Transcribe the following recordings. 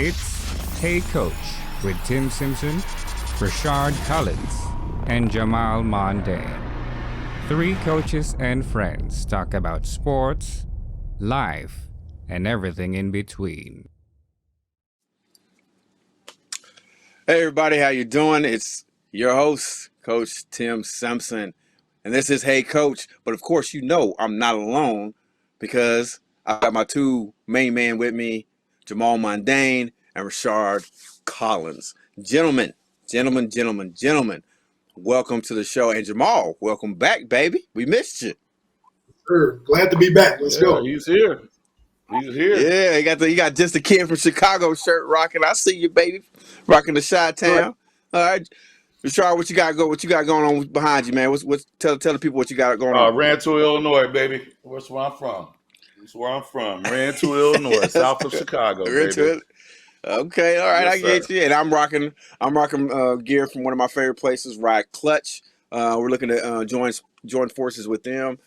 It's Hey Coach with Tim Simpson, Rashard Collins, and Jamal Mondane. Three coaches and friends talk about sports, life, and everything in between. Hey everybody, how you doing? It's your host, Coach Tim Simpson, and this is Hey Coach. But of course, you know I'm not alone because I got my two main men with me, Jamal Mondane and Rashard Collins. Gentlemen, welcome to the show. And Jamal, welcome back, baby. We missed you. Sure. Glad to be back. Let's go. He's here. He's here. Yeah, you got just a kid from Chicago shirt rocking. I see you, baby, rocking the Chi-Town. All right. Rashard, what you got going on behind you, man? Tell the people what you got going on. Rantoul, Illinois, baby. That's where I'm from. Rantoul, Illinois, south of Chicago, baby. Okay, all right, Yes, I get sir. you. And I'm rocking gear from one of my favorite places, Ride Clutch. We're looking to join forces with them.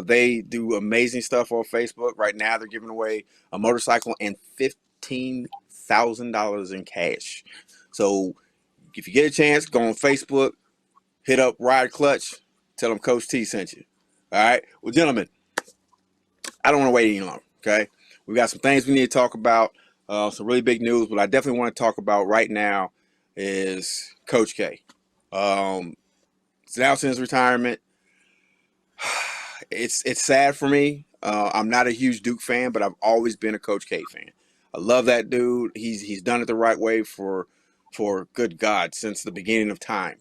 They do amazing stuff on Facebook. Right now, they're giving away a motorcycle and $15,000 in cash. So if you get a chance, go on Facebook, hit up Ride Clutch, tell them Coach T sent you. All right? Well, gentlemen, I don't want to wait any longer, okay? We got some things we need to talk about, some really big news, but I definitely want to talk about right now is Coach K. It's announcing his retirement. It's sad for me. I'm not a huge Duke fan, but I've always been a Coach K fan. I love that dude. He's done it the right way for good God since the beginning of time.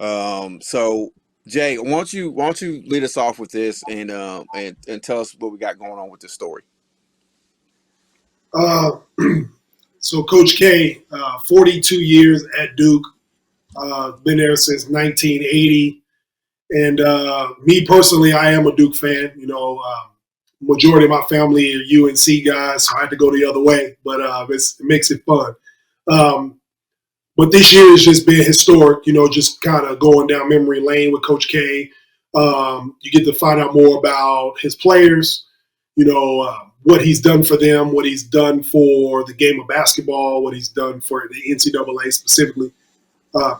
So Jay, why don't you lead us off with this and tell us what we got going on with this story. So Coach K, 42 years at Duke, been there since 1980. And me personally, I am a Duke fan. You know, majority of my family are UNC guys, so I had to go the other way. But it makes it fun. But this year has just been historic, you know, just kind of going down memory lane with Coach K. You get to find out more about his players, you know, what he's done for them, what he's done for the game of basketball, what he's done for the NCAA specifically.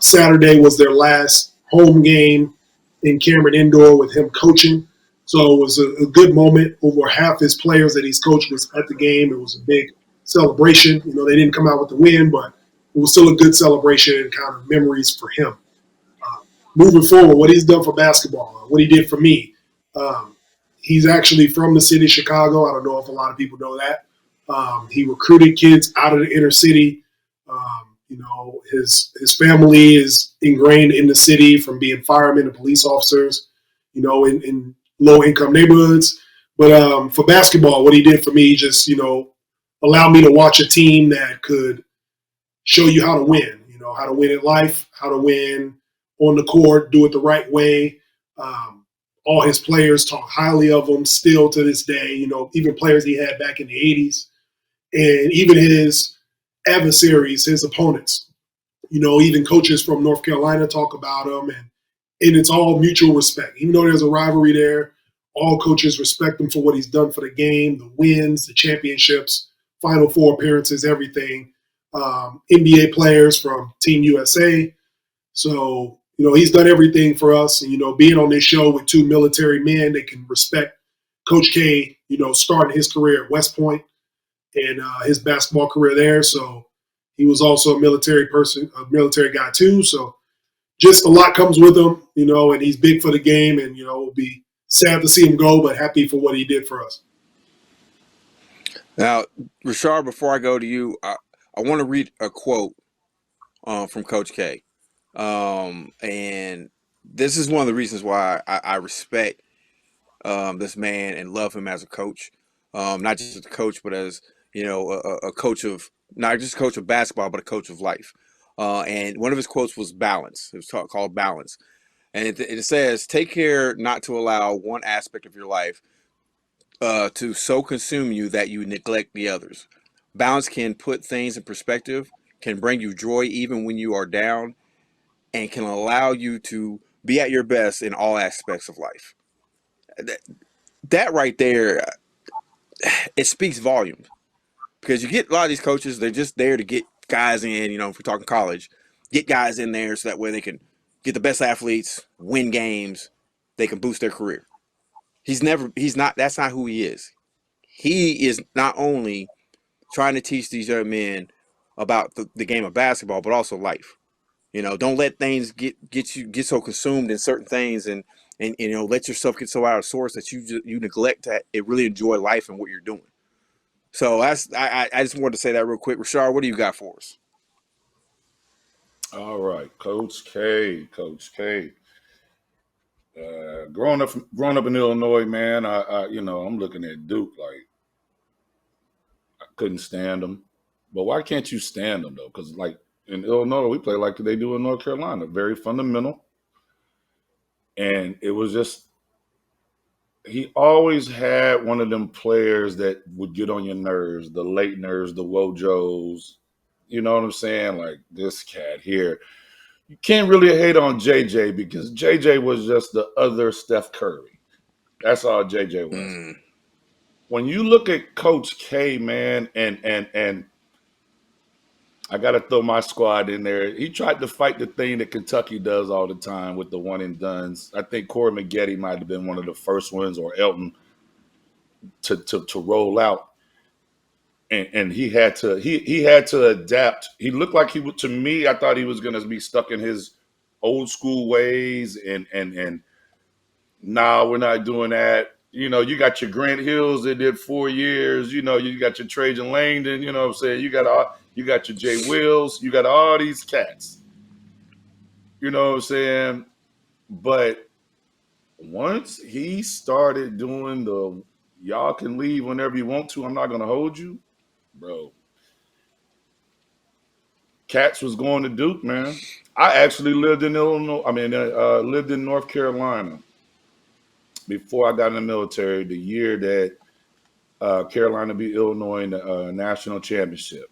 Saturday was their last home game in Cameron Indoor with him coaching. So it was a good moment. Over half his players that he's coached was at the game. It was a big celebration. You know, they didn't come out with the win, but it was still a good celebration and kind of memories for him. Moving forward, what he's done for basketball, what he did for me. He's actually from the city of Chicago. I don't know if a lot of people know that. He recruited kids out of the inner city. You know, his family is ingrained in the city from being firemen and police officers, you know, in low-income neighborhoods. But for basketball, what he did for me just, you know, allowed me to watch a team that could show you how to win, you know, how to win in life, how to win on the court, do it the right way. All his players talk highly of him still to this day, you know, even players he had back in the 80s. And even his adversaries, his opponents, you know, even coaches from North Carolina talk about him. And it's all mutual respect. Even though there's a rivalry there, all coaches respect him for what he's done for the game, the wins, the championships, Final Four appearances, everything. NBA players from Team USA. So, you know, he's done everything for us. And, you know, being on this show with two military men, they can respect Coach K, you know, starting his career at West Point and his basketball career there. So he was also a military person, a military guy too. So just a lot comes with him, you know, and he's big for the game. And, you know, it'll be sad to see him go, but happy for what he did for us. Now, Rashard, before I go to you, I want to read a quote from Coach K. And this is one of the reasons why I respect this man and love him as a coach. Not just as a coach, but as, you know, a coach of, not just a coach of basketball, but a coach of life. And one of his quotes was balance. It was called balance. And it says, take care not to allow one aspect of your life to so consume you that you neglect the others. Balance can put things in perspective, can bring you joy even when you are down, and can allow you to be at your best in all aspects of life. That right there, it speaks volumes. because you get a lot of these coaches, they're just there to get guys in. You know, if we're talking college, get guys in there so that way they can get the best athletes, win games, they can boost their career. That's not who he is. He is not only trying to teach these young men about the game of basketball, but also life. You know, don't let things get so consumed in certain things, and you know, let yourself get so out of source that you neglect to really enjoy life and what you're doing. So I just wanted to say that real quick. Rashard, what do you got for us? All right, Coach K. Growing up in Illinois, man, I'm looking at Duke like I couldn't stand them. But why can't you stand them though? Because like in Illinois, we play like they do in North Carolina, very fundamental. And it was just he always had one of them players that would get on your nerves, the Leitners, the Wojos. You know what I'm saying? Like this cat here. You can't really hate on JJ because JJ was just the other Steph Curry. That's all JJ was. When you look at Coach K, man, and I got to throw my squad in there. He tried to fight the thing that Kentucky does all the time with the one and dones. I think Corey Maggette might have been one of the first ones, or Elton, to roll out. And he had to adapt. He looked like he would, to me, I thought he was going to be stuck in his old school ways. And nah, we're not doing that. You know, you got your Grant Hills that did 4 years. You know, you got your Trajan Langdon. You know what I'm saying? You got your Jay Wills. You got all these cats. You know what I'm saying? But once he started doing the y'all can leave whenever you want to, I'm not going to hold you, bro. Cats was going to Duke, man. I actually lived in Illinois. Lived in North Carolina before I got in the military. The year that Carolina beat Illinois in the national championship.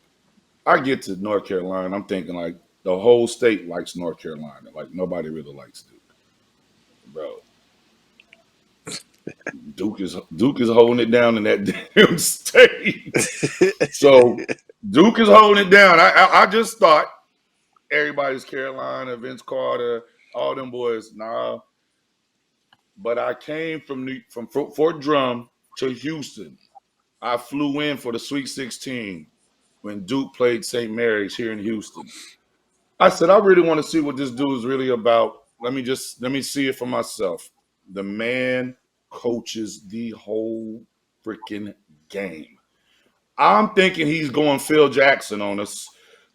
I get to North Carolina, I'm thinking like the whole state likes North Carolina. Like nobody really likes Duke, bro. Duke is holding it down in that damn state. So Duke is holding it down. I just thought everybody's Carolina, Vince Carter, all them boys. Nah. But I came from Fort Drum to Houston. I flew in for the Sweet 16 when Duke played St. Mary's here in Houston. I said, I really want to see what this dude is really about. Let me see it for myself. The man coaches the whole freaking game. I'm thinking he's going Phil Jackson on us,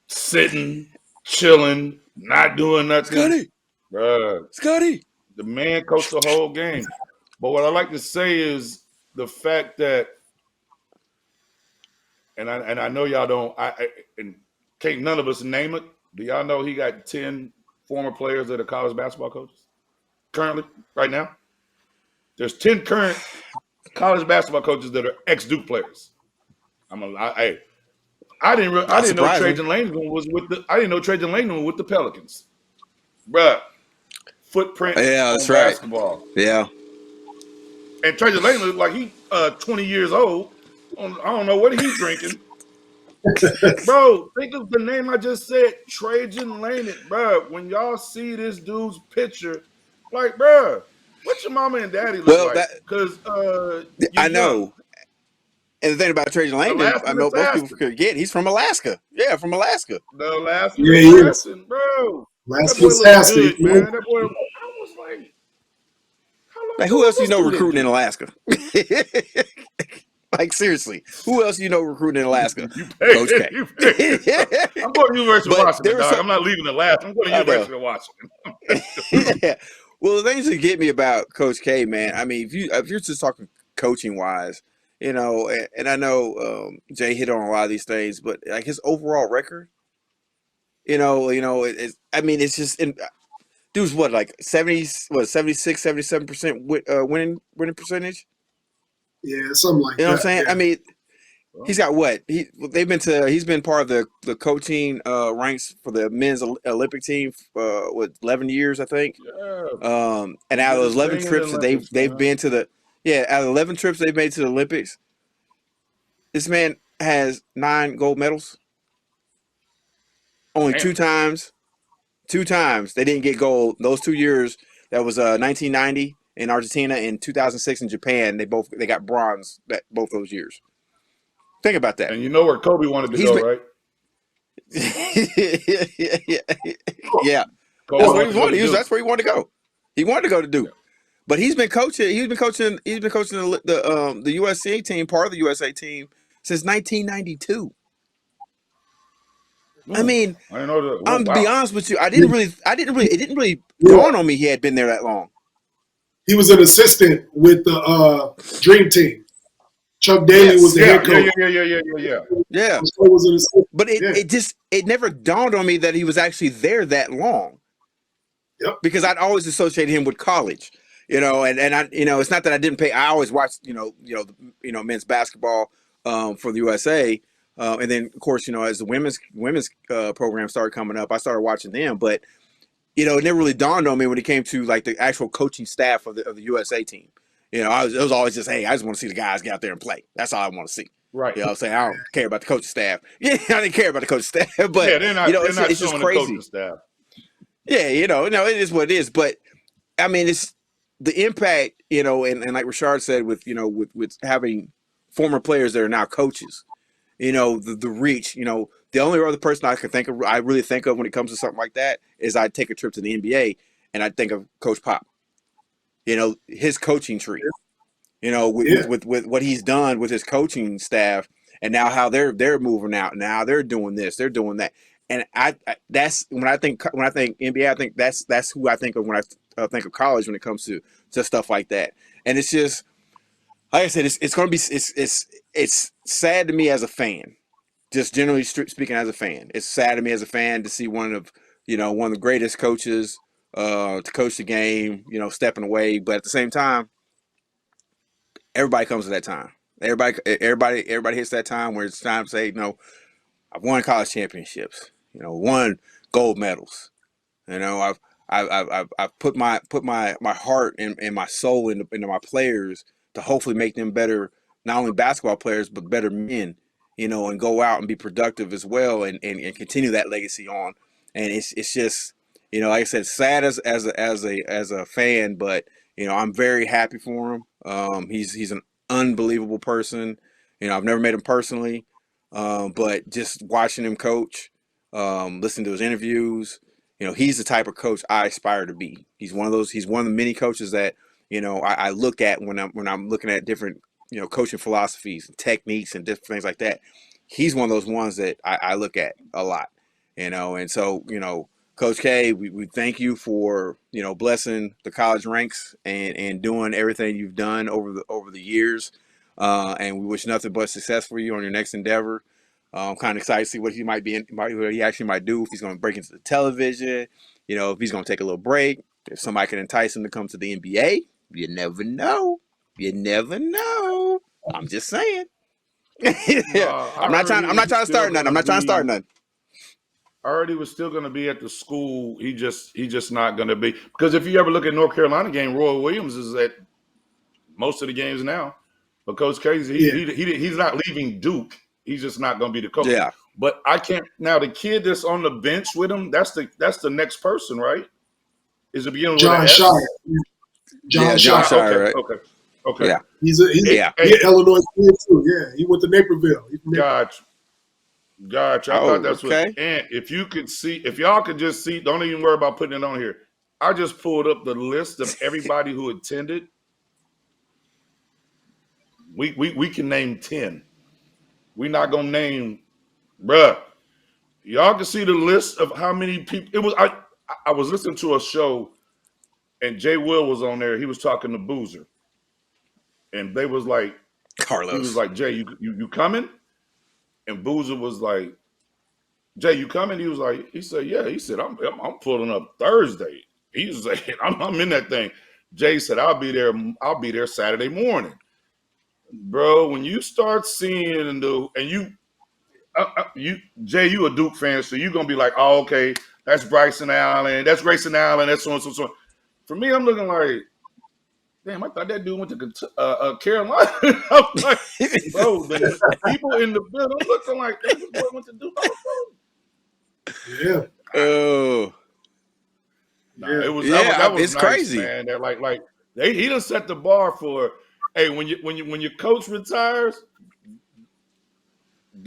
sitting, chilling, not doing nothing. Scotty! Bruh. Scotty! The man coached the whole game. But what I like to say is the fact that, and I know y'all don't, and can't none of us name it. Do y'all know he got 10 former players that are college basketball coaches currently, right now? There's 10 current college basketball coaches that are ex-Duke players. I didn't know Trajan Langdon was with the Pelicans, bruh. Footprint on basketball. Yeah. And Trajan Langdon looked like he 20 years old. I don't know what he's drinking. Bro, think of the name I just said, Trajan Langdon, bro. When y'all see this dude's picture, like, bro, what your mama and daddy look like? Because I know. And the thing about Trajan Langdon, I know most people forget, he's from Alaska. Yeah, from Alaska. The Alaska assassin, bro. Alaska assassin, man. That boy, I was like, how long? Like, who else you know recruiting in Alaska? Like, seriously, who else you know recruiting in Alaska? Coach K. I'm going to University of Washington, dog. I'm not leaving Alaska. I'm going to University of Washington. Yeah. Well, the things that get me about Coach K, man, I mean, if you're just talking coaching-wise, you know, and I know Jay hit on a lot of these things, but like his overall record, you know, it's just dude's what, like 76, 77% winning percentage. Yeah, something like that. You know what I'm saying? Yeah. I mean, he's got what? He's been part of the coaching ranks for the men's Olympic team with 11 years, I think. Yeah. And out of those 11 trips that they've been to out of 11 trips they've made to the Olympics, this man has 9 gold medals. Only Damn. 2 times. 2 times they didn't get gold. Those 2 years, that was 1990 in Argentina and 2006 in Japan. They got bronze both those years. Think about that. And you know where Kobe wanted to He's go, been, right? yeah. Kobe That's where wanted he to go wanted. to Duke. That's where he wanted to go. He wanted to go to Duke. Yeah. But he's been coaching. He's been coaching the USA team, part of the USA team, since 1992. I mean, I didn't know that. I'm to be Wow. honest with you, it didn't really Yeah. dawn on me he had been there that long. He was an assistant with the Dream Team. Chuck Daly Yes. was the head coach. Yeah. So was an assistant. But Yeah. it never dawned on me that he was actually there that long. Yep. Because I'd always associated him with college, and I, it's not that I didn't pay. I always watched, men's basketball for the USA, and then of course, as the women's program started coming up, I started watching them. But it never really dawned on me when it came to like the actual coaching staff of the USA team. It was always just, hey, I just want to see the guys get out there and play. That's all I want to see. Right. I'm saying? I don't care about the coaching staff. Yeah, I didn't care about the coaching staff, but they're not it's just showing crazy. the coaching staff. Yeah, it is what it is. But I mean, it's the impact, and like Rashard said, with having former players that are now coaches, the reach, the only other person I really think of when it comes to something like that is I'd take a trip to the NBA and I'd think of Coach Pop, his coaching tree, with what he's done with his coaching staff, and now how they're moving out, now they're doing this, they're doing that. And that's when I think NBA, I think that's who I think of when I think of college when it comes to stuff like that. And it's just, like I said, it's going to be it's sad to me as a fan, just generally speaking as a fan. It's sad to me as a fan to see one of the greatest coaches to coach the game, stepping away. But at the same time, everybody comes to that time. Everybody hits that time where it's time to say, I've won college championships. Won gold medals. I've put my heart and my soul into my players to hopefully make them better, not only basketball players but better men. And go out and be productive as well, and continue that legacy on. And it's just, like I said, sad as a fan, but I'm very happy for him. He's an unbelievable person. I've never met him personally, but just watching him coach. Listen to his interviews. He's the type of coach I aspire to be. He's one of the many coaches that, I look at when I'm looking at different, coaching philosophies and techniques and different things like that. He's one of those ones that I look at a lot, and so, Coach K, we thank you for, blessing the college ranks and doing everything you've done over the years. And we wish nothing but success for you on your next endeavor. I'm kind of excited to see what he actually might do, if he's going to break into the television, if he's going to take a little break, if somebody can entice him to come to the NBA. You never know. I'm just saying. I'm not trying to start nothing. I heard he was still going to be at the school. He just not going to be, because if you ever look at North Carolina game, Roy Williams is at most of the games now. But Coach Casey, he's not leaving Duke. He's just not going to be the coach. Yeah. But I can't now. The kid that's on the bench with him, that's the next person, right? Is it beginning with John an S? Shire. John Shire, right? Okay. Yeah. He's Illinois kid too. Yeah, he went to Naperville. Gotcha. I thought that's what. And if y'all could just see, don't even worry about putting it on here. I just pulled up the list of everybody who attended. We can name 10. We're not gonna name, bruh. Y'all can see the list of how many people. It was. I was listening to a show, and Jay Will was on there. He was talking to Boozer, and they was like, Carlos. He was like, Jay, you coming? And Boozer was like, Jay, you coming? He said, yeah. He said, I'm pulling up Thursday. He was like, I'm in that thing. Jay said, I'll be there Saturday morning. Bro, when you start seeing Jay, you a Duke fan, so you're gonna be like, oh, okay, that's Bryson Allen, that's Grayson Allen, that's so and so. For me, I'm looking like, damn, I thought that dude went to Carolina. I'm like, bro, the people in the building looking like, damn, this boy went to Duke. Yeah. Oh, Nah, it was yeah, that was it's nice, crazy. man. That he done set the bar for, hey, when your coach retires,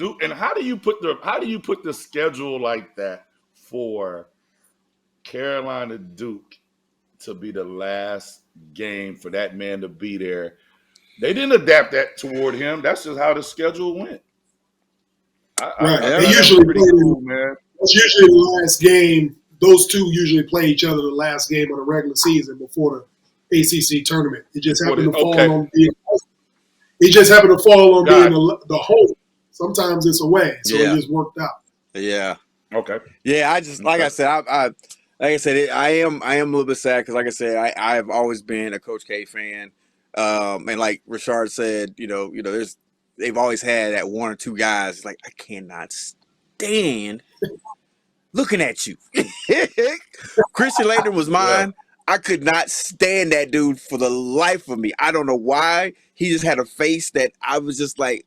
and how do you put the schedule like that for Carolina Duke to be the last game for that man to be there? They didn't adapt that toward him. That's just how the schedule went. I Right. thought They that was usually pretty play cool, man. It's usually the last game. Those two usually play each other the last game of the regular season before the ACC tournament. It just happened to fall on being. It just happened to fall on being the host. Sometimes it's away, so it just worked out. Yeah. Okay. Yeah, I just like I said, I am a little bit sad because, like I said, I have always been a Coach K fan, and like Rashard said, they've always had that one or two guys like I cannot stand looking at you. Christian Laettner was mine. I could not stand that dude for the life of me. I don't know why. He just had a face that I was just like,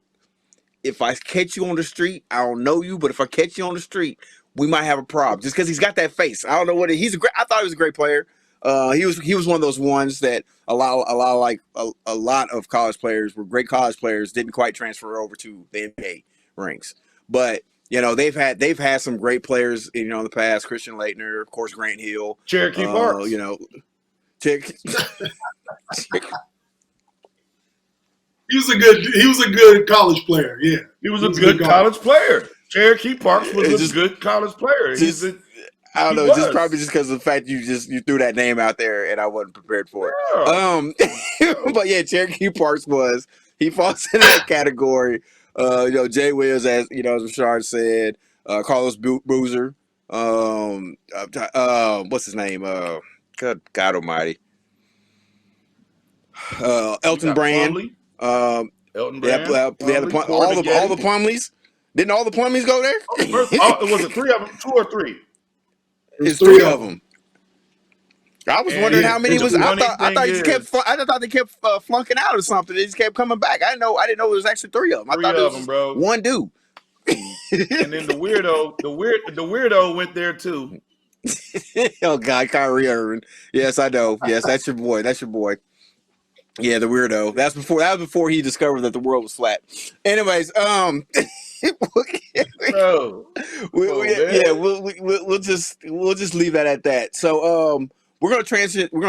if I catch you on the street, I don't know you, but if I catch you on the street, we might have a problem. Just because he's got that face. I don't know what I thought he was a great player. He was one of those ones that a lot of college players were great college players, didn't quite transfer over to the NBA ranks. But they've had some great players in the past. Christian Laettner, of course, Grant Hill, Cherokee Parks. He was a good college player. Yeah, he was a good college player. Cherokee Parks was a good college player. I don't know, just probably just because of the fact you threw that name out there and I wasn't prepared for it. But yeah, Cherokee Parks he falls into that category. Jay Williams, as as Rashard said, Carlos Boozer, what's his name? God Almighty, Elton Brand. Elton Brand. All the Plumleys. Didn't all the Plumleys go there? Was it three of them? 2 or 3? It's 3 of them. I was wondering how many was. I thought they kept flunking out or something. They just kept coming back. I didn't know it was actually 3 of them. I thought it was bro. One dude. And then the weirdo went there too. Oh God, Kyrie Irving. Yes, I know. Yes, that's your boy. Yeah, the weirdo. That was before he discovered that the world was flat. Anyways, we'll just leave that at that. So we're gonna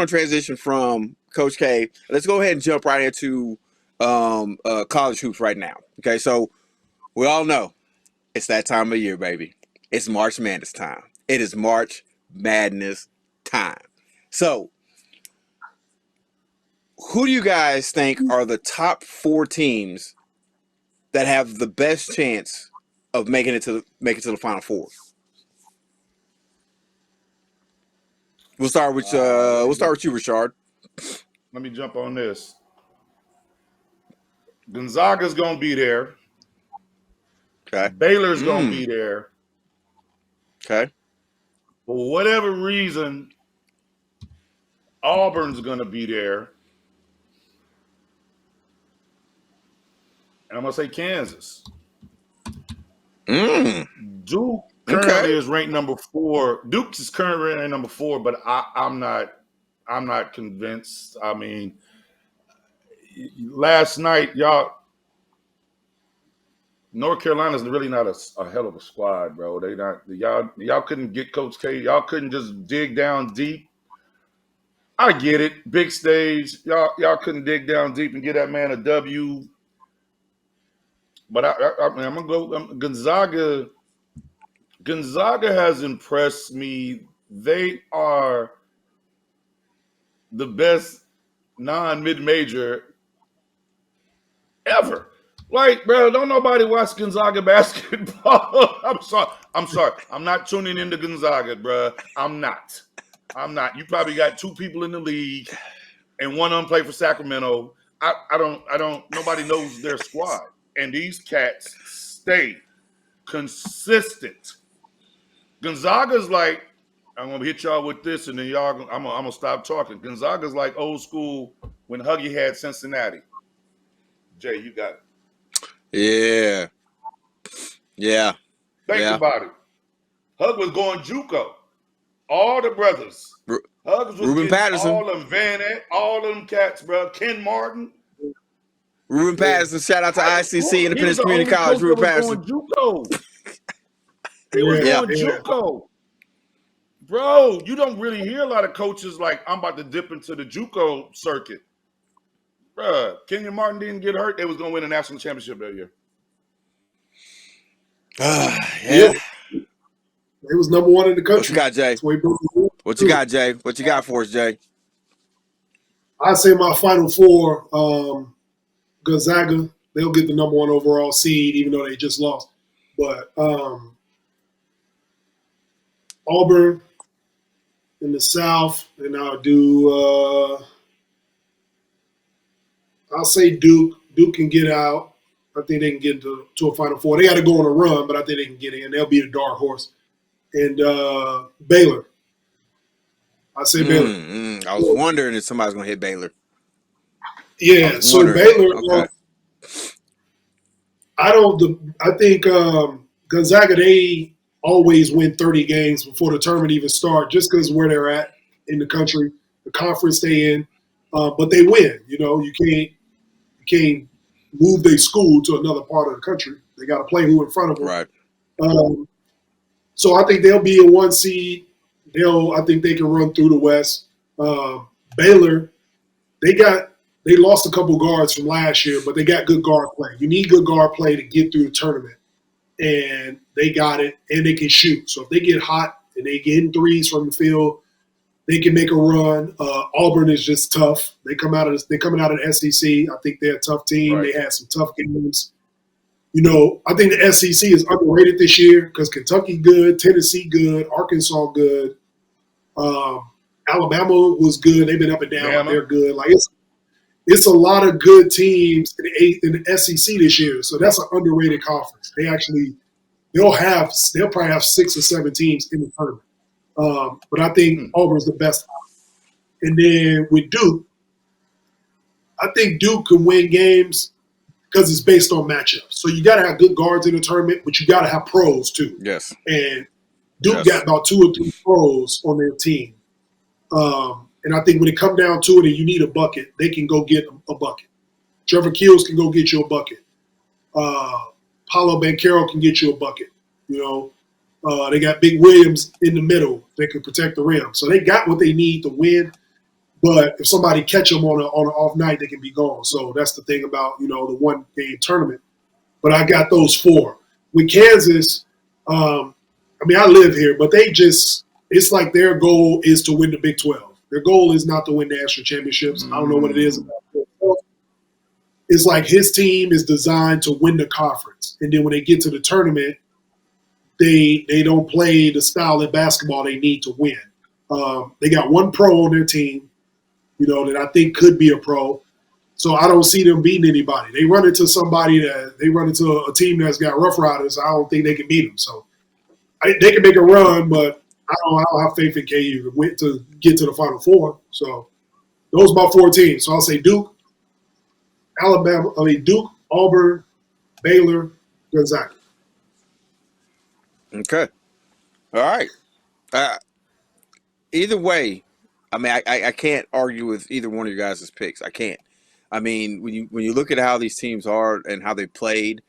transition from Coach K. Let's go ahead and jump right into college hoops right now. Okay, so we all know it's that time of year, baby. It's March Madness time. It is March Madness time. So who do you guys think are the top 4 teams that have the best chance of making it to the Final Four? We'll start with you, Rashard. Let me jump on this. Gonzaga's gonna be there. Okay. Baylor's gonna be there. Okay. For whatever reason, Auburn's gonna be there. And I'm gonna say Kansas. Duke currently is ranked number 4. Duke is currently ranked number 4, but I'm not convinced. I mean, last night, North Carolina's really not a hell of a squad, bro. They not y'all couldn't get Coach K. Y'all couldn't just dig down deep. I get it, big stage. Y'all couldn't dig down deep and get that man a W. But I'm gonna go Gonzaga. Gonzaga has impressed me. They are the best non-mid-major ever. Like, bro, don't nobody watch Gonzaga basketball. I'm sorry. I'm not tuning into Gonzaga, bro. I'm not. You probably got 2 people in the league, and one of them play for Sacramento. I don't. Nobody knows their squad, and these cats stay consistent. Gonzaga's like, I'm gonna hit y'all with this, and then I'm gonna stop talking. Gonzaga's like old school when Huggy had Cincinnati. Jay, you got it. Yeah. Yeah. Think Yeah. about it. Hug was going JUCO. All the brothers. Ru- Hugs was Ruben getting Patterson. all them Van Ant, all them cats, bro. Ken Martin. Ruben Patterson. Shout out to ICC, He was Independence the Community only College. coach that Ruben was Patterson. going JUCO. He was Yeah, going yeah. JUCO. Bro, you don't really hear a lot of coaches like, I'm about to dip into the JUCO circuit. Bro, Kenyon Martin didn't get hurt. They was going to win a national championship that year. Yeah. It was number one in the country. What you got, Jay? That's why he broke the rule. What you got, Jay? What you got for us, Jay? I say my final four, Gonzaga, they'll get the number one overall seed, even though they just lost. But Auburn in the South, and I'll do, I'll say Duke. Duke can get out. I think they can get to a Final Four. They got to go on a run, but I think they can get in. They'll be a dark horse. And Baylor. I say Baylor. I was wondering if somebody's going to hit Baylor. Yeah, so Baylor. Okay. I think Gonzaga, they always win 30 games before the tournament even starts, just because where they're at in the country, the conference they in. But they win. You know, you can't move their school to another part of the country. They got to play who in front of them. Right. So I think they'll be a one seed. I think they can run through the West. Baylor, they lost a couple guards from last year, but they got good guard play. You need good guard play to get through the tournament, and they got it, and they can shoot. So if they get hot and they get in threes from the field, they can make a run. Auburn is just tough. They're coming out of the SEC. I think they're a tough team. Right. They had some tough games. You know, I think the SEC is underrated this year because Kentucky good, Tennessee good, Arkansas good, Alabama was good. They've been up and down, but they're good. Like it's a lot of good teams in the SEC this year. So that's an underrated conference. They'll probably have 6 or 7 teams in the tournament. But I think Auburn's the best. And then with Duke, I think Duke can win games because it's based on matchups. So you got to have good guards in the tournament, but you got to have pros too. Yes. And Duke got about 2 or 3 pros on their team. And I think when it comes down to it and you need a bucket, they can go get a bucket. Trevor Keels can go get you a bucket. Paolo Banchero can get you a bucket. You know, they got Big Williams in the middle. They can protect the rim. So they got what they need to win. But if somebody catch them on an off night, they can be gone. So that's the thing about, you know, the one-game tournament. But I got those 4. With Kansas, I live here, but it's like their goal is to win the Big 12. Their goal is not to win national championships. I don't know what it is about Big 12. It's like his team is designed to win the conference. And then when they get to the tournament, they don't play the style of basketball they need to win. They got 1 pro on their team, you know, that I think could be a pro. So I don't see them beating anybody. They run into a team that's got Rough Riders. I don't think they can beat them. So they can make a run, but I don't have faith in KU to get to the Final Four. So those are my 4 teams. So I'll say Duke, Duke, Auburn, Baylor, Gonzaga. Okay. All right. Either way, I mean, I can't argue with either one of you guys' picks. I can't. I mean, when you look at how these teams are and how they played,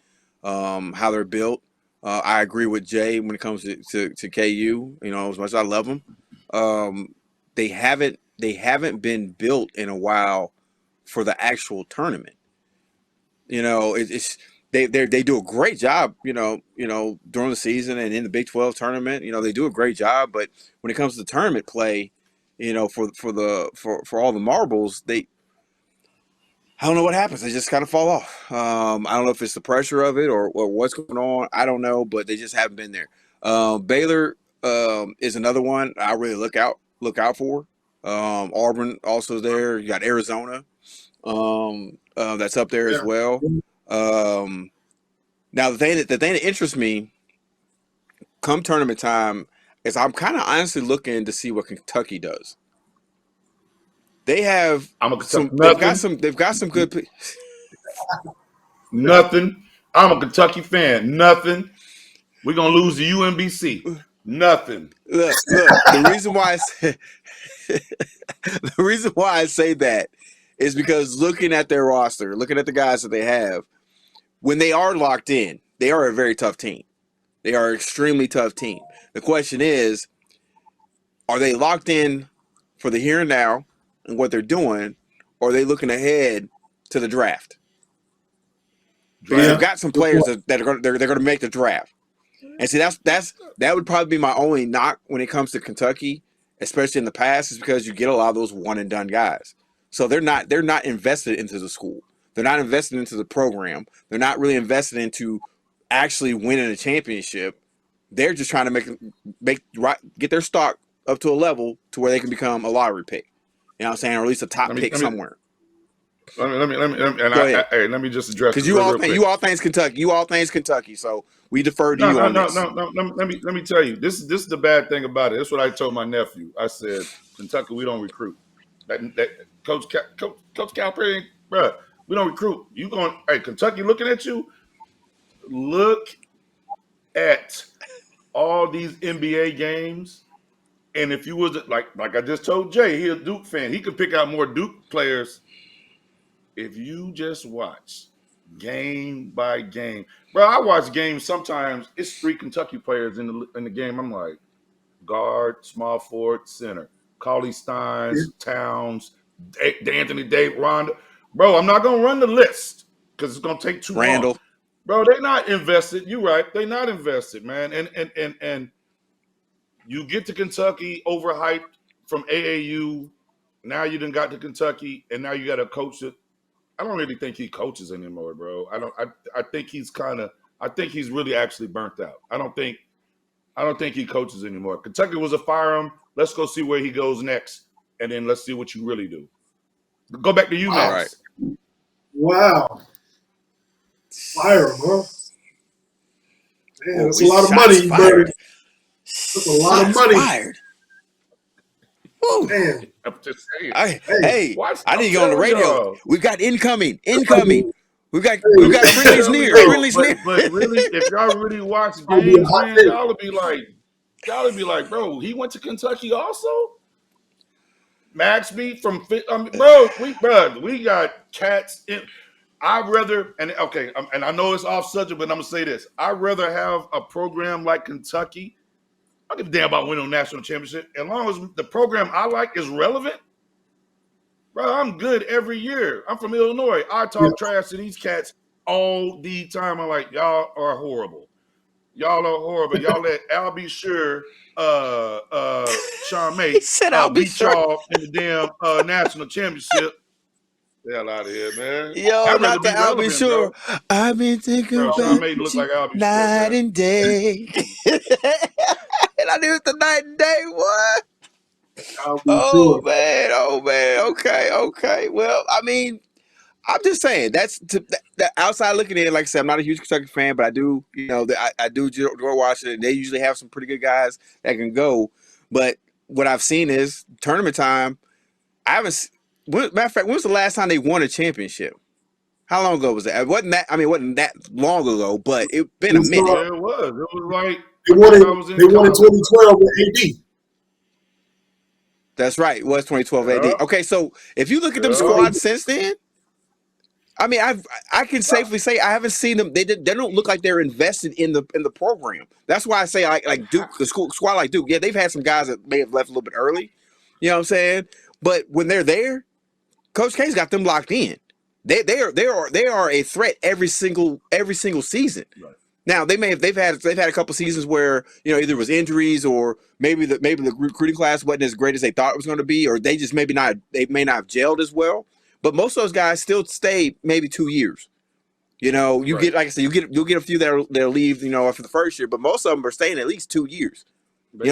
how they're built, I agree with Jay when it comes to KU. You know, as much as I love them, they haven't been built in a while for the actual tournament. You know, they do a great job. You know during the season and in the Big 12 tournament. You know, they do a great job. But when it comes to tournament play, you know, for all the marbles, I don't know what happens. They just kind of fall off. I don't know if it's the pressure of it or what's going on. I don't know, but they just haven't been there. Baylor is another one I really look out for. Auburn also there. You got Arizona that's up there as well. Now the thing that interests me come tournament time is I'm kind of honestly looking to see what Kentucky does. They have I'm a some. Kentucky. They've got some good. Nothing. I'm a Kentucky fan. Nothing. We're gonna lose to UMBC. Nothing. Look. The reason why I say that is because looking at their roster, looking at the guys that they have, when they are locked in, they are a very tough team. They are an extremely tough team. The question is, are they locked in for the here and now and what they're doing, or are they looking ahead to the draft? Because they've got some players that are they're going to make the draft. And see, that would probably be my only knock when it comes to Kentucky, especially in the past, is because you get a lot of those one and done guys. So they're not invested into the school. They're not invested into the program. They're not really invested into actually winning a championship. They're just trying to get their stock up to a level to where they can become a lottery pick. You know what I'm saying? Or at least a top pick somewhere. Let me just address because you all think Kentucky. So we defer to you on this. No. Let me tell you. This is the bad thing about it. That's what I told my nephew. I said, Kentucky, we don't recruit. That Coach Calipari, bro, we don't recruit. Kentucky looking at you. Look at all these NBA games, and if you was like I just told Jay, he a Duke fan. He could pick out more Duke players. If you just watch game by game, bro, I watch games sometimes. It's 3 Kentucky players in the game. I'm like, guard, small forward, center, Cauley Steins, Towns, Anthony Davis, Ronda. Bro, I'm not gonna run the list because it's gonna take too long. Bro, they're not invested. You're right. They're not invested, man. And you get to Kentucky overhyped from AAU. Now you done got to Kentucky, and now you got a coach that I don't really think he coaches anymore, bro. I think he's really actually burnt out. I don't think he coaches anymore. Kentucky was a fire him. Let's go see where he goes next, and then let's see what you really do. Go back to UMass. All right. Wow. Fire him, huh? Man, that's a lot of money you burned. That's a lot of money. Fired. Man. I'm just saying. I need to get on the radio. Y'all. We've got incoming. We've got friendlies near. But really, if y'all really watch games, man, y'all would be like, bro, he went to Kentucky also. Maxby from we got cats in. I'd rather, and I know it's off subject, but I'm gonna say this: I'd rather have a program like Kentucky. I don't give a damn about winning a national championship, as long as the program I like is relevant. Bro, I'm good every year. I'm from Illinois. I talk trash to these cats all the time. I'm like, y'all are horrible. Y'all are horrible. Y'all let Al be sure, Sean May beat y'all in the damn national championship. The hell out of here, man. Yo, not the Al be sure. Bro. I've been thinking about Sean May look like Al be night and day. And I knew it the night and day. What? Oh man. Okay. Well, I mean, I'm just saying that's the outside looking in. Like I said, I'm not a huge Kentucky fan, but I do, I do George Washington. They usually have some pretty good guys that can go. But what I've seen is tournament time. Matter of fact, when was the last time they won a championship? How long ago was that? It wasn't that long ago, but it's been a minute. Yeah, it was. It was like they won in 2012 with AD. That's right. It was 2012 AD. Okay, so if you look at them squads since then, I mean, I can safely say I haven't seen them. They don't look like they're invested in the program. That's why I say like Duke, the squad like Duke. Yeah, they've had some guys that may have left a little bit early. You know what I'm saying? But when they're there, Coach K's got them locked in. They are a threat every single season. Right. Now they've had a couple seasons where either it was injuries or maybe the recruiting class wasn't as great as they thought it was going to be, or they may not have gelled as well. But most of those guys still stay maybe 2 years. Get, like I said, you'll get a few that'll leave after the first year, but most of them are staying at least 2 years.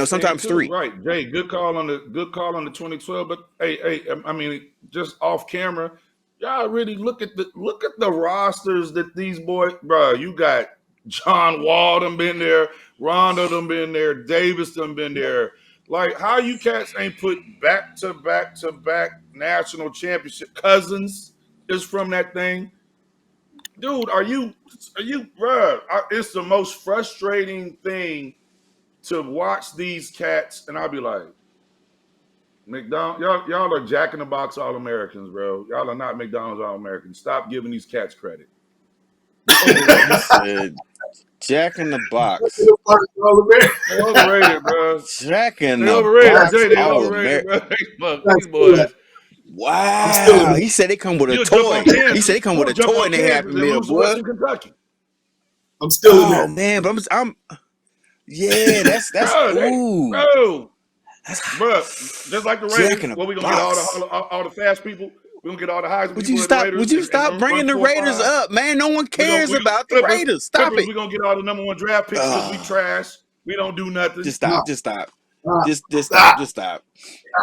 Sometimes 3. Right, Jay. Good call on the 2012. But hey, I mean, just off camera, y'all really look at the rosters that these boys, bro. You got John Wall done been there, Rondo done been there, Davis done been there, Like, how you cats ain't put back-to-back national championship? Cousins is from that thing. Dude, are you, bruh? It's the most frustrating thing to watch these cats, and I'll be like, McDonald, y'all are Jack in the Box All-Americans, bro. Y'all are not McDonald's All-Americans. Stop giving these cats credit. He said, Jack in the Box. They overrated, bro. Jack in They the overrated, Box. Jay. They All overrated, American. bro. Fuck these boys. Wow. He said they come with a You'll jump toy. on Kansas. He said they come with a You'll jump toy on in their Kansas Happy and Meal, lose to Western boy. Kentucky. I'm still in Oh there. man, but I'm yeah, that's ooh. Bro, That's bro, just like the Jack Raiders, in the where we gonna Box. get all the fast people. We gonna get all the Heisman Would people you at the stop? Raiders. Would you and stop run bringing the 4-5. Raiders up, man? No one cares about the Raiders. Stop Clippers, it. we gonna get all the number 1 draft picks because we trash. We don't do nothing. Just stop. Just stop. Just stop. Stop. Just stop.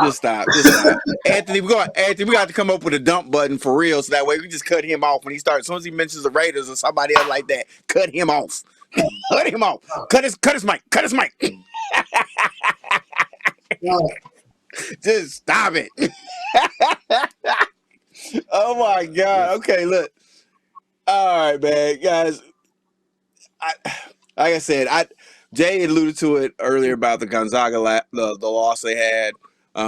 Just stop. Just stop. Anthony, we got to come up with a dump button for real, so that way we just cut him off when he starts. As soon as he mentions the Raiders or somebody else like that, cut him off. Cut him off. Cut his mic. Cut his mic. Just stop it. Oh my God. Okay, look. All right, man, guys. Like I said, Jay alluded to it earlier about the Gonzaga the loss they had,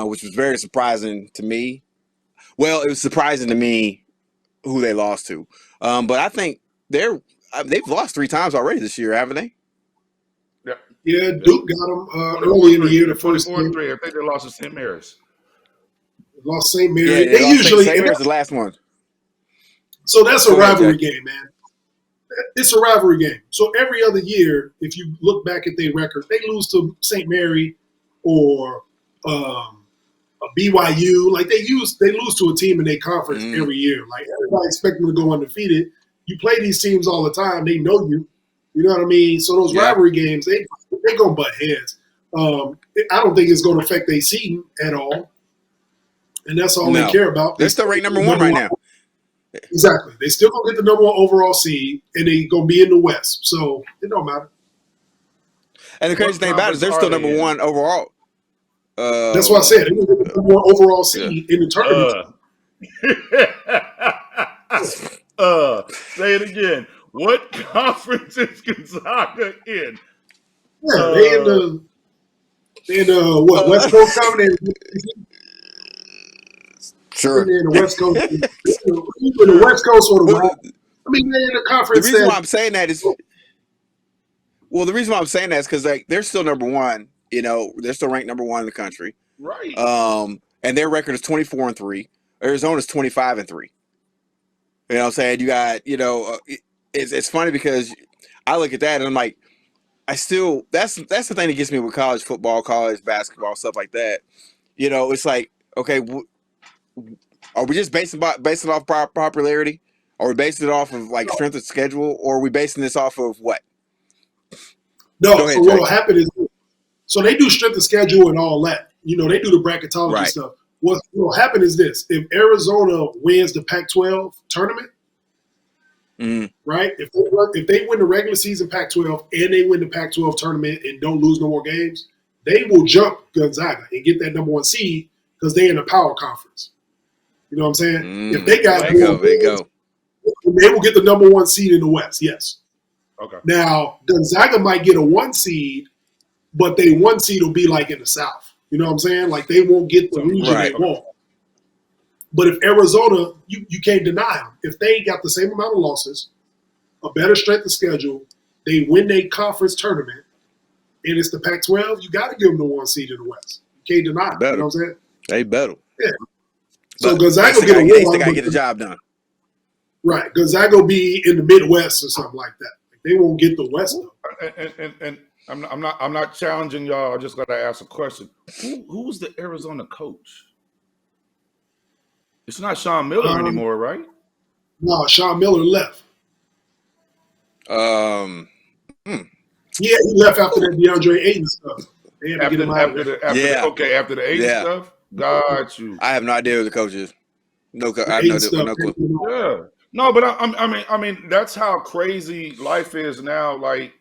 which was very surprising to me. Well, it was surprising to me who they lost to, but I think they've lost 3 times already this year, haven't they? Yeah, Duke got them early in the year. The first game. 4-3. I think they lost to St. Mary's. Lost St. Mary. Yeah, they usually St. Mary's the last one. So that's a Go ahead, rivalry Jay. game, man. It's a rivalry game. So every other year, if you look back at their record, they lose to St. Mary or a BYU. Like they lose to a team in their conference every year. Like everybody expect them to go undefeated. You play these teams all the time. They know you. You know what I mean? So those rivalry games, they gonna butt heads. I don't think it's gonna affect their seeding at all. And that's all they care about. They're still ranked number 1 right now. Exactly. They still gonna get the number 1 overall seed, and they gonna be in the West. So it don't matter. And the crazy thing about it is they're still number 1 overall. That's what I said. They're gonna get the number 1 overall seed in the tournament. Say it again. What conference is Gonzaga in? Yeah, they in the what West Coast Conference. Sure. In the West Coast, either the West Coast or the West. I mean, they're in the conference. The reason why I'm saying that is, the reason why I'm saying that is because they're still number 1. You know, they're still ranked number 1 in the country. Right. And their record is 24-3. Arizona's 25-3. You know what I'm saying? You got, it's funny because I look at that and I'm like, that's the thing that gets me with college football, college basketball, stuff like that. You know, it's like, okay, are we just basing it off popularity? Are we basing it off of like strength of schedule, or are we basing this off of what? No, so what will happen is, so they do strength of schedule and all that. You know, they do the bracketology stuff. What will happen is this: if Arizona wins the Pac-12 tournament, right? If they win the regular season Pac-12 and they win the Pac-12 tournament and don't lose no more games, they will jump Gonzaga and get that number 1 seed because they're in the power conference. You know what I'm saying? If they got there you go. They will get the number 1 seed in the West. Yes. Okay. Now Gonzaga might get a 1 seed, but they 1 seed will be like in the South. You know what I'm saying? Like they won't get the region they want. But if Arizona, you can't deny them. If they got the same amount of losses, a better strength of schedule, they win their conference tournament, and it's the Pac-12, you got to give them the 1 seed in the West. You can't deny them. You know what I'm saying? They better. Yeah. So But Gonzaga will get a win. They still got to get the job done. Right. Gonzaga will be in the Midwest or something like that. They won't get the West though. And I'm not challenging y'all. I just got to ask a question. Who's the Arizona coach? It's not Sean Miller anymore, right? No, Sean Miller left. Yeah, he left after that DeAndre Ayton stuff. They had to get him out of there. After the Ayton stuff. Got you. I have no idea who the coach is. I have no clue. Yeah. No, but I mean, that's how crazy life is now. Like,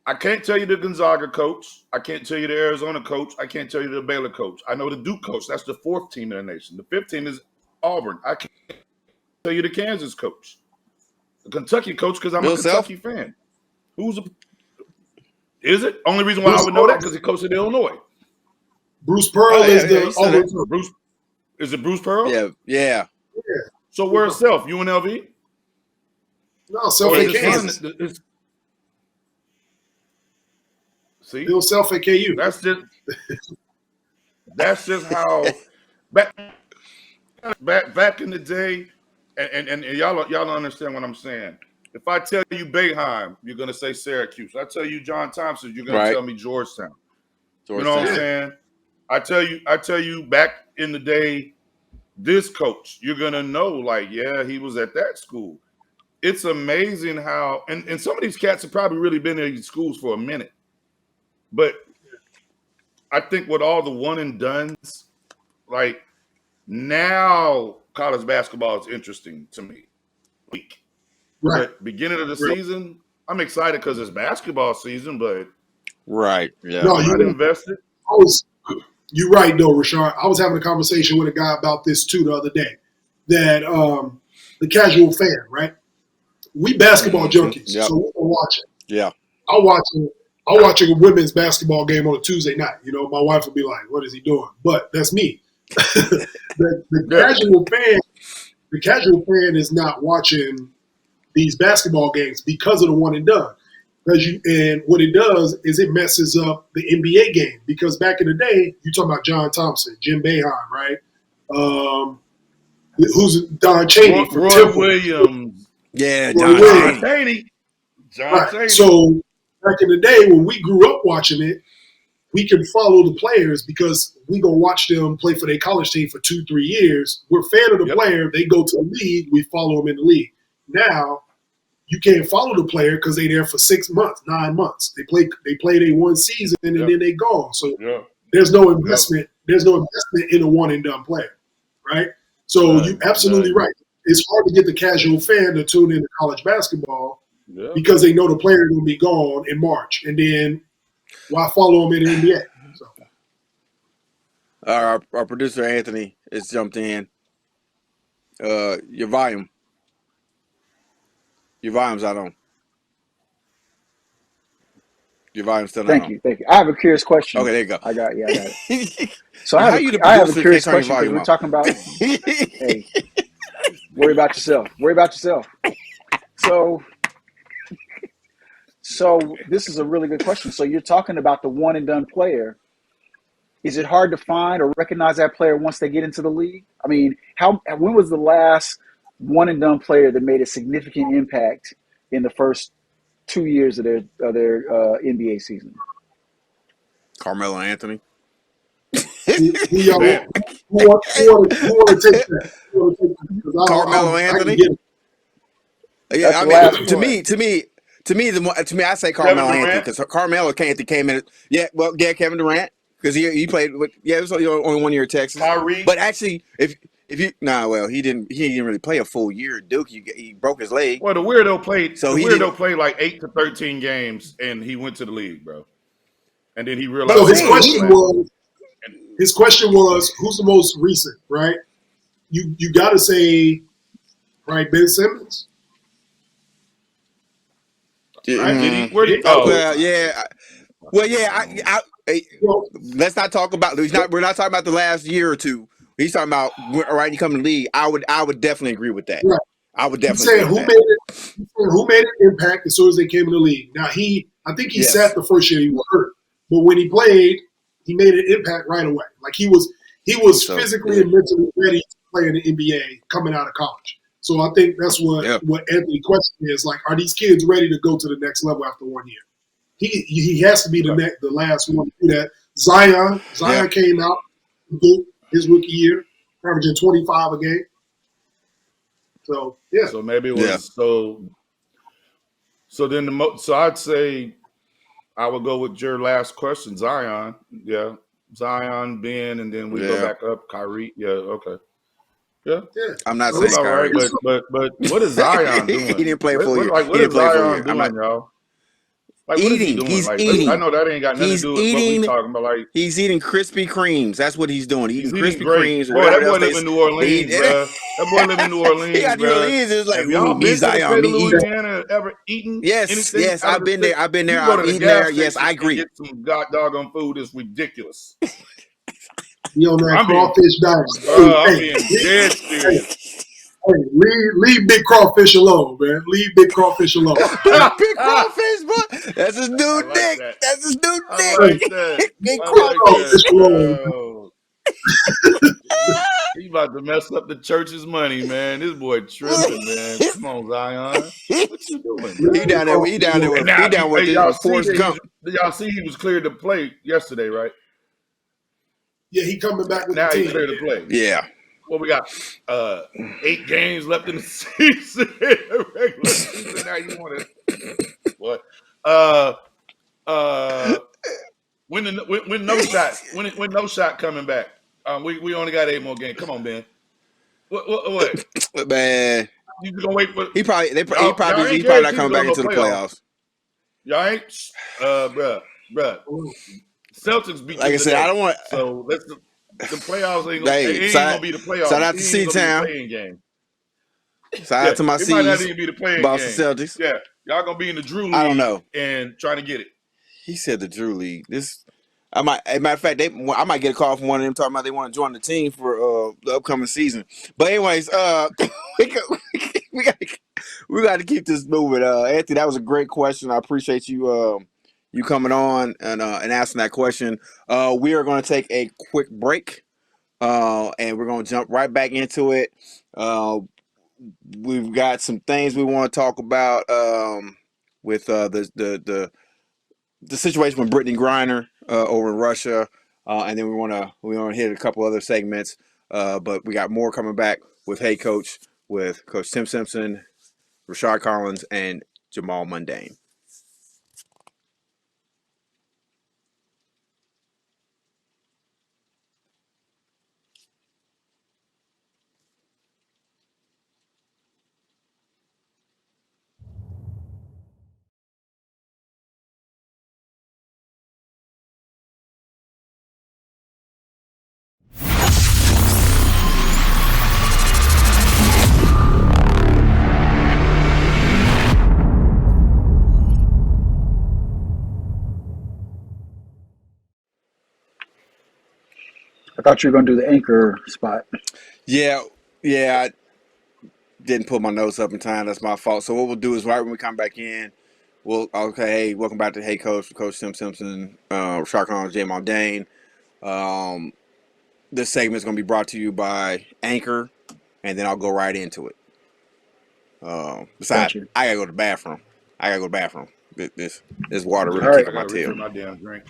I can't tell you the Gonzaga coach. I can't tell you the Arizona coach. I can't tell you the Baylor coach. I know the Duke coach. That's the 4th team in the nation. The 5th team is Auburn. I can't tell you the Kansas coach. The Kentucky coach, because I'm Bill a Self? Kentucky fan. Is it? Only reason why I would know that because he coached at Illinois. Bruce Pearl Oh, yeah, is yeah, the you said Auburn. Bruce, is it Bruce Pearl? Yeah, yeah. So where's Self? UNLV? No, Self Or at is his Kansas. son- See, Bill Self at KU. that's just how back in the day, and y'all don't understand what I'm saying. If I tell you Boeheim, you're gonna say Syracuse. I tell you John Thompson, you're gonna Right. tell me Georgetown. You know Georgetown. what I'm saying? I tell you back in the day, this coach, you're gonna know, like, yeah, he was at that school. It's amazing how, and some of these cats have probably really been in these schools for a minute. But I think with all the one and dones, like now college basketball is interesting to me. Right. But beginning of the season, I'm excited because it's basketball season, but Right. Yeah. No, I'm not invested. You're right, though, Rashard. I was having a conversation with a guy about this, too, the other day. That the casual fan, right? We basketball junkies, Yep. so we're watching. Yeah. I'm watching a women's basketball game on a Tuesday night. You know, my wife will be like, "What is he doing?" But that's me. The casual fan is not watching these basketball games because of the one and done. And what it does is it messes up the NBA game, because back in the day, you talking about John Thompson, Jim Boeheim, right? Who's Don Chaney from Roy Temple. Williams. Yeah. Roy John Williams. Chaney. John Chaney. So back in the day when we grew up watching it, we could follow the players because we gonna watch them play for their college team for 2-3 years. We're a fan of the player. They go to the league. We follow them in the league. Now you can't follow the player because they're there for 6 months, 9 months. They play their one season and then they gone. So there's no investment. There's no investment in a one and done player, right? So you're absolutely right. It's hard to get the casual fan to tune into college basketball because they know the player is going to be gone in March, and then why follow them in the NBA? So. Our producer Anthony has jumped in. Your volume's not on. Your volume's still not on. Thank you. I have a curious question. Okay, there you go. I got it. So How I you the have a producer curious can't turn your question because volume we're off? talking about. Hey, worry about yourself. Worry about yourself. So this is a really good question. So you're talking about the one and done player. Is it hard to find or recognize that player once they get into the league? I mean, when was the last one and done player that made a significant impact in the first 2 years of their NBA season? Carmelo Anthony. Who want to take that? Carmelo Anthony. Yeah, to me, I say Carmelo Anthony because Carmelo came in. Kevin Durant because he played with. Yeah, it was only 1 year at Texas. Kyrie. But actually, if you he didn't really play a full year at Duke. He broke his leg. Well, the weirdo played. So the he weirdo played like 8 to 13 games, and he went to the league, bro. And then he realized. So his question was, who's the most recent, right? You got to say, right, Ben Simmons. Right? Where did he? Oh, well, yeah. Well, yeah. Let's not talk about. We're not talking about the last year or two. He's talking about right. You come to the league. I would definitely agree with that. Right. I would definitely. Who made an impact as soon as they came in the league? Now I think he sat the first year he was hurt, but when he played, he made an impact right away. Like he was physically and mentally ready to play in the NBA coming out of college. So I think that's what Anthony's question is. Like, are these kids ready to go to the next level after 1 year? He has to be the last one to do that. Zion came out his rookie year, averaging 25 a game. So yeah. So maybe it was So then so I'd say I would go with your last question, Zion. Yeah, Zion, Ben, and then we go back up. Kyrie. Yeah. Okay. Yeah. I'm not saying Kyrie, right, but what is Zion doing? He didn't play a full year. What is Zion doing, y'all? Like, what is he Eating. doing? He's Like, I eating. know that ain't got nothing to He's do with what we eating. talking about. Like, He's eating Krispy Kremes. That's what he's doing. he's Eating eating Krispy great. Kremes or Boy, whatever that boy else live in New Orleans, bruh. That boy live in New He Orleans, got New bruh. Orleans. It's like, Have y'all me been to the Zion, state me of eating. Louisiana? Ever eaten Yes, anything yes, out I've of the been state? there. I've been there. You go I've to the eaten there. gas Yes, I station and agree. get some doggone food. It's ridiculous. He on that I'm being, crawfish diet. I'm being dead Hey, serious. leave big crawfish alone, man. Leave big crawfish alone. Big crawfish, boy. That's his I new like Nick. that. That's his new I Nick. like that. Big I Big like crawfish. crawfish that. alone. Oh, he about to mess up the church's money, man. This boy tripping, man. Come on, Zion. What you doing, bro? Leave He big down there. He crawfish down there alone. with. And He now, down with hey, y'all the see Forrest Gump. he was cleared to play yesterday, right? Yeah, he coming back with Now the he's team. cleared to play. Yeah. Well, we got 8 games left in the season, regular season. Now you want to what? When no shot, when no shot coming back. We only got 8 more games. Come on, Ben. What? Man, You just gonna wait for he probably. y'all He probably ain't not guaranteed to coming go back to no into the playoffs. Y'all ain't, bruh. Celtics beat Like I them said, I today. don't want. So the playoffs ain't Hey, gonna be the playoffs. shout out to It ain't gonna be the C-Town. playing game. Shout Yeah, out to my it might not C's, even be the playing Boston game. Celtics. Yeah, y'all gonna be in the Drew I don't League know. and trying to get it. He said the Drew League. I might. As a matter of fact, I might get a call from one of them talking about they want to join the team for the upcoming season. But anyways, we got to keep this moving. Anthony, that was a great question. I appreciate you you coming on and asking that question. We are going to take a quick break, and we're going to jump right back into it. We've got some things we want to talk about with the situation with Brittany Griner over in Russia, and then we want to hit a couple other segments. But we got more coming back with Hey Coach, with Coach Tim Simpson, Rashard Collins, and Jamal Mundane. I thought you were going to do the anchor spot. Yeah, I didn't put my notes up in time. That's my fault. So what we'll do is right when we come back in, hey, welcome back to Hey Coach, Coach Tim Simpson, Rashard Collins, Jamal Mundane. This segment is going to be brought to you by Anchor, and then I'll go right into it. Besides, Gotcha. I gotta go to the bathroom. This water All really right. kicking I my gotta tail. refill my damn drink.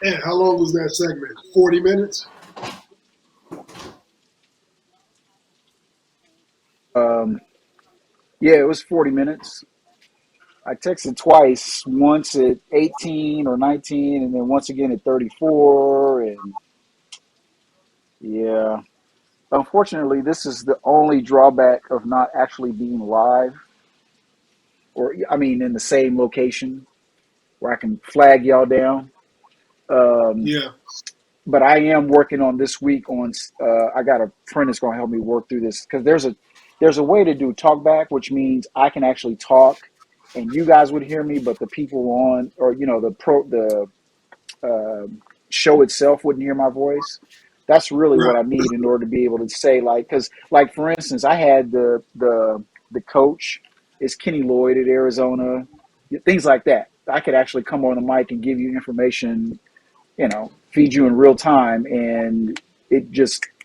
And how long was that segment? 40 minutes? Yeah, it was 40 minutes. I texted twice, once at 18 or 19, and then once again at 34. And yeah, unfortunately, this is the only drawback of not actually being live, or I mean, in the same location where I can flag y'all down. Um, Yeah. but I am working on this week on. I got a friend that's going to help me work through this because there's a way to do talkback, which means I can actually talk, and you guys would hear me, but the people on or the show itself wouldn't hear my voice. That's really what Right. I need in order to be able to say because like for instance, I had the coach is Kenny Lloyd at Arizona, things like that. I could actually come on the mic and give you information, feed you in real time, and it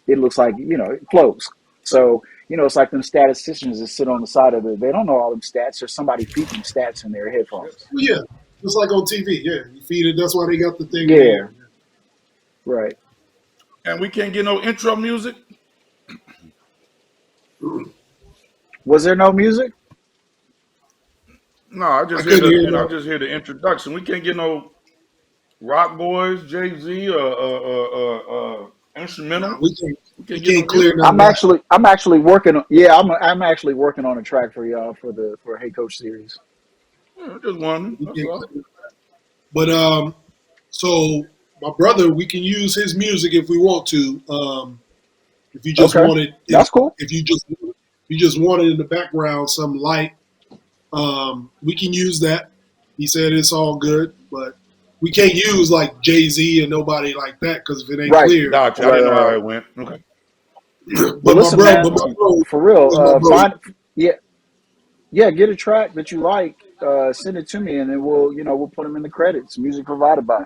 looks like it flows. So it's like them statisticians that sit on the side of it. They don't know all them stats. There's somebody feeding them stats in their headphones. Well, yeah. Just like on TV. Yeah. You feed it. That's why they got the thing in the Yeah, air. right. And we can't get no intro music. Was there no music? No, I I just hear couldn't the hear I that. just hear the introduction. We can't get no Rock Boys, Jay Z, Nah, instrumental. we can't. We We can't get no can't clear music. none of that. I'm actually working on. Yeah, I'm actually working on a track for y'all for Hey Coach series. Yeah, just one. We That's can't all. clear that. But so my brother, we can use his music if we want to. If you just Okay, want it, that's cool. if you just want it in the background, some light, we can use that. He said it's all good, but we can't use like Jay-Z and nobody like that because if it ain't Right, clear. Gotcha. I right, didn't know right, how right. it went. Okay. But listen, man, But my Right. bro, for real, but my bro. find yeah, yeah, get a track that you like, send it to me, and then we'll put them in the credits. Music provided by.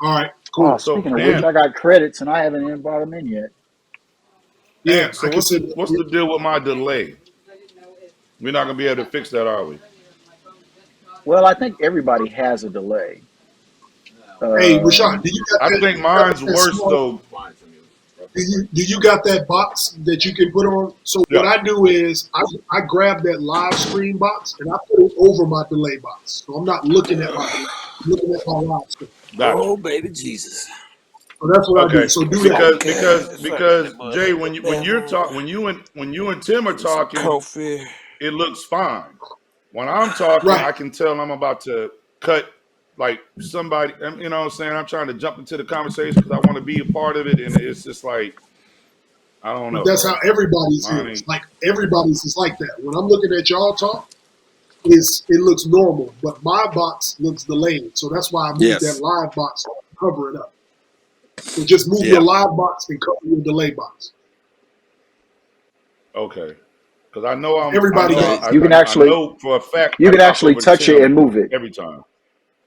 All right, Oh, cool. So speaking of which, and I got credits and I haven't even brought them in yet. Yeah, so I can what's send the it. what's the deal with my delay? We're not gonna be able to fix that, are we? Well, I think everybody has a delay. Hey, Rashad, Um, I think do you got mine's that worse small? though. Do you got that box that you can put on? So what Yeah. I do is I grab that live stream box and I put it over my delay box. So I'm not looking at my delay. I'm looking at my live stream. Gotcha. Oh, baby Jesus. So that's what I do. Okay. So do that. Because Jay, when you and Tim are talking, Coffee. it looks fine. When I'm talking, Right. I can tell I'm about to cut like somebody. You know what I'm saying? I'm trying to jump into the conversation because I want to be a part of it, and it's just like I don't But know, that's how bro. everybody's Mine is. ain't. Like everybody's is like that. When I'm looking at y'all talk, it looks normal, but my box looks delayed. So that's why I moved that Yes. live box to cover it up. So just move your Yeah. live box and cover your delay box. Okay. Because I know Everybody got Okay. it. I know for a fact you I can talk actually over touch it and Tim move it. every time.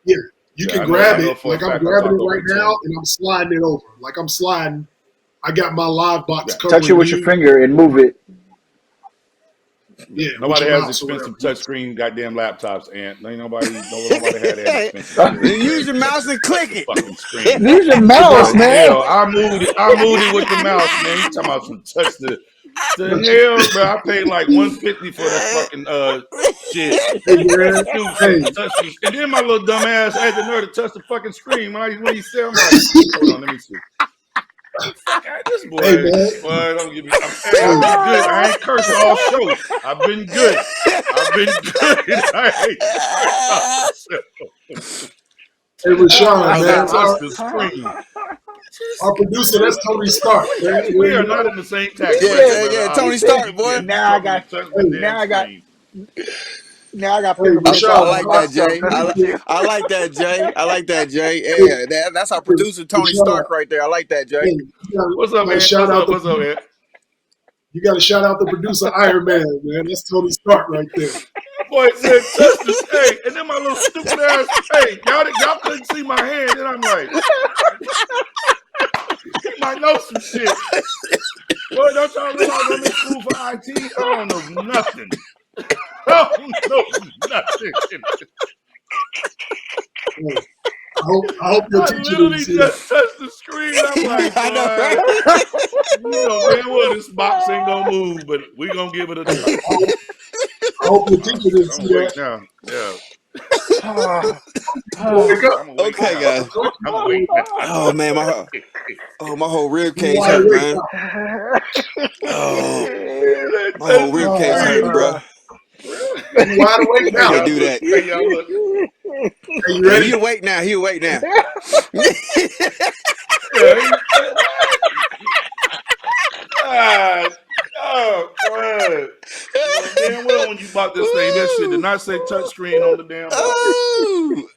Yeah. You Yeah, can I grab know it for a like I'm fact I grabbing talk it over right now Tim. and I'm sliding it over. Like I'm sliding. I got my live box Yeah. Touch it covering with your you. finger and move it. Yeah. Yeah, with Nobody your has mouse or whatever. expensive touchscreen goddamn laptops, and nobody had that expensive shit. Then Where use you your touch mouse the, and touch click the it. fucking screen. Use your mouse, The man. hell, I moved it with the mouse, man. You talking about some touch the hell, bro? I paid like $150 for that fucking shit. Hey man, Dude said hey, touch this, and then my little dumb ass had the nerve to touch the fucking screen when he said, I'm like, hold on, let me see. Fuck out this hey boy. man, Boy, don't give me. Hey, I've hey, been good. I ain't cursed all show. I've been good. I've been good. I ain't cursed all show. hey I Rashawn, said man. touch the screen. Our producer, that's Tony Stark, man. You We are already not know. in the same He tax bracket, said, Yeah, brother. yeah. he Tony Obviously, said, Stark, you boy. can't be now I talking to got, touch the Hey, damn screen. now I got hey, paper mache I all Rashawn, over like my that, stuff Jay. messing with you. I like that, Jay. I like that, Jay. hey, Yeah, that's our hey, producer, Tony Rashawn, Stark, right there. I like that, Jay. hey, What's up, you gotta Ed? shout out the What's up, Ed? you gotta shout out the producer Iron Man, man. That's Tony Stark right there. Boy, it said touch the hey, and then my little stupid ass hey, y'all couldn't see my hand, and I'm like, he might know some shit. Boy, don't y'all realize I'm in school for IT? I don't know nothing. I don't know nothing. Hey, I hope your I teacher didn't literally see that. just touched the screen. I'm like, I know, boy, right? you know damn well this box ain't gonna move, but we gonna give it a Hey, try. I hope your teacher didn't I'm see gonna that. wait now. Yeah, Don't wake up. I'm gonna wait Okay, now. I guys. told I'm you, gonna wait now. Oh man, my whole rib you cage wide hurt, awake man. now. Oh, That my touch whole the rib cage Oh, hurting, screen. bro. you wide awake I Hey now. can't y'all do look. that. Hey y'all look. Are you Yeah, ready? he awake now. He awake now. Yeah, what? God, oh, God. You know damn well when you bought this thing, that shit did Woo! not say touchscreen on the damn box. Oh,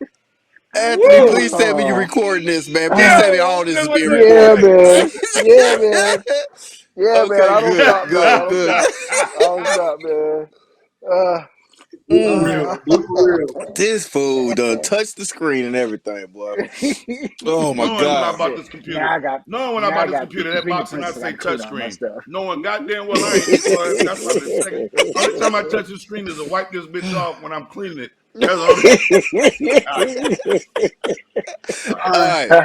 Anthony, Woo! please tell me you're recording this, man. Please Yeah, tell me all this that's is what being that yeah, recorded. man. say. Yeah, man. Yeah, man. Okay, I don't good, stop, dog. I good, don't good. stop. I don't stop, man. Uh, Be for Mm, real. Be for real. this fool done touched the screen and everything, boy. Oh my Knowing when I God. bought Shit. this computer, Now I got that box did not fingerprints I got say to clean all my touchscreen. stuff. Knowing goddamn well I ain't, boy, that's probably the second. Only time I touch the screen is to wipe this bitch off when I'm cleaning it. That's the only time. All right. All right.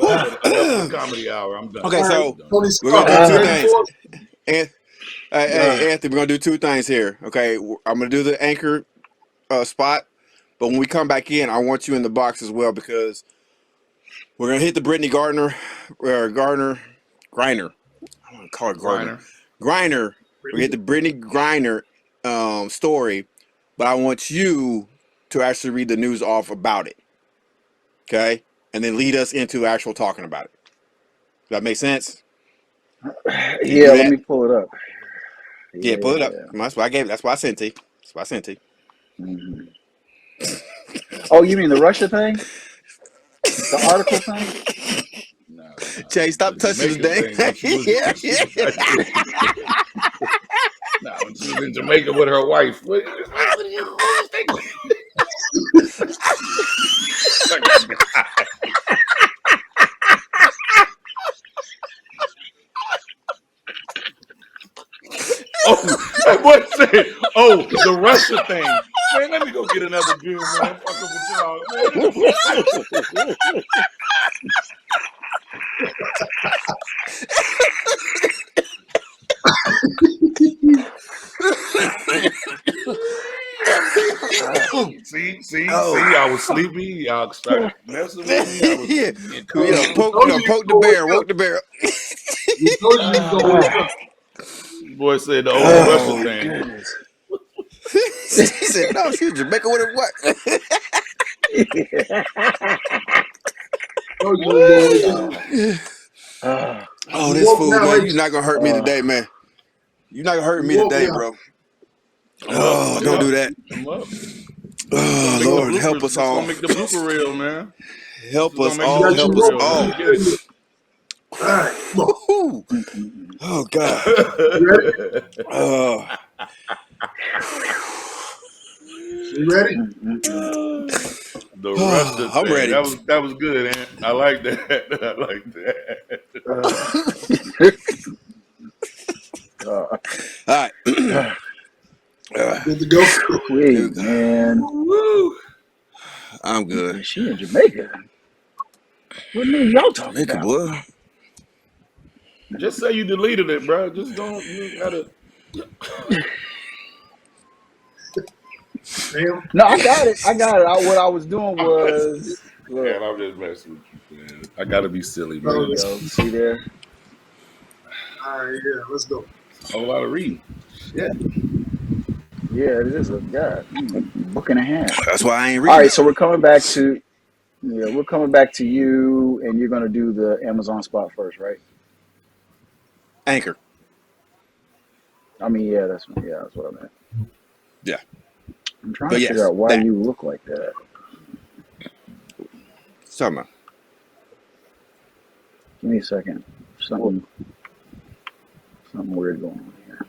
All right. Enough Whew. for the comedy hour. I'm done. Okay, All right. so I'm done. Tony we're gonna Stark, do are you two ready things. for us? And Hey, Anthony, we're gonna do two things here. Okay, I'm gonna do the anchor spot, but when we come back in, I want you in the box as well because we're gonna hit the Brittany Griner. I want to call her Gardner. Griner. We hit the Brittany Griner story, but I want you to actually read the news off about it. Okay, and then lead us into actual talking about it. Does that make sense? Yeah, let me pull it up. Yeah, pull it up. That's what I gave. That's why I sent it. That's why I sent it. Mm-hmm. Oh, you mean the Russia thing? The article thing? No. Jay, stop touching the thing. Yeah. No, she was in Jamaica with her wife. What are you thinking? Oh, what said? Oh, the Russia thing. Man, let me go get another beer, man. Fuck up with y'all, man. See, I was sleepy. Y'all started messing with me. I was poke the bear, woke the bear. Boy said the old Russia thing. Goodness. He said, no, she was Jamaica with her what? Oh, this fool, man. You're not going to hurt me today, man. You're not going to hurt me today, bro. Oh, don't do that. Oh, Lord, help us all. Let's go make the blooper reel, man. Help us all. Help us all. All right, come on. Oh, God. Oh. You ready? The Russia I'm thing. ready. That was good, Ant. I like that. All right. Good to go. Wait, man. Woo. I'm good. She in Jamaica. What news y'all talking about? Boy. Just say you deleted it, bro. Just don't. You gotta. No, I got it. What I was doing was. Man, I'm just messing with you, man. I gotta be silly, man. Yo, see there? All right, yeah, let's go. A whole lot of reading. Yeah. Yeah, it is a book and a half. That's why I ain't reading. All right, so we're coming back to you, and you're gonna do the Amazon spot first, right? Anchor. I mean, that's what I meant. Yeah. I'm trying to figure out why you look like that. What's talking about? Give me a second. Something weird going on here.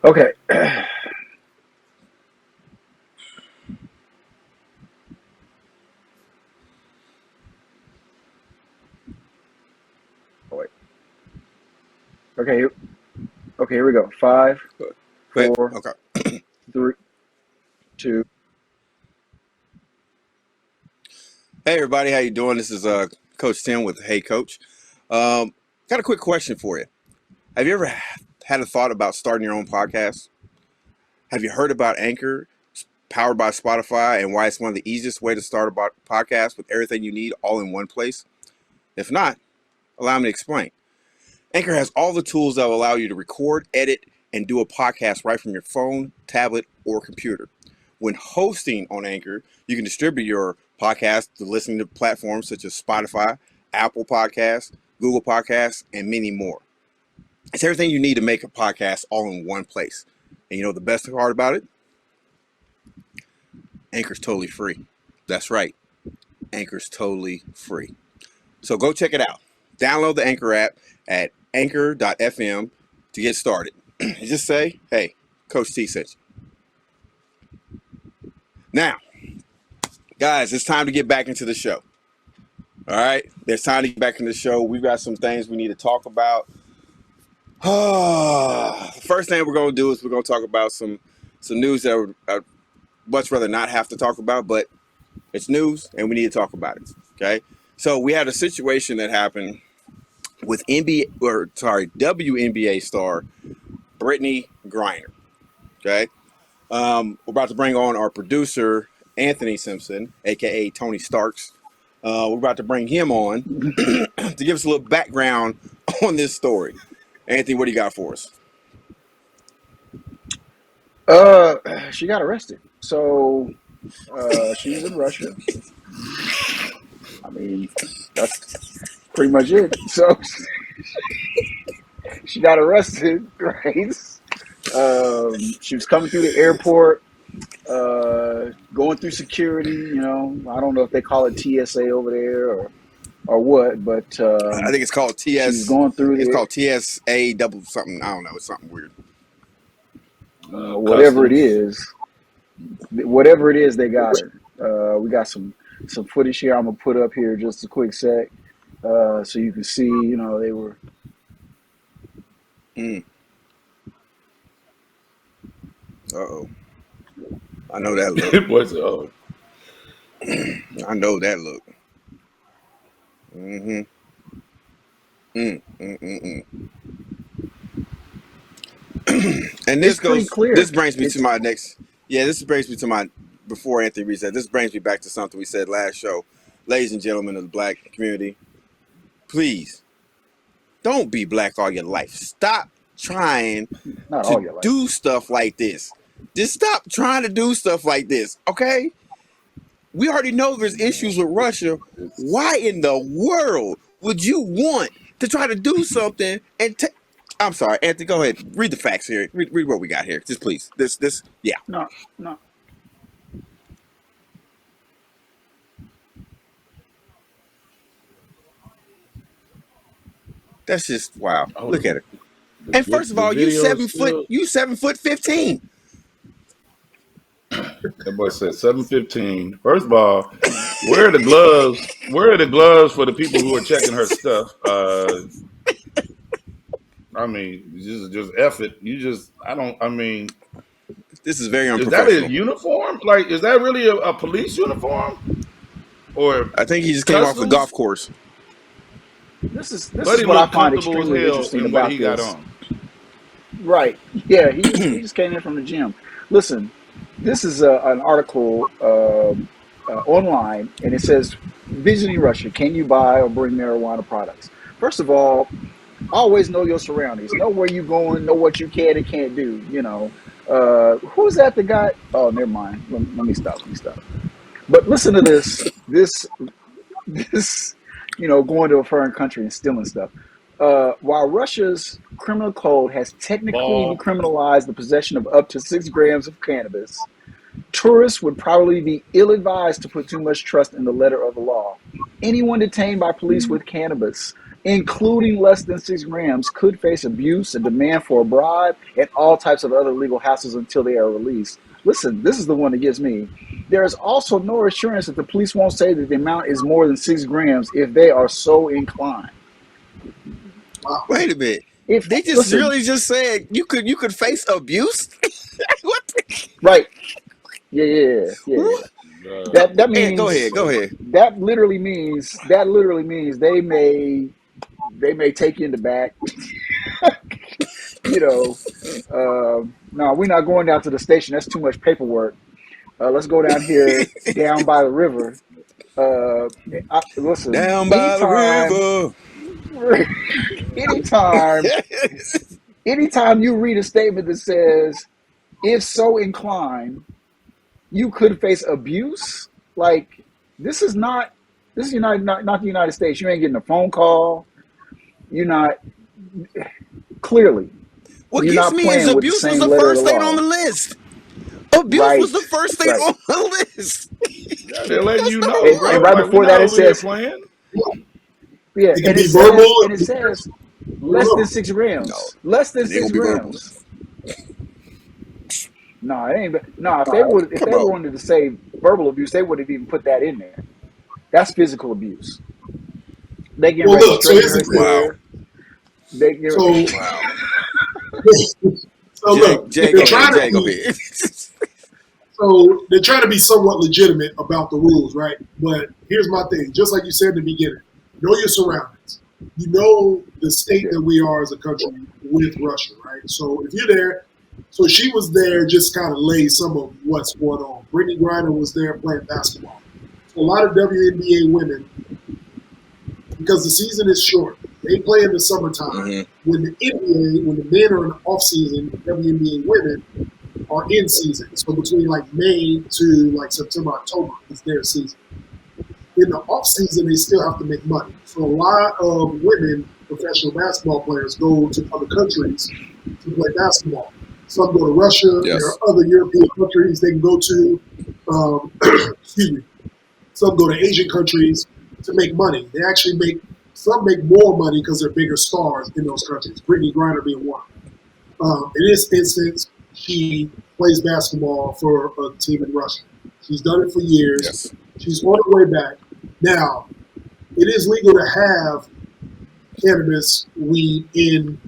Okay. Oh, wait. Okay, here we go. 5, 4, okay. 3, 2. Hey everybody, how you doing? This is Coach Tim with Hey Coach. Got a quick question for you. Have you ever had a thought about starting your own podcast? Have you heard about Anchor, powered by Spotify, and why it's one of the easiest way to start a podcast with everything you need all in one place? If not, allow me to explain. Anchor has all the tools that will allow you to record, edit, and do a podcast right from your phone, tablet, or computer. When hosting on Anchor, you can distribute your podcast to listening to platforms such as Spotify, Apple Podcasts, Google Podcasts, and many more. It's everything you need to make a podcast all in one place. And you know the best part about it? Anchor's totally free. That's right. Anchor's totally free. So go check it out. Download the Anchor app at anchor.fm to get started. Just say, hey, Coach T sent you. Now, guys, it's time to get back into the show. All right? There's time to get back into the show. We've got some things we need to talk about. The first thing we're going to do is we're going to talk about some news that I'd much rather not have to talk about, but It's news, and we need to talk about it. Okay. So we had a situation that happened with WNBA star Brittany Griner. Okay. We're about to bring on our producer, Anthony Simpson, aka Tony Starks. We're about to bring him on to give us a little background on this story. Anthony, what do you got for us? She got arrested. So she was in Russia. I mean, that's pretty much it. So she got arrested, right? She was coming through the airport, going through security. You know, I don't know if they call it TSA over there or what, but I think it's called TS. she was going through It's the called TSA double something. I don't know. It's something weird. whatever it Customs. is, they got her. We got some footage here. I'm gonna put up here just a quick sec, so you can see. You know, they were. Mm. Uh-oh. I know that look. What's oh, I know that look. Mm-hmm. And It's pretty clear. this brings me to It's my next, this brings me to my, before Anthony reads that, this brings me back to something we said last show. Ladies and gentlemen of the black community, please don't be black all your life. Stop trying not all to your life. do stuff like this. Just stop trying to do stuff like this, okay? We already know there's issues with Russia. Why in the world would you want to try to do something and I'm sorry, Anthony, go ahead. Read the facts here. Read what we got here. Just please. Yeah. No. That's just wow. oh, Look at it. the, And first of the all, you video is 7'15". That boy said 7:15. First of all, where are the gloves? Where are the gloves for the people who are checking her stuff? I mean, just F it. I mean, This is very is that a unprofessional. uniform? Like, is that really a police uniform? Or I think he just came off the customs? golf course. This is But he what I looked find comfortable as extremely hell interesting in what about he got this. on. Right. Yeah, he just came in from the gym. Listen, this is an article online, and it says, visiting Russia, can you buy or bring marijuana products? First of all, always know your surroundings. Know where you're going, know what you can and can't do, you know. Who's that the guy? Oh, never mind. Let me stop. But listen to this, going to a foreign country and stealing stuff. While Russia's criminal code has technically Ball. decriminalized the possession of up to 6 grams of cannabis, tourists would probably be ill-advised to put too much trust in the letter of the law. Anyone detained by police with cannabis, including less than 6 grams, could face abuse, a demand for a bribe, and all types of other legal hassles until they are released. Listen, this is the one that gets me. There is also no assurance that the police won't say that the amount is more than 6 grams if they are so inclined. Wait a minit. If They just listen, really just said you could face abuse? What? right? Yeah. What? That Ant, means go ahead. that literally means they may take you in the back. No, we're not going down to the station. That's too much paperwork. Let's go down here, down by the river. Listen, Down by the river. anytime you read a statement that says, if so inclined, you could face abuse. Like, this is not the United States. You ain't getting a phone call. You're not, clearly. What You're gets not me is playing with the abuse was same the letter of first the thing on law. the list. Abuse was the first thing Right. on the list. Yeah, they're letting you know, And bro. right Like, before we're that, not it over here says, playing. yeah, It can and be it verbal. says less than 6 grams. No, Less than it ain't 6 gonna be verbal. grams. No, it ain't. No, if they Come on. wanted to say verbal abuse, they would have even put that in there. That's physical abuse. They get ready to Look. So straighten here's her the thing. Wow. hair. They get So, Wow. so look, Jay, they're go trying ahead. Jay, go to. ahead. So they're trying to be somewhat legitimate about the rules, right? But here's my thing. Just like you said in the beginning, know your surroundings. You know the state that we are as a country with Russia, right? So if you're there, so she was there just kind of lay some of what's going on. Brittany Griner was there playing basketball. So a lot of WNBA women, because the season is short, they play in the summertime. Mm-hmm. When the NBA, when the men are in the off season, WNBA women are in season. So between like May to like September, October is their season. In the off season, they still have to make money. So a lot of women, professional basketball players, go to other countries to play basketball. Some go to Russia. Yes. There are other European countries they can go to. Excuse me. Some go to Asian countries to make money. They actually some make more money because they're bigger stars in those countries. Brittany Griner being one. In this instance, she plays basketball for a team in Russia. She's done it for years. Yes. She's on her way back. Now, it is legal to have cannabis weed in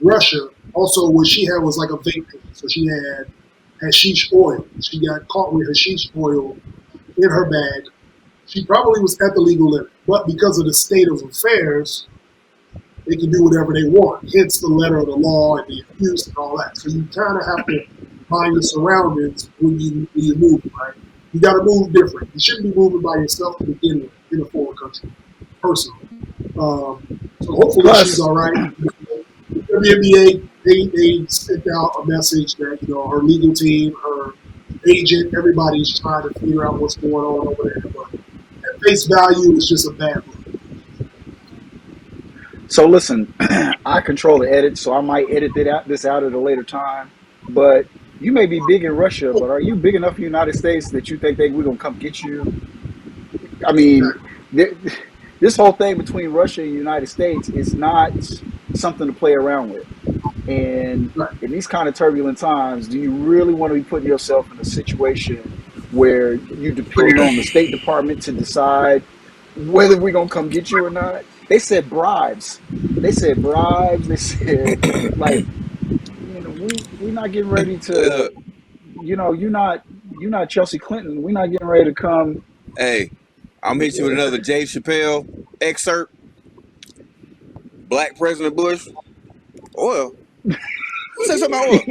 Russia. Also, what she had was like a vape pen. So she had hashish oil. She got caught with hashish oil in her bag. She probably was at the legal limit. But because of the state of affairs, they can do whatever they want. Hence the letter of the law and the abuse and all that. So you kind of have to mind your surroundings when you move, right? You got to move different. You shouldn't be moving by yourself to begin with in a foreign country, personally. So hopefully she's all right. The WNBA, they sent out a message that, her legal team, her agent, everybody's trying to figure out what's going on over there. But at face value, it's just a bad look. So listen, I control the edit, so I might edit this out at a later time. But you may be big in Russia, but are you big enough in the United States that you think we're going to come get you? I mean, this whole thing between Russia and the United States is not something to play around with. And in these kind of turbulent times, do you really want to be putting yourself in a situation where you depend on the State Department to decide whether we're going to come get you or not? They said bribes. They said, like, we're not getting ready to, you're not Chelsea Clinton. We're not getting ready to come. Hey, I'm hitting you with another Dave Chappelle excerpt. Black President Bush, oil. Who said something about oil?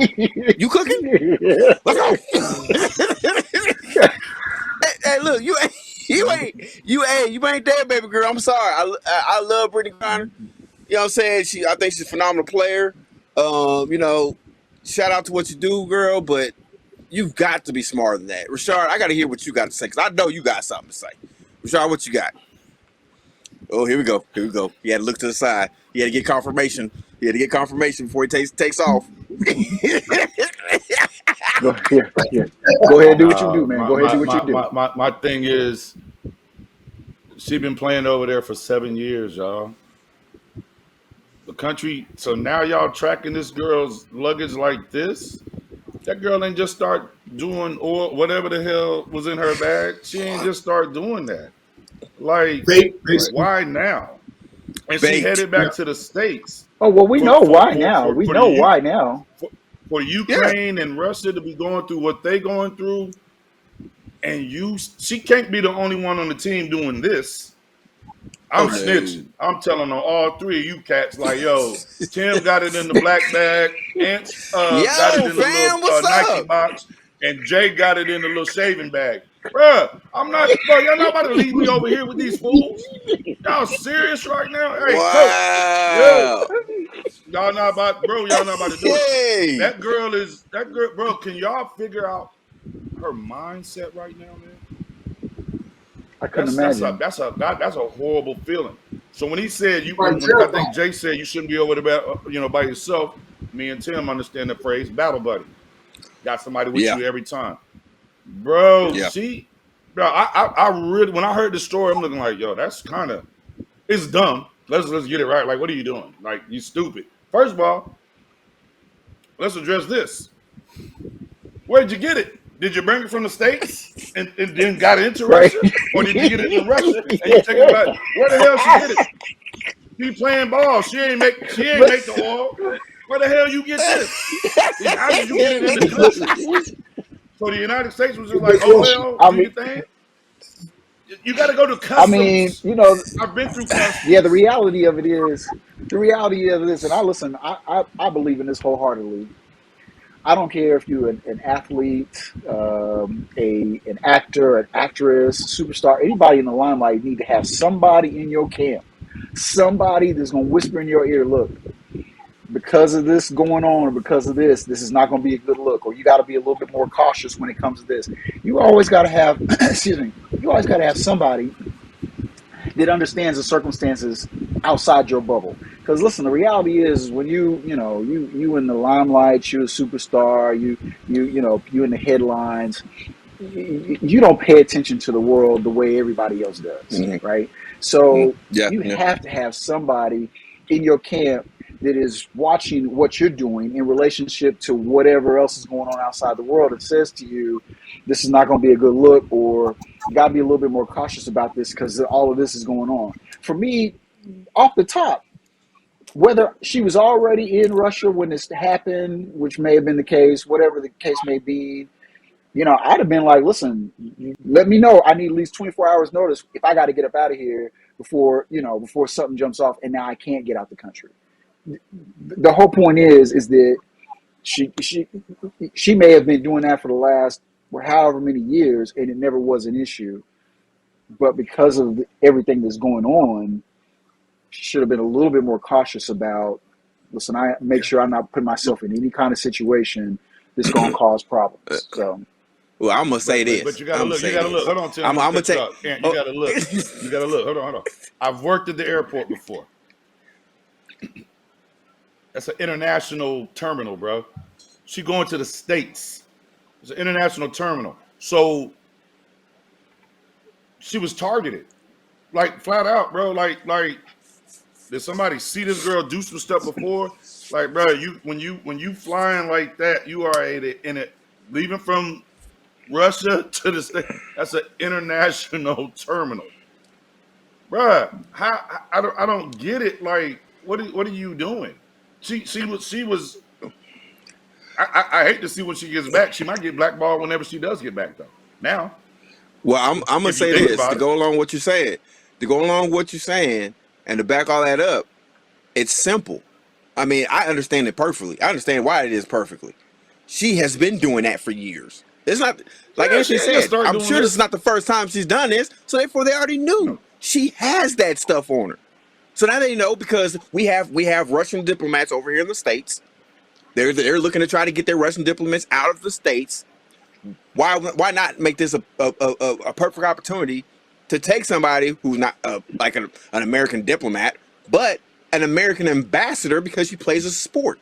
You cooking? Let's go. hey, look, you ain't dead, baby girl. I'm sorry. I love Brittany Griner. You know what I'm saying? I think she's a phenomenal player. Shout out to what you do, girl, but you've got to be smarter than that. Rashard, I got to hear what you got to say, because I know you got something to say. Rashard, what you got? Oh, here we go. He had to look to the side. He had to get confirmation. Before he takes off. Go ahead and do what you do, man. Go ahead and do what you do. My thing is, she's been playing over there for 7 years, y'all. The country, so now y'all tracking this girl's luggage like this? That girl ain't just start doing or whatever the hell was in her bag. She ain't just start doing that. Like, why now? And she headed back to the States. Oh, well, we know why now. We know why now. For Ukraine and Russia to be going through what they going through, and she can't be the only one on the team doing this. I'm snitching. I'm telling on all three of you cats, like, yo, Tim got it in the black bag, Ant got it in the little Nike box, and Jay got it in the little shaving bag. Bruh, y'all not about to leave me over here with these fools. Y'all serious right now? Hey, wow. Coach, y'all not about to do it. That girl, bro, can y'all figure out her mindset right now, man? I couldn't imagine. That's a horrible feeling. So when he said I think Jay said you shouldn't be over there, by yourself. Me and Tim understand the phrase battle buddy. Got somebody with you every time, bro. Yeah. I really, when I heard the story, I'm looking like, yo, that's it's dumb. Let's get it right. Like, what are you doing? Like, you stupid. First of all, let's address this. Where'd you get it? Did you bring it from the States and then got into Russia? Or did you get it in Russia and you take it back? Where the hell she get it? She playing ball. She ain't make the oil. Where the hell you get this? How did you get it in the country? So the United States was just like, oh well, I do mean, your thing. You got to go to I mean, customs. you know, I've been through yeah. The customs. reality of it is, and I listen. I believe in this wholeheartedly. I don't care if you're an athlete, an actor, an actress, superstar, anybody in the limelight. You need to have somebody in your camp, somebody that's going to whisper in your ear, look, because of this going on, or because of this is not going to be a good look, or you got to be a little bit more cautious when it comes to this. You always got to have, excuse me, you always got to have somebody that understands the circumstances outside your bubble. Because listen, the reality is when you in the limelight, you're a superstar, you in the headlines, you don't pay attention to the world the way everybody else does, Mhm. right? So Yeah, you yeah. have to have somebody in your camp that is watching what you're doing in relationship to whatever else is going on outside the world and says to you, this is not going to be a good look, or you got to be a little bit more cautious about this because all of this is going on. For me, off the top, whether she was already in Russia when this happened, which may have been the case, whatever the case may be, I'd have been like, listen, let me know. I need at least 24 hours notice if I got to get up out of here before something jumps off and now I can't get out the country. The whole point is that she may have been doing that for the last however many years and it never was an issue. But because of everything that's going on, she should have been a little bit more cautious about, listen, I make sure I'm not putting myself in any kind of situation that's going to cause problems. So. Well, I'm gonna say this. But you gotta I'm gonna look. You say gotta this. look. Hold on, Tim. I'm Let me gonna cut you take. off. Ant, you Oh. gotta look. You gotta look. Hold on. I've worked at the airport before. That's an international terminal, bro. She going to the States. It's an international terminal. So she was targeted, like flat out, bro. Like, did somebody see this girl do some stuff before? Like, bro, when you flying like that, you are in it leaving from Russia to the state. That's an international terminal, bruh. How I don't get it. Like, what are you doing? She was. I hate to see when she gets back. She might get blackballed whenever she does get back, though. Now, Well, I'm gonna if you say think this to about it, go along with what you're saying. To go along with what you're saying, and to back all that up, it's simple. I mean, I understand it perfectly. I understand why it is perfectly. She has been doing that for years. It's not like yeah, she Anthony ain't gonna said. start I'm doing sure this is this. not the first time she's done this, so therefore they already knew No, she has that stuff on her. So now they know because we have Russian diplomats over here in the States. They're looking to try to get their Russian diplomats out of the States. Why not make this a perfect opportunity to take somebody who's not like an American diplomat, but an American ambassador because she plays a sport.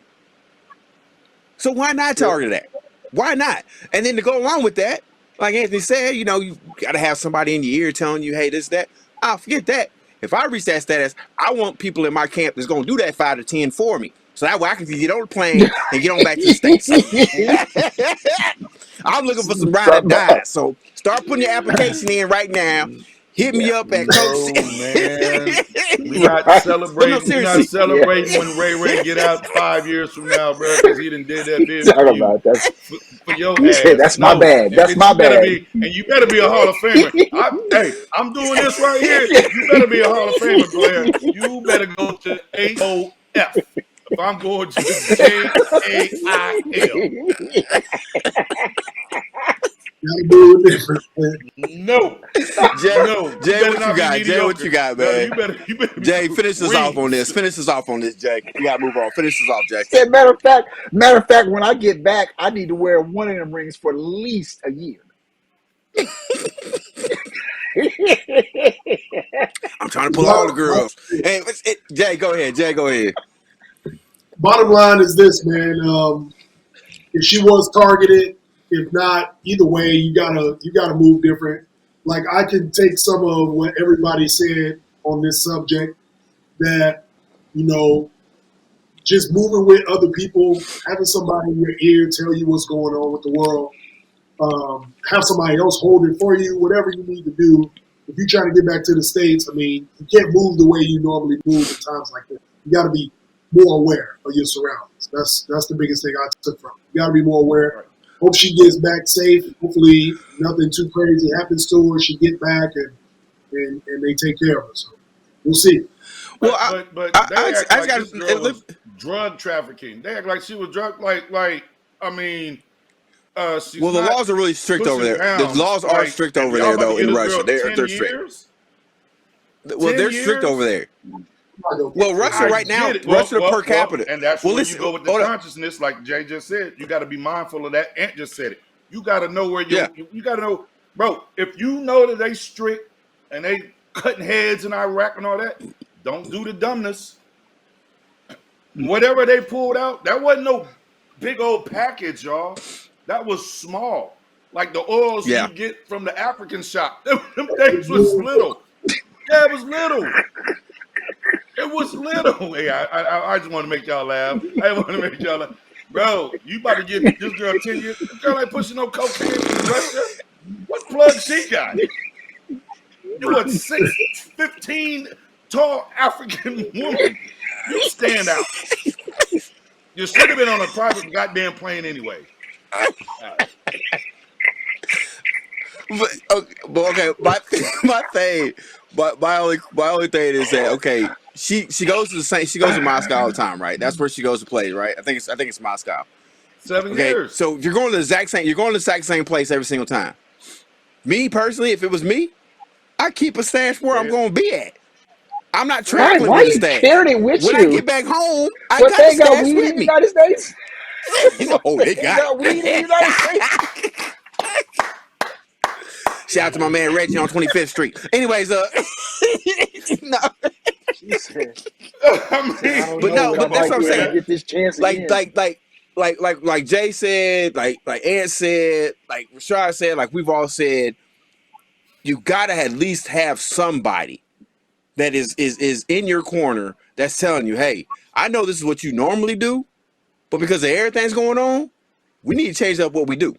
So why not Yep. target that? Why not? And then to go along with that, like Anthony said, you got to have somebody in your ear telling you, hey, this, that. I'll forget that. If I reach that status, I want people in my camp that's going to do that 5 to 10 for me. So that way I can get on the plane and get on back to the States. I'm looking for some ride or die. So start putting your application in right now. Hit me Yeah. up at Coach. no, man. We not Right. But no, celebrating. We not seriously. Yeah. celebrating when Ray get out 5 years from now, bro, because he done did that bid for Talk you. about that. For your He said, ass. "That's my No, bag. That's my you better bag." be, and you better be a Hall of Famer. Hey, I'm doing this right here. You better be a Hall of Famer, player. You better go to AOF. If I'm going to JAIL. Gotta do it different, man. No, Jay, no, you Jay, better what you not be got? Jay, what you mediocre. got, No, man? you better be Jay, finish us off on rings. this. Finish us off on this, Jay. We gotta move on. Finish us off, Jay. Said, matter of fact, when I get back, I need to wear one of them rings for at least a year. I'm trying to pull all the girls. Hey, Jay, go ahead. Jay, go ahead. Bottom line is this, man. If she was targeted, if not, either way, you gotta move different. Like I can take some of what everybody said on this subject that, you know, just moving with other people, having somebody in your ear tell you what's going on with the world, have somebody else hold it for you, whatever you need to do. If you're trying to get back to the States, I mean, you can't move the way you normally move at times like this. You got to be more aware of your surroundings. That's the biggest thing I took from it. You got to be more aware. Hope she gets back safe. Hopefully nothing too crazy happens to her. She get back and they take care of her. So we'll see. Well, But they act I just like got this girl was drug trafficking. They act like she was drug I mean, she's well, the not laws are really strict over pushing there. The pounds. laws are strict And over y'all there, about to though, give in this Russia. girl 10 They're strict. years? Well, 10 they're strict over years? there. Well, Russia right now, get it. Russia per capita. And that's Well, where listen, you go with the hold up. consciousness, like Jay just said. You got to be mindful of that. Ant just said it. You got to know where Yeah. you got to know, bro. If you know that they strict and they cutting heads in Iraq and all that, don't do the dumbness. Whatever they pulled out, that wasn't no big old package, y'all. That was small. Like the oils Yeah. you get from the African shop. Them things was little. Yeah, it was little. It was little. Hey, I just want to make y'all laugh. I want to make y'all laugh. Bro, you about to get this girl 10 years. This girl ain't pushing no cocaine in Russia. What plug she got? You what, 6'15" tall African woman. You stand out. You should have been on a private goddamn plane anyway. But okay, my thing, my only thing is that okay, she goes to Moscow all the time, right? That's where she goes to play, right? I think it's Moscow. 7 Okay, years. so you're going to the exact same place every single time. Me personally, if it was me, I keep a stash where I'm going to be at. I'm not traveling Why with a you stash. carrying it with when you? I get back home, I What, got they the ain't got stash weed in with the me. United States? Oh, they got weed in the United States? Shout out to my man Reggie on 25th Street. Anyways, no. She said, I mean, I don't But know no, when I but that's might what I'm be able to saying. get this chance Like again. Jay said, like Ant said, like Rashad said, like we've all said, you gotta at least have somebody that is in your corner that's telling you, hey, I know this is what you normally do, but because of everything's going on, we need to change up what we do.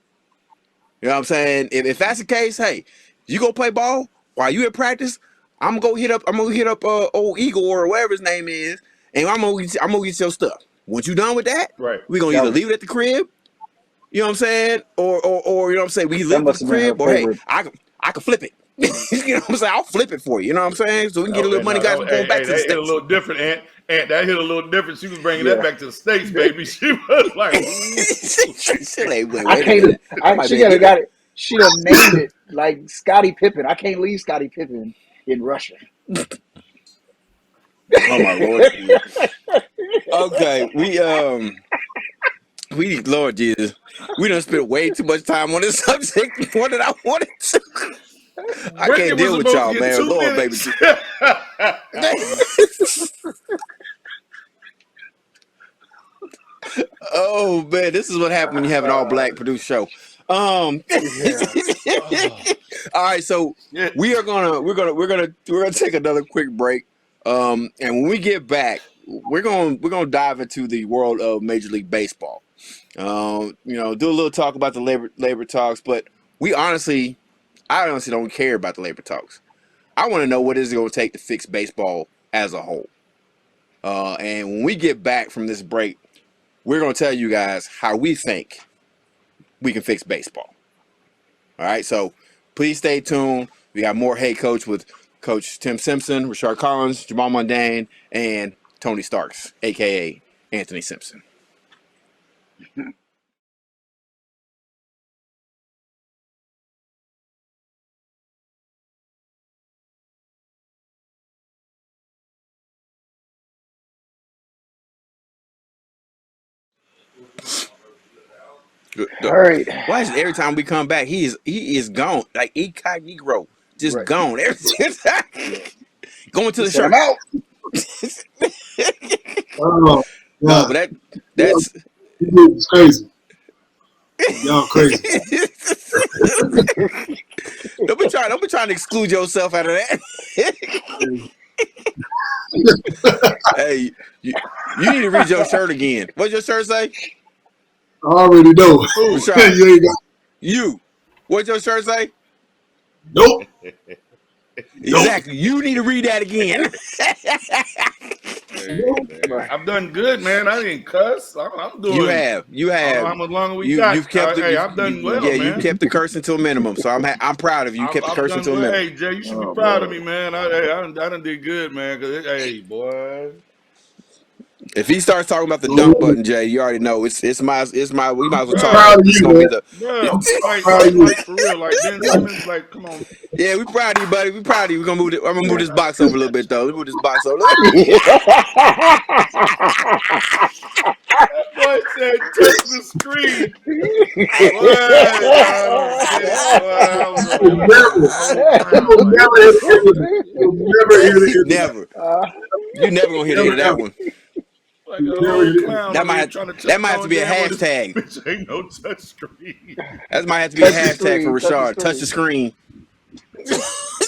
You know what I'm saying? If that's the case, hey, you go play ball while you at practice. I'm gonna hit up old Eagle or whatever his name is, and I'm gonna get your stuff. Once you done with that, right. we're gonna either leave it at the crib, you know what I'm saying, or you know what I'm saying, we That leave it at must the have been her crib, or hey, favorite. I can flip it. You know what I'm saying? I'll flip it for you. You know what I'm saying? So we can get a little money, guys. We're going back to the That hit a States. little different, Ant. That hit a little different. She was bringing that Yeah. back to the States, baby. She was like, ooh. I can't. She gotta got it. She done named it like Scottie Pippen. I can't leave Scottie Pippen in Russia. Oh my Lord. Okay, we Lord Jesus, we done spent way too much time on this subject more than I wanted to. I Brittany can't was deal with supposed y'all, to get man. 2 Lord, baby. minutes. Oh man, this is what happened when you have an all black produced show. All right, so Yeah. we're gonna take another quick break. And when we get back, we're gonna dive into the world of Major League Baseball. You know, do a little talk about the labor talks, but I honestly don't care about the labor talks. I want to know what is it going to take to fix baseball as a whole. And when we get back from this break, we're going to tell you guys how we think we can fix baseball. All right, so please stay tuned. We got more Hey Coach with Coach Tim Simpson, Richard Collins, Jamal Mundane, and Tony Starks, a.k.a. Anthony Simpson. All right. Why is it every time we come back, he is gone, like incognito, just Right. gone every time. Going to the Set shirt. him out. Oh, No, God. but that's It's crazy. Y'all crazy. don't be trying to exclude yourself out of that. Hey, you need to read your shirt again. What's your shirt say? I already know. Rashad, You ain't got what's your shirt say? nope. Exactly. You need to read that again. man. I've done good, man. I didn't cuss. I'm doing. You have. I don't know how much longer we got. You've kept I've done well, man. You kept the cursing to a minimum. So I'm proud of you. You kept the cursing to a minimum. Hey, Jay, you should be proud of me, man. I done did good, man. Hey, boy. If he starts talking about the dunk button, Jay, you already know it's my. We might as well talk. Proud of It's you, gonna be man. the. Like for real, like Ben Simmons, like come on. Yeah, we proud of you, buddy. We proud of you. I'm gonna move this box over a little bit, though. Let me move this box over. That boy said, touch the screen. Never. You're never gonna hear the end of that one. Like a old clown. That might have to be a hashtag. Bitch ain't no touch screen. That might have to be a hashtag for Rashard. Touch the screen. We're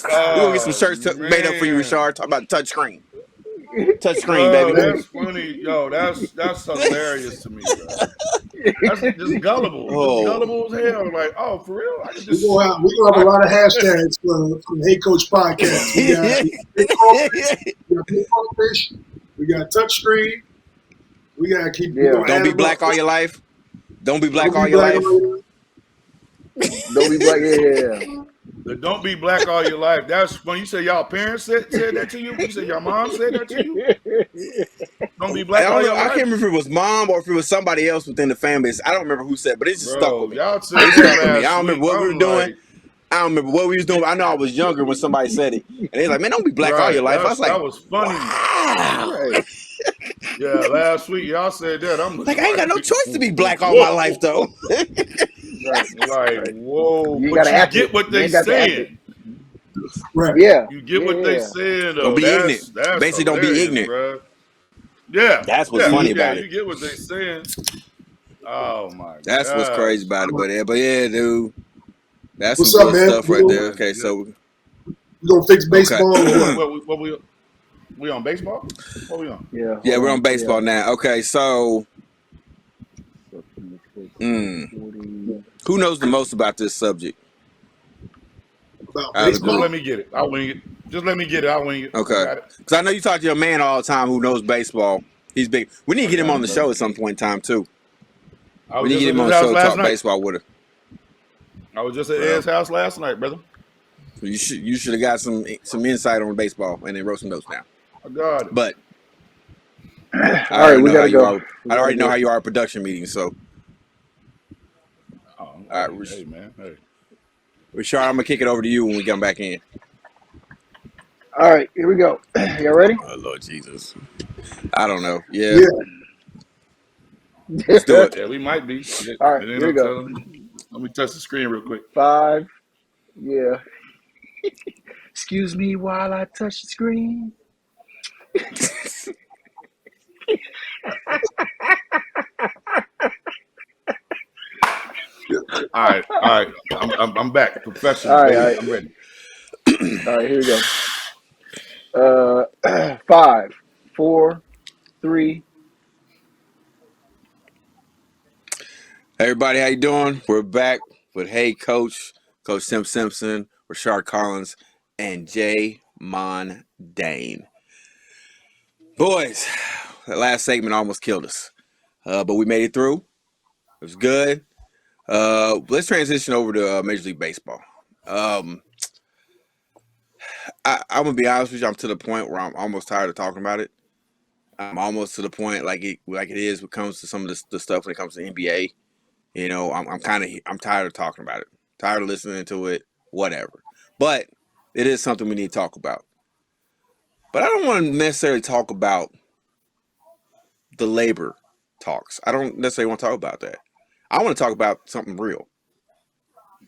gonna get some shirts made up for you, Rashard. Talk about touch screen. Touch screen, baby. That's funny. Yo, that's hilarious to me, bro. That's just gullible. Oh. Just gullible as hell. Like, oh, for real? I can just... We're gonna have a lot of hashtags from Hey Coach Podcast. We got fish. We got touchscreen. We gotta keep. Don't be black all your life. Don't be black all your life. Don't be black. Yeah. The don't be black all your life. That's when you say y'all parents said that to you. You say your mom said that to you. Don't be black all your life. I can't remember if it was mom or if it was somebody else within the fan base. I don't remember who said it, but it just stuck with me. Y'all said that. I don't remember what we were doing. I don't remember what we was doing. I know I was younger when somebody said it, and they're like, "Man, don't be black all your life." I was like, "That was funny." Wow. Yeah, last week y'all said that. I'm like, I ain't got no choice to be black all my life, though. Like, whoa! You but gotta you get what they saying. Right. Yeah. You get what they saying, though. Don't be ignorant. Basically, don't be ignorant. Bro. Yeah. That's what's funny about it. You get what they saying. Oh my god. That's what's crazy about it. But yeah, dude. That's what's some up, good man? stuff right there. Okay, so we gonna fix baseball. Okay. We on baseball? What we on? Yeah, we're on baseball now. Okay, so who knows the most about this subject? About baseball? Just let me get it. I'll wing it. Just let me get it. I'll wing it. Okay. Because I know you talk to your man all the time who knows baseball. He's big. We need to get him on the show at some point in time, too. We need to get him on the show to talk baseball with her. I was just at Ed's house last night, brother. You should have got some insight on baseball and then wrote some notes down. I got it. But all right, we gotta go. I already know how you are at production meetings, so. All right, hey man, hey. Rashard, I'm gonna kick it over to you when we come back in. All right, here we go. Y'all ready? Oh Lord Jesus. I don't know. Yeah. Let's do it. Yeah, we might be. All right, here we go. Let me touch the screen real quick. 5. Yeah. Excuse me while I touch the screen. All right. I'm back. Professional. All right. I'm ready. All right, here we go. 5, 4, 3. Hey everybody, how you doing? We're back with Hey Coach Tim Simpson, Rashard Collins, and Jay Mondane. Boys, that last segment almost killed us, but we made it through. It was good. Let's transition over to Major League Baseball. I'm gonna be honest with you. I'm to the point where I'm almost tired of talking about it. I'm almost to the point like it is when it comes to some of the stuff when it comes to NBA. You know, I'm tired of talking about it. Tired of listening to it. Whatever. But it is something we need to talk about. But I don't want to necessarily talk about the labor talks. I don't necessarily want to talk about that. I want to talk about something real.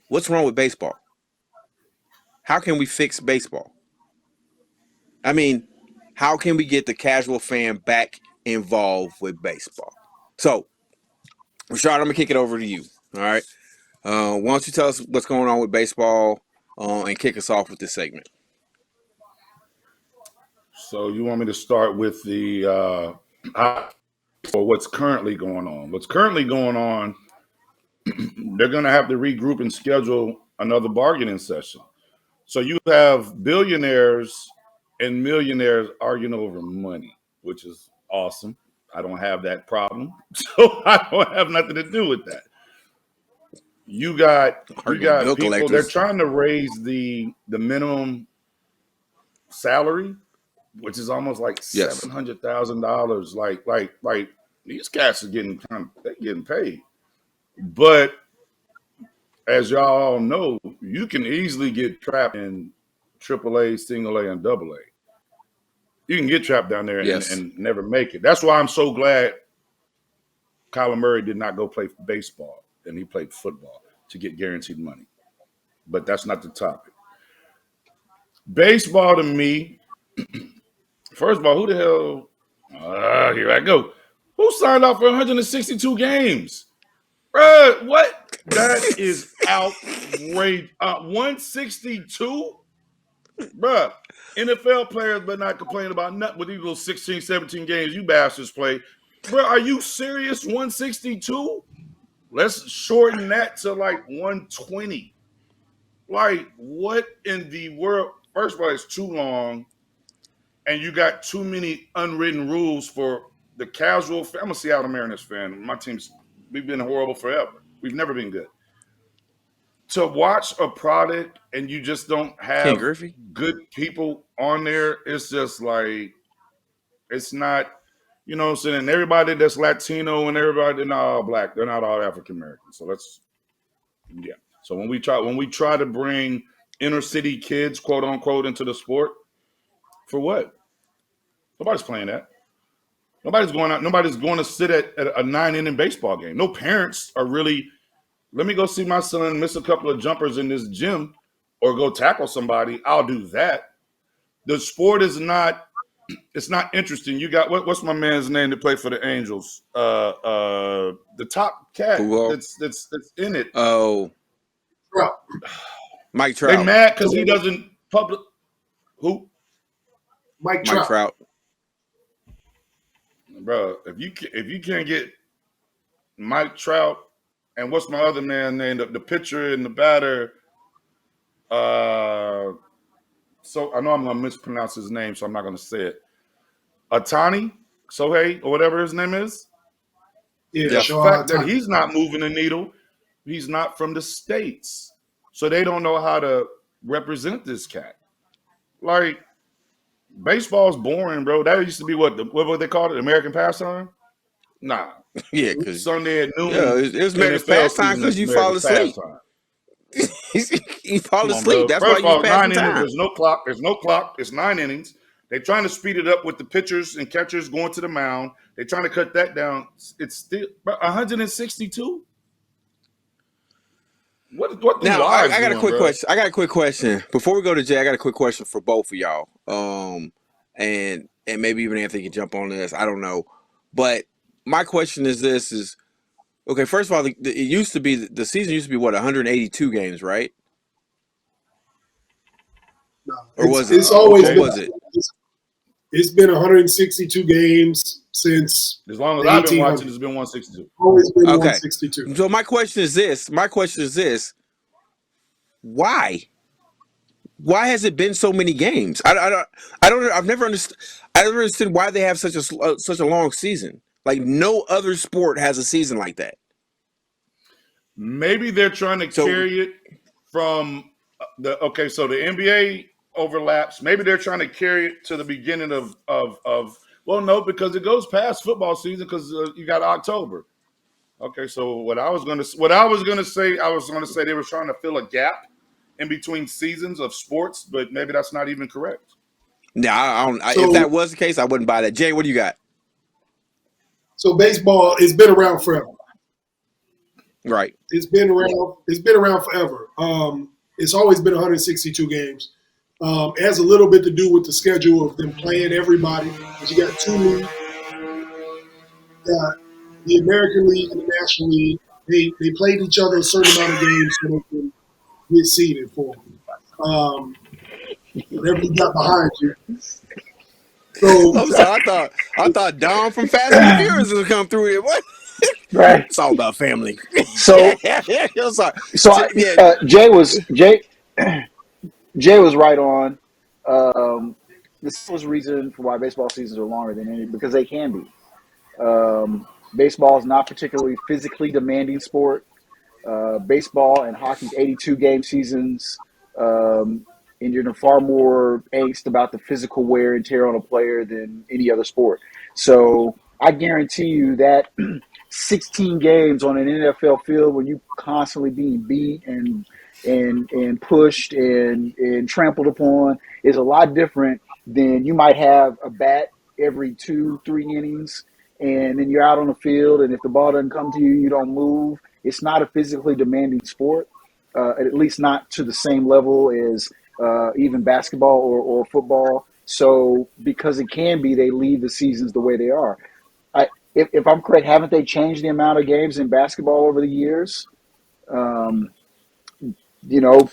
What's wrong with baseball? How can we fix baseball? I mean, how can we get the casual fan back involved with baseball? So, Rashard, I'm going to kick it over to you. All right. Why don't you tell us what's going on with baseball and kick us off with this segment? So you want me to start with the or what's currently going on? What's currently going on, they're going to have to regroup and schedule another bargaining session. So you have billionaires and millionaires arguing over money. which is awesome. I don't have that problem, so I don't have nothing to do with that. You got Bill people. They're collectors. trying to raise the minimum salary, which is almost like Yes. $700,000. Like these cats are getting paid, but as y'all all know, you can easily get trapped in AAA, single A, and double A. You can get trapped down there Yes. and never make it. That's why I'm so glad Kyler Murray did not go play baseball and he played football to get guaranteed money. But that's not the topic. Baseball to me, first of all, who the hell? Here I go. Who signed off for 162 games? Bruh, what? That is outrageous. 162? Bruh, NFL players better not complain about nothing with these little 16, 17 games you bastards play. Bruh, are you serious? 162? Let's shorten that to like 120. Like, what in the world? First of all, it's too long, and you got too many unwritten rules for the casual. I'm a Seattle Mariners fan. We've been horrible forever. We've never been good. To watch a product and you just don't Ken have Griffey. good people on there, it's just like, it's not, you know what I'm saying? And everybody that's Latino and everybody, they're not all black. They're not all African American. So yeah. So when we try to bring inner city kids, quote unquote, into the sport, for what? Nobody's playing that. Nobody's going out. Nobody's going to sit at a 9-inning baseball game. No parents are really, let me go see my son miss a couple of jumpers in this gym or go tackle somebody. I'll do that. The sport is not, it's not interesting. You got, what's my man's name that played for the Angels? The top cat that's in it. Oh, Trout. Mike Trout. They mad because he doesn't public. Who? Mike Mike Trout. Trout. Bro, if you can't get Mike Trout and what's my other man name, the pitcher and the batter, so I know I'm gonna mispronounce his name, so I'm not gonna say it. Atani, Sohei, or whatever his name is. Yeah, The Shohei fact that Ohtani. he's not moving the needle, he's not from the States. So they don't know how to represent this cat. Like, baseball's boring, bro. That used to be what they called it, American pastime? Nah. Yeah, because Sunday at noon. yeah, it was America's NFL pastime season because is you fall America's asleep. pastime. You fall Come on, asleep. bro. That's First why of all, you pass 9 the innings. time. There's no clock. There's no clock. It's 9 innings. They're trying to speed it up with the pitchers and catchers going to the mound. They're trying to cut that down. It's still 162. What the Now, wives I got a doing, quick bro? question. I got a quick question before we go to Jay. I got a quick question for both of y'all. And maybe even Anthony can jump on this. I don't know, but my question is this: is okay. First of all, it used to be the season used to be what 182 games, right? No, Or was it? it's always What been, was it? it's been 162 games since As long as the I've been 1800s. watching, it's been 162. Always been Okay. 162. So my question is this: why? Why has it been so many games? I've never understood. I never understood why they have such a long season. Like no other sport has a season like that. Maybe they're trying to So carry it from so the NBA overlaps. Maybe they're trying to carry it to the beginning of well, no, because it goes past football season because you got October. Okay, so what I was gonna say they were trying to fill a gap in between seasons of sports, but maybe that's not even correct. I don't. If So, that was the case, I wouldn't buy that. Jay, what do you got? so baseball has been around forever. Right. It's been around. It's been around forever. It's always been 162 games. It has a little bit to do with the schedule of them playing everybody. Because you got two leagues. The American League and the National League. They played each other a certain amount of games so they can get seeded for them. Whatever you got behind you. So I'm sorry. I thought Dom from Fast and the Furious would come through here. What? Right. It's all about family. So I'm sorry. Jay was right on. the simplest reason for why baseball seasons are longer than any, because they can be. Baseball is not particularly physically demanding sport. Baseball and hockey's 82 game seasons, and you're far more angst about the physical wear and tear on a player than any other sport. So I guarantee you that 16 games on an NFL field when you constantly being beat and pushed and trampled upon is a lot different than you might have a bat every 2-3 innings, and then you're out on the field, and if the ball doesn't come to you, you don't move. It's not a physically demanding sport, at least not to the same level as even basketball or football. So because it can be, they leave the seasons the way they are. If I'm correct, haven't they changed the amount of games in basketball over the years? Nope.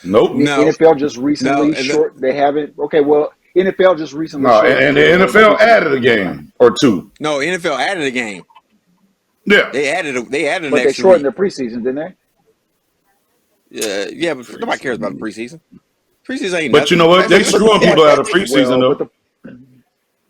No, NFL just recently no, They haven't. Okay, well, NFL just recently. No, and the NFL added a game or two. no. NFL added a game. Yeah. They added an But they extra shortened week. their preseason, didn't they? Yeah, but nobody cares about the preseason. Preseason ain't But nothing. you know what? They That's- screwing people out of preseason Well, though.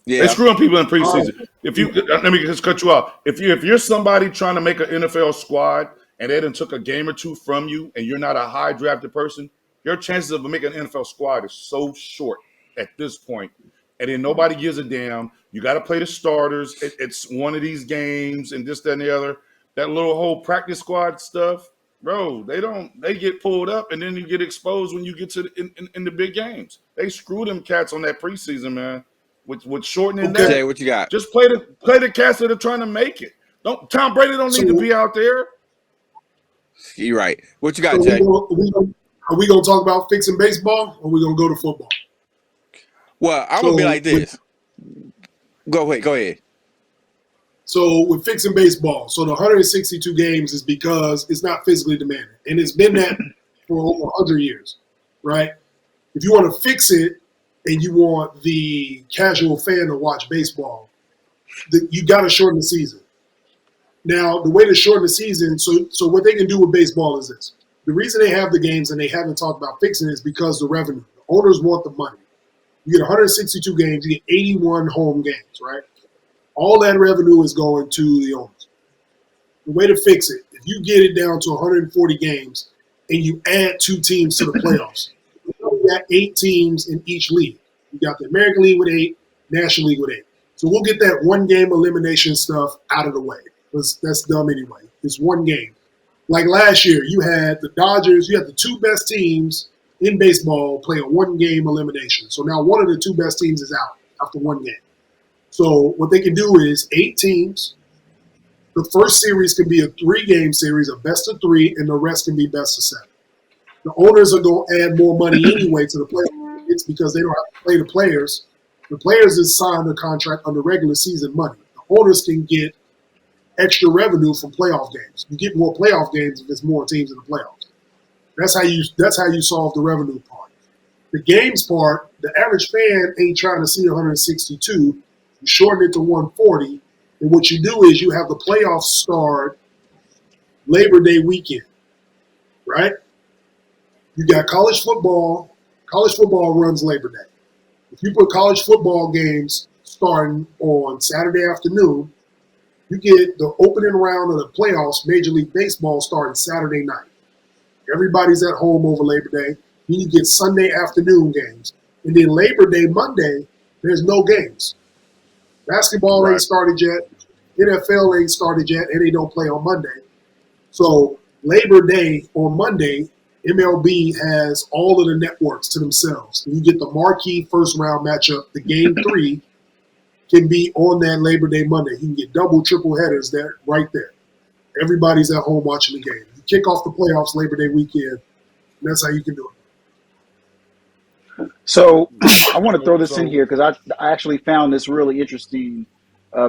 yeah, They screwing people in preseason. If you let me just cut you off. If you're somebody trying to make an NFL squad and they done took a game or two from you and you're not a high drafted person, your chances of making an NFL squad is so short at this point. And then nobody gives a damn. You got to play the starters. It's one of these games and this, that, and the other. That little whole practice squad stuff, bro. They get pulled up and then you get exposed when you get to in the big games. They screw them cats on that preseason, man. With shortening Okay. that. Jay, what you got? Just play the cats that are trying to make it. Tom Brady don't need to be out there. You're right. What you got, So Jay? are we gonna talk about fixing baseball, or are we gonna go to football? Well, I'm gonna be like this. Go ahead. So with fixing baseball, so the 162 games is because it's not physically demanding, and it's been that for over 100 years, right? If you want to fix it and you want the casual fan to watch baseball, you got to shorten the season. Now, the way to shorten the season, so what they can do with baseball is this. The reason they have the games and they haven't talked about fixing it is because the revenue. The owners want the money. You get 162 games, you get 81 home games, right? All that revenue is going to the owners. The way to fix it, if you get it down to 140 games and you add 2 teams to the playoffs, you got 8 teams in each league. You got the American League with 8, National League with 8. So we'll get that one game elimination stuff out of the way, because that's dumb anyway. It's one game. Like last year, you had the Dodgers, you had the 2 best teams in baseball play a one-game elimination. So now one of the 2 best teams is out after one game. So what they can do is 8 teams. The first series can be a 3-game series, a best of 3, and the rest can be best of 7. The owners are going to add more money anyway to the playoff. It's because they don't have to play the players. The players is signed a contract under regular season money. The owners can get extra revenue from playoff games. You get more playoff games if there's more teams in the playoffs. That's how you solve the revenue part. The games part, the average fan ain't trying to see 162. You shorten it to 140, and what you do is you have the playoffs start Labor Day weekend, right? You got college football. College football runs Labor Day. If you put college football games starting on Saturday afternoon, you get the opening round of the playoffs, Major League Baseball, starting Saturday night. Everybody's at home over Labor Day. Then you get Sunday afternoon games. And then Labor Day, Monday, there's no games. Basketball ain't started yet. NFL ain't started yet, and they don't play on Monday. So Labor Day on Monday, MLB has all of the networks to themselves. You get the marquee first-round matchup. The Game 3 can be on that Labor Day Monday. You can get double, triple headers there, right there. Everybody's at home watching the game. You kick off the playoffs Labor Day weekend, and that's how you can do it. So I want to throw this in here because I actually found this really interesting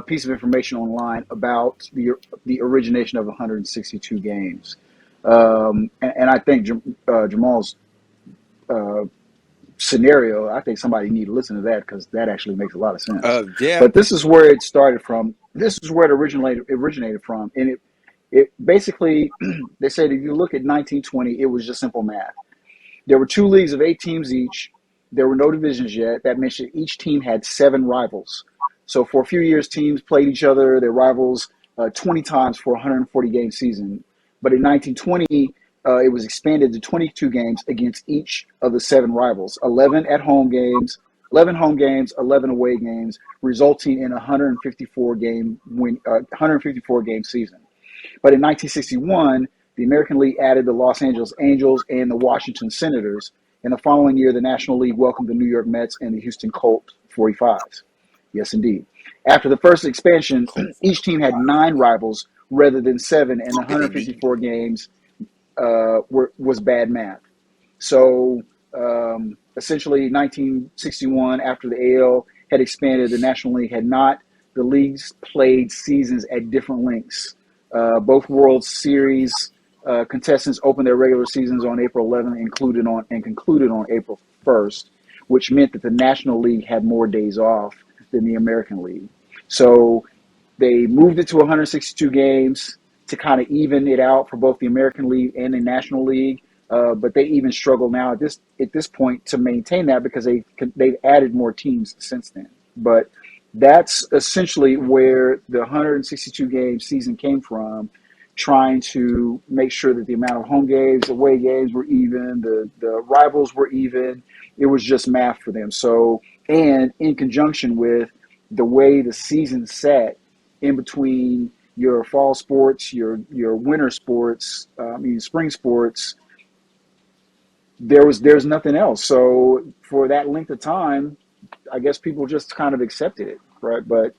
piece of information online about the origination of 162 games. And I think Jamal's scenario, I think somebody need to listen to that because that actually makes a lot of sense. Yeah. But this is where it started from. This is where it originated from. And it basically, they said if you look at 1920, it was just simple math. There were 2 leagues of 8 teams each. there were no divisions yet. That meant that each team had 7 rivals. So for a few years, teams played each other, their rivals, 20 times for a 140-game season. But in 1920, it was expanded to 22 games against each of the 7 rivals, 11 home games, 11 away games, resulting in a 154-game season. But in 1961, the American League added the Los Angeles Angels and the Washington Senators. And the following year, the National League welcomed the New York Mets and the Houston Colt 45s. Yes, indeed. After the first expansion, each team had 9 rivals rather than 7, and 154 games was bad math. So essentially, 1961, after the AL had expanded, the National League had not. The leagues played seasons at different lengths. Both World Series contestants opened their regular seasons on April 11th and concluded on April 1st, which meant that the National League had more days off than the American League. So they moved it to 162 games to kind of even it out for both the American League and the National League. But they even struggle now at this point to maintain that because they've added more teams since then. But that's essentially where the 162-game season came from, trying to make sure that the amount of home games, away games were even, the rivals were even. It was just math for them. So, and in conjunction with the way the season set in between your fall sports, your winter sports, spring sports, there's nothing else. So for that length of time, I guess people just kind of accepted it, right? But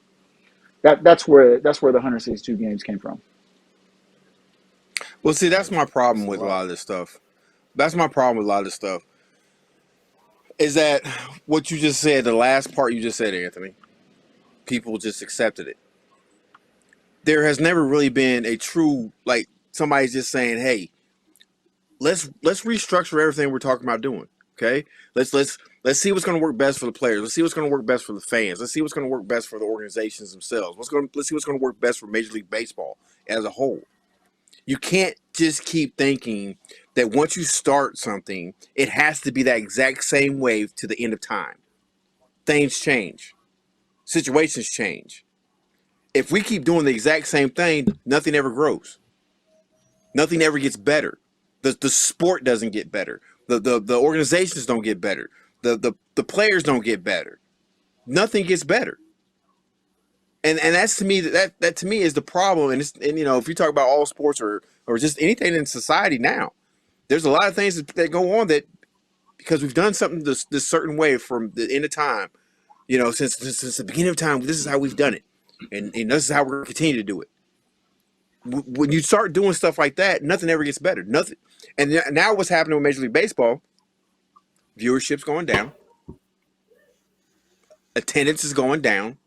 that's where the 162 games came from. Well, see, that's my problem with a lot of this stuff. That's my problem with a lot of this stuff. Is that what you just said, the last part you just said, Anthony? People just accepted it. There has never really been a true, like, somebody's just saying, hey, let's restructure everything we're talking about doing. Okay? Let's see what's going to work best for the players. Let's see what's going to work best for the fans. Let's see what's going to work best for the organizations themselves. Let's see what's going to work best for Major League Baseball as a whole. You can't just keep thinking that once you start something, it has to be that exact same way to the end of time. Things change. Situations change. If we keep doing the exact same thing, nothing ever grows. Nothing ever gets better. The sport doesn't get better. The organizations don't get better. The players don't get better. Nothing gets better. And that's to me that to me is the problem. And if you talk about all sports or just anything in society now, there's a lot of things that go on that because we've done something this certain way from the end of time, since the beginning of time. This is how we've done it, and this is how we're going to continue to do it. When you start doing stuff like that, nothing ever gets better. Nothing. And now what's happening with Major League Baseball? Viewership's going down. Attendance is going down.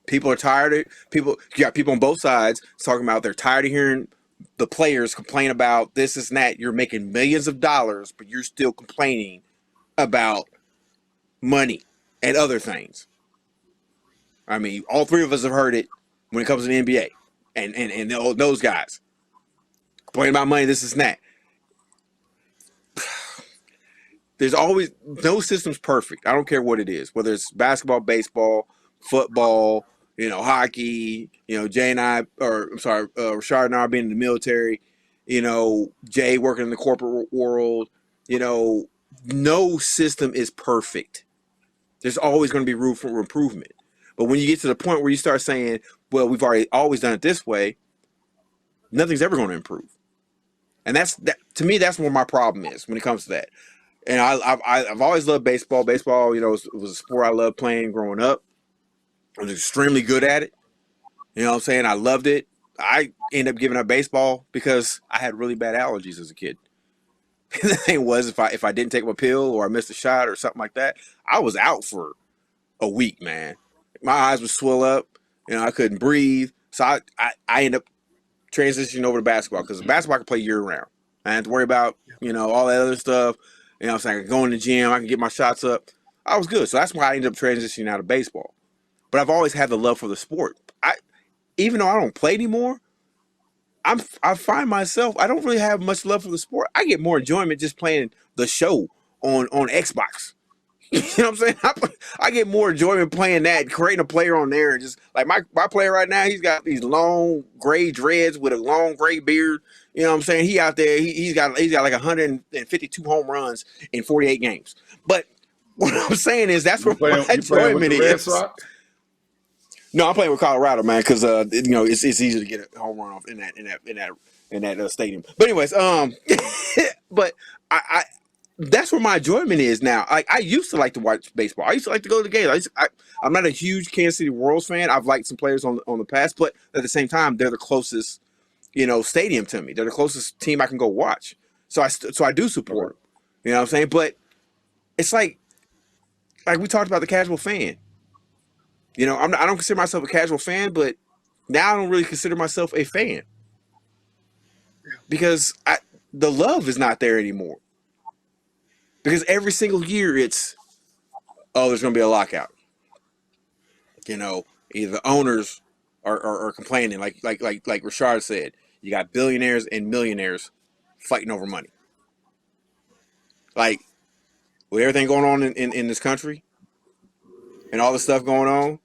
People are tired of people. You got people on both sides talking about they're tired of hearing the players complain about this and that. You're making millions of dollars, but you're still complaining about money and other things. I mean, all 3 of us have heard it when it comes to the NBA and those guys complaining about money, this and that. There's always no system's perfect. I don't care what it is, whether it's basketball, baseball, football, hockey, Jay and I, Rashard and I being in the military, Jay working in the corporate world, no system is perfect. There's always going to be room for improvement. But when you get to the point where you start saying, well, we've always done it this way, nothing's ever going to improve. And to me, that's where my problem is when it comes to that. And I've always loved baseball. Baseball, was a sport I loved playing growing up. I was extremely good at it. You know what I'm saying? I loved it. I ended up giving up baseball because I had really bad allergies as a kid. The thing was, if I didn't take my pill or I missed a shot or something like that, I was out for a week, man. My eyes would swell up. I couldn't breathe. So I ended up transitioning over to basketball because basketball I could play year round. I didn't have to worry about, all that other stuff. I'm saying? I could go in the gym. I can get my shots up. I was good. So that's why I ended up transitioning out of baseball. But I've always had the love for the sport. Even though I don't play anymore, I find myself, I don't really have much love for the sport. I get more enjoyment just playing the show on Xbox. You know what I'm saying? I get more enjoyment playing that, creating a player on there, and just like my player right now, he's got these long gray dreads with a long gray beard. You know what I'm saying? He out there, he's got like 152 home runs in 48 games. But what I'm saying is that's where my You playing with enjoyment the Red is. Sox? No, I'm playing with Colorado, man, because it's easy to get a home run off in that stadium. But anyways, but I that's where my enjoyment is now. I used to like to watch baseball. I used to like to go to the games. I'm not a huge Kansas City Royals fan. I've liked some players on the past, but at the same time, they're the closest stadium to me. They're the closest team I can go watch. So I do support them. You know what I'm saying? But it's like we talked about the casual fan. I don't consider myself a casual fan, but now I don't really consider myself a fan because the love is not there anymore. Because every single year there's going to be a lockout. Either the owners are complaining, like Rashard said, you got billionaires and millionaires fighting over money. Like with everything going on in this country and all the stuff going on,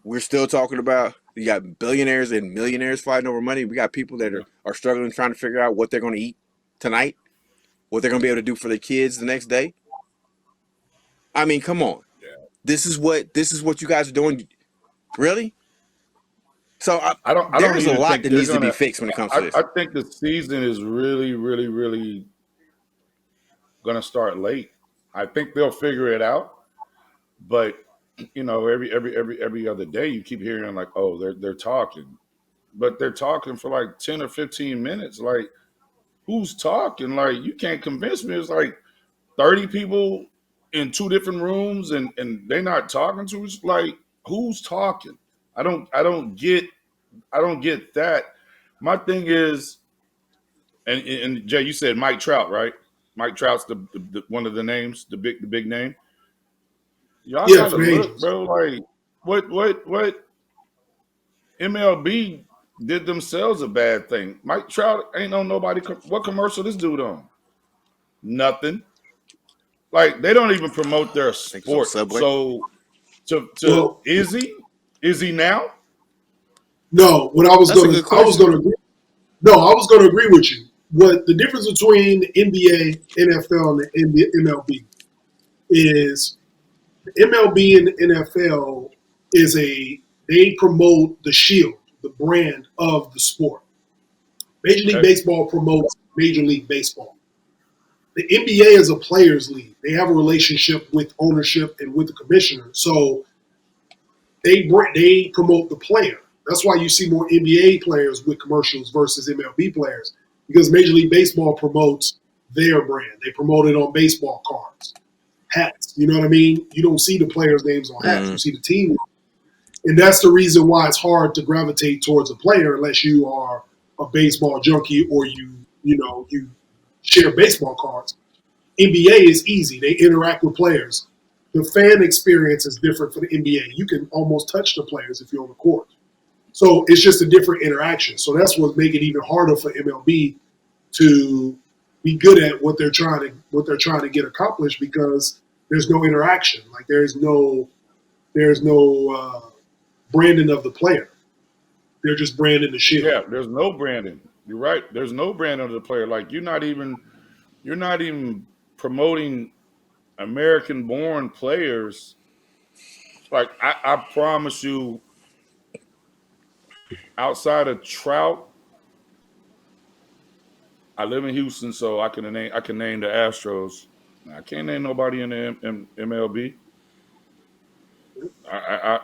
we're still talking about you got billionaires and millionaires fighting over money. We got people that are struggling, trying to figure out what they're going to eat tonight, what they're going to be able to do for their kids the next day. I mean, come on. Yeah. This is what you guys are doing. Really? So there's a lot that needs to be fixed when it comes to this. I think the season is really, really, really going to start late. I think they'll figure it out, but every other day you keep hearing like, oh, they're talking, but they're talking for like 10 or 15 minutes. Like, who's talking? Like, you can't convince me. It's like 30 people in 2 different rooms and they're not talking to us. Like, who's talking? I don't get that. My thing is, and Jay, you said Mike Trout, right? Mike Trout's the one of the names, the big name. Y'all gotta look, bro. Like, what MLB did themselves a bad thing. Mike Trout ain't on nobody. What commercial this dude on? Nothing. Like, they don't even promote their sport. So is he? Is he now? No. What I was going to agree. No, I was going to agree with you. What the difference between the NBA, NFL, and the MLB is MLB and NFL they promote the shield, the brand of the sport. Major League Baseball promotes Major League Baseball. The NBA is a players' league. They have a relationship with ownership and with the commissioner. So they promote the player. That's why you see more NBA players with commercials versus MLB players, because Major League Baseball promotes their brand. They promote it on baseball cards, hats. You know what I mean? You don't see the players' names on hats. You see the team. And that's the reason why it's hard to gravitate towards a player unless you are a baseball junkie or you share baseball cards. NBA is easy. They interact with players. The fan experience is different for the NBA. You can almost touch the players if you're on the court. So it's just a different interaction. So that's what makes it even harder for MLB to be good at what they're trying to get accomplished, because there's no interaction. Like there's no branding of the player. They're just branding the shield. Yeah, there's no branding. You're right. There's no branding of the player. Like, you're not even promoting American-born players. Like, I promise you, outside of Trout, I live in Houston, so I can name the Astros. I can't name nobody in the MLB. I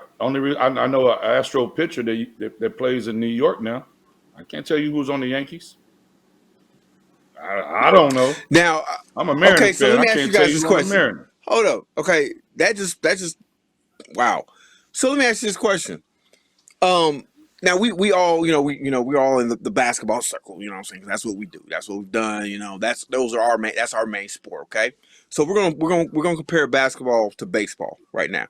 know an Astro pitcher that plays in New York now. I can't tell you who's on the Yankees. I don't know. Now, I'm a Mariners fan. So let me ask you guys this question. Hold up. Okay, that just wow. So let me ask you this question. Now we all we're all in the basketball circle. You know what I'm saying? That's what we do. That's what we've done. That's our main sport. Okay, so we're gonna compare basketball to baseball right now.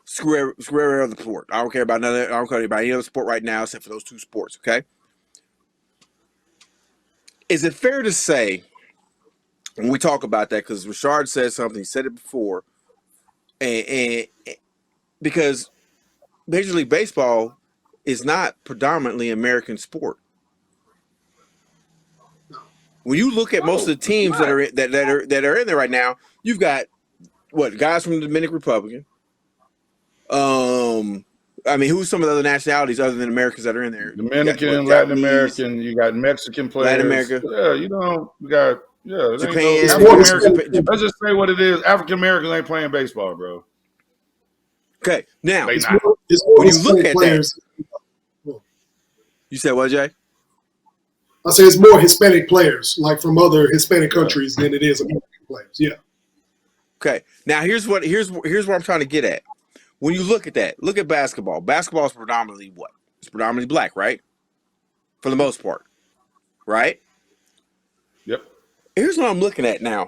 Screw every other sport. I don't care about any other sport right now except for those 2 sports. Okay. Is it fair to say, when we talk about that, because Rashard said something, he said it before, and because Major League Baseball is not predominantly American sport. When you look at most of the teams that are in there right now, you've got guys from the Dominican Republic. I mean, who's some of the other nationalities other than Americans that are in there? Dominican, Latin American, you got Mexican players. Latin America. Yeah, we got Japan. Let's just say what it is. African Americans ain't playing baseball, bro. Okay, now it's more when you look at players. that, you said what, Jay? I say it's more Hispanic players, like from other Hispanic countries, than it is American players. Yeah. Okay, now here's what I'm trying to get at. When you look at that, look at basketball. Basketball is predominantly what? It's predominantly black, right? For the most part, right? Yep. Here's what I'm looking at now.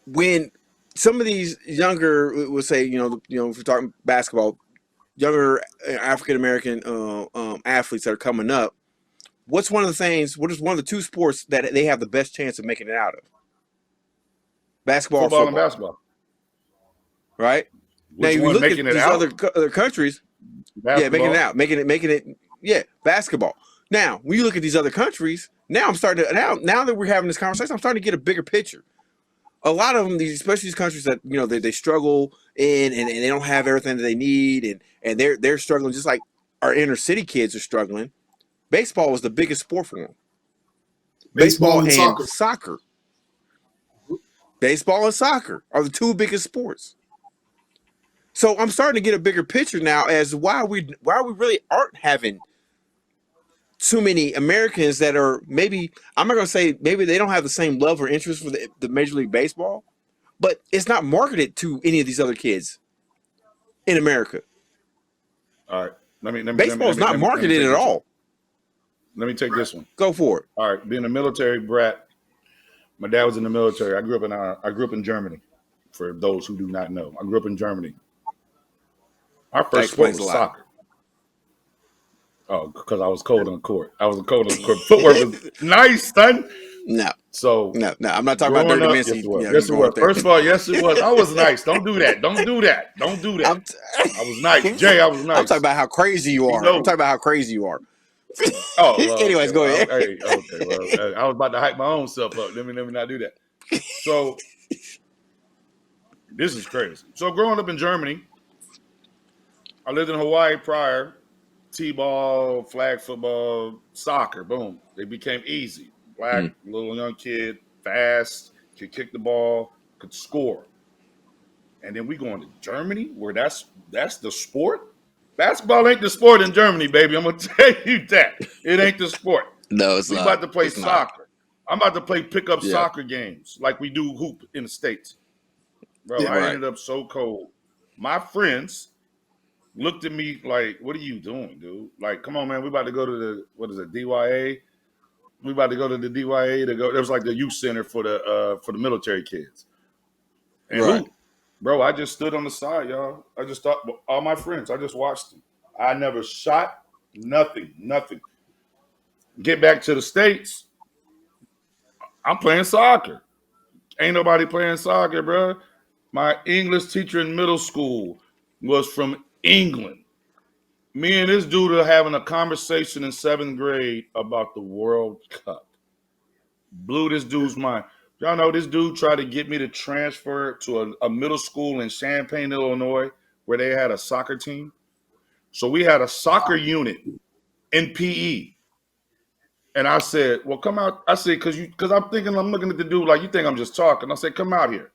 When some of these younger, we'll say, if we're talking basketball, younger African American athletes that are coming up, what is one of the two sports that they have the best chance of making it out of? Basketball, football, or and basketball. Right? Now you look at these other countries. Basketball. Yeah, making it. Yeah, basketball. Now, when you look at these other countries, now now that we're having this conversation, I'm starting to get a bigger picture. A lot of them, especially these countries that they struggle in, and they don't have everything that they need, and they're struggling just like our inner city kids are struggling. Baseball was the biggest sport for them. Baseball and soccer. Baseball and soccer are the two biggest sports. So I'm starting to get a bigger picture now as to why we really aren't having too many Americans that are maybe, I'm not going to say maybe they don't have the same love or interest for the Major League Baseball, but it's not marketed to any of these other kids in America. All right. Baseball is not marketed at all. Let me take this one. Go for it. All right. Being a military brat, my dad was in the military. I grew up in Germany. For those who do not know, I grew up in Germany. Our first sport was soccer. Oh, because I was cold on the court. Footwork was nice, son. No. So no. I'm not talking about Dirty Mincy. Yes, it was. First of all, yes, it was. I was nice. Don't do that. I was nice. Jay, I was nice. I'm talking about how crazy you are. Oh, well, anyways, go ahead. Okay. Well, I was about to hype my own self up. Let me not do that. So this is crazy. So growing up in Germany, I lived in Hawaii prior. T-ball, flag football, soccer, boom. They became easy. Black, little young kid, fast, could kick the ball, could score. And then we going to Germany, where that's the sport. Basketball ain't the sport in Germany, baby. I'm gonna tell you that. It ain't the sport. No, it's not. We about to play soccer. I'm about to play pickup soccer games like we do hoop in the States. Bro, I ended up so cold. My friends looked at me like, what are you doing, dude? Like, come on, man. We about to go to DYA. We about to go to the DYA to go. There was like the youth center for the military kids. And bro, I just stood on the side, y'all. I just thought, all my friends, I just watched them. I never shot, nothing. Get back to the States. I'm playing soccer. Ain't nobody playing soccer, bro. My English teacher in middle school was from England. Me and this dude are having a conversation in 7th grade about the World Cup. Blew this dude's mind. Y'all know this dude tried to get me to transfer to a middle school in Champaign, Illinois, where they had a soccer team. So we had a soccer unit in PE. And I said, well, come out. I said, because I'm looking at the dude like, you think I'm just talking. I said, come out here.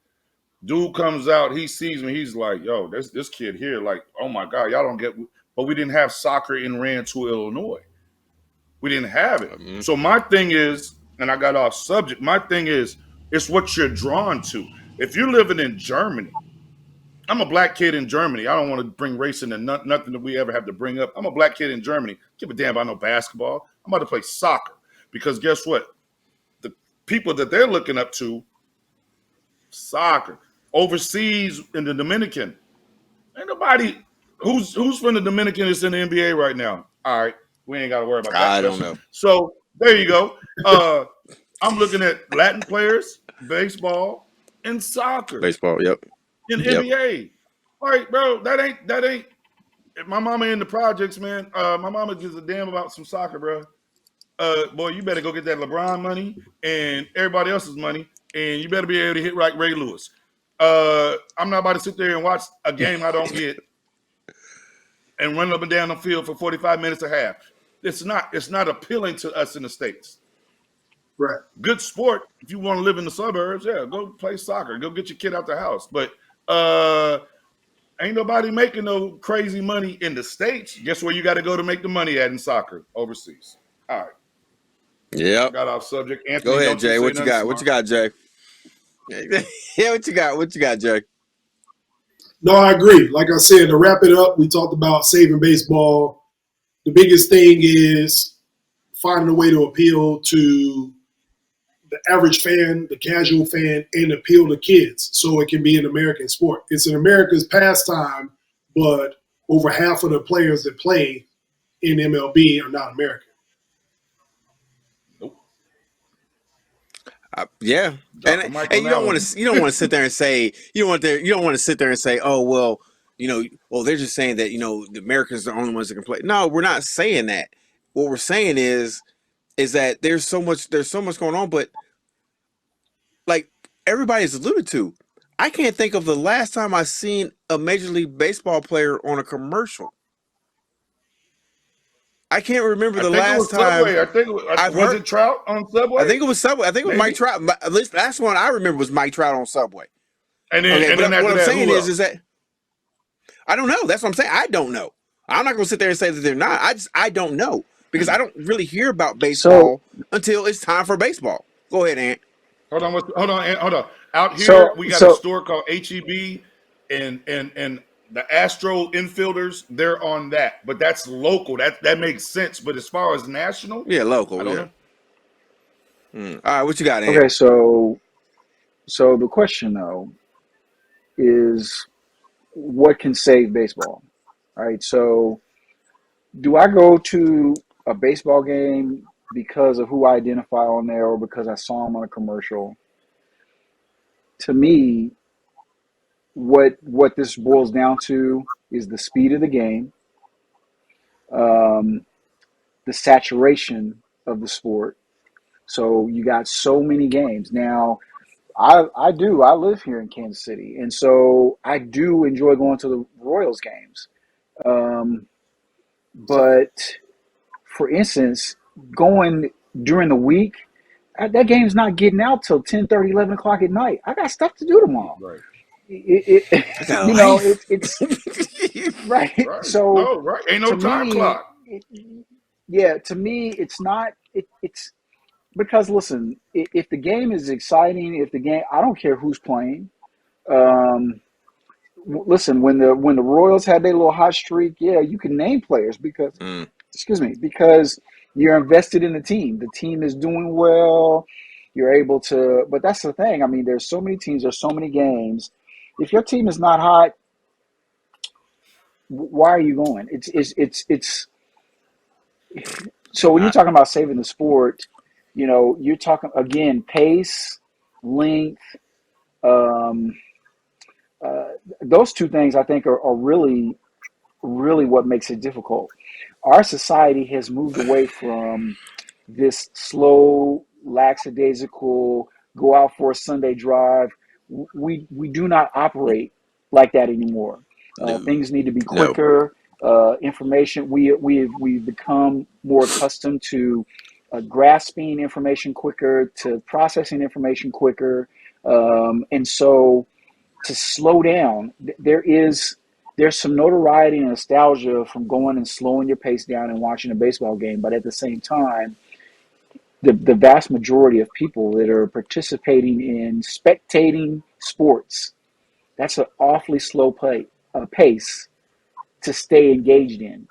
Dude comes out, he sees me, he's like, yo, this kid here, like, oh my God, y'all don't get, but we didn't have soccer in Rantoul, Illinois. We didn't have it. Mm-hmm. So my thing is, and I got off subject, my thing is, it's what you're drawn to. If you're living in Germany, I'm a black kid in Germany. I don't want to bring race into nothing that we ever have to bring up. I'm a black kid in Germany. Give a damn about no basketball. I'm about to play soccer because guess what? The people that they're looking up to, soccer. Overseas in the Dominican, ain't nobody who's from the Dominican is in the NBA right now. All right, we ain't got to worry about that. I don't know. So there you go. I'm looking at Latin players, baseball, in soccer, Baseball. Yep. in Yep. NBA. Like, bro, that ain't. My mama in the projects, man. My mama gives a damn about some soccer, bro. Boy, you better go get that LeBron money and everybody else's money, and you better be able to hit like Ray Lewis. I'm not about to sit there and watch a game I don't get and run up and down the field for 45 minutes a half. It's not appealing to us in the States. Right. Good sport. If you want to live in the suburbs, yeah, go play soccer. Go get your kid out the house. But ain't nobody making no crazy money in the States. Guess where you got to go to make the money at in soccer? Overseas. All right. Yep. Got off subject. Anthony, Go ahead, don't Jay. you What say you nothing got? smart. What you got, Jay? Yeah, what you got? What you got, Jay? No, I agree. Like I said, to wrap it up, we talked about saving baseball. The biggest thing is finding a way to appeal to the average fan, the casual fan, and appeal to kids so it can be an American sport. It's an America's pastime, but over half of the players that play in MLB are not American. Nope. Yeah, Drop the and mic and on you that don't one. want to sit there and say you don't want to sit there and say, oh well, they're just saying that the Americans are the only ones that can play. No, we're not saying that. What we're saying is that there's so much going on, but like everybody's alluded to, I can't think of the last time I seen a Major League Baseball player on a commercial. I can't remember I the think it last was time Subway. I think I've was heard. it Trout on Subway? I think it was Subway. I think it was Maybe. Mike Trout. At least the last one I remember was Mike Trout on Subway. And then, Okay, and but then after what I'm that, saying who is else? that I don't know. That's what I'm saying. I don't know. I'm not going to sit there and say that they're not. I don't know because I don't really hear about baseball until it's time for baseball. Go ahead, Ant. Hold on. Out here, So we got a so store called HEB, and the Astro infielders, they're on that. But that's local. That makes sense. But as far as national, Yeah, I local. don't Yeah. know. All right, what you got, Ant? okay, so the question though is what can save baseball? All right. So do I go to a baseball game because of who I identify on there or because I saw him on a commercial? To me, what this boils down to is the speed of the game, um, the saturation of the sport. So you got so many games now. I live here in Kansas City, and so I do enjoy going to the Royals games. Um, but for instance, going during the week, that game's not getting out till 10:30, 11 o'clock at night. I got stuff to do tomorrow. Right. I got a You know, life. it's right. Right. So No, right. Ain't no to time me, clock. yeah, to me, it's not. It's because listen, if the game is exciting, if the game, I don't care who's playing. Um, listen, when the Royals had their little hot streak, yeah, you can name players because, Mm. excuse me, because you're invested in the team. The team is doing well. You're able to, but that's the thing. I mean, there's so many teams, there's so many games. If your team is not hot, why are you going? It's. So when you're talking about saving the sport, you're talking again pace, length. Um, those two things I think are really, really what makes it difficult. Our society has moved away from this slow, lackadaisical, go out for a Sunday drive. We do not operate like that anymore. No, Things need to be no. quicker. Information we've become more accustomed to grasping information quicker, to processing information quicker, and so to slow down. There's some notoriety and nostalgia from going and slowing your pace down and watching a baseball game, but at the same time, the vast majority of people that are participating in spectating sports, that's an awfully slow pace to stay engaged in.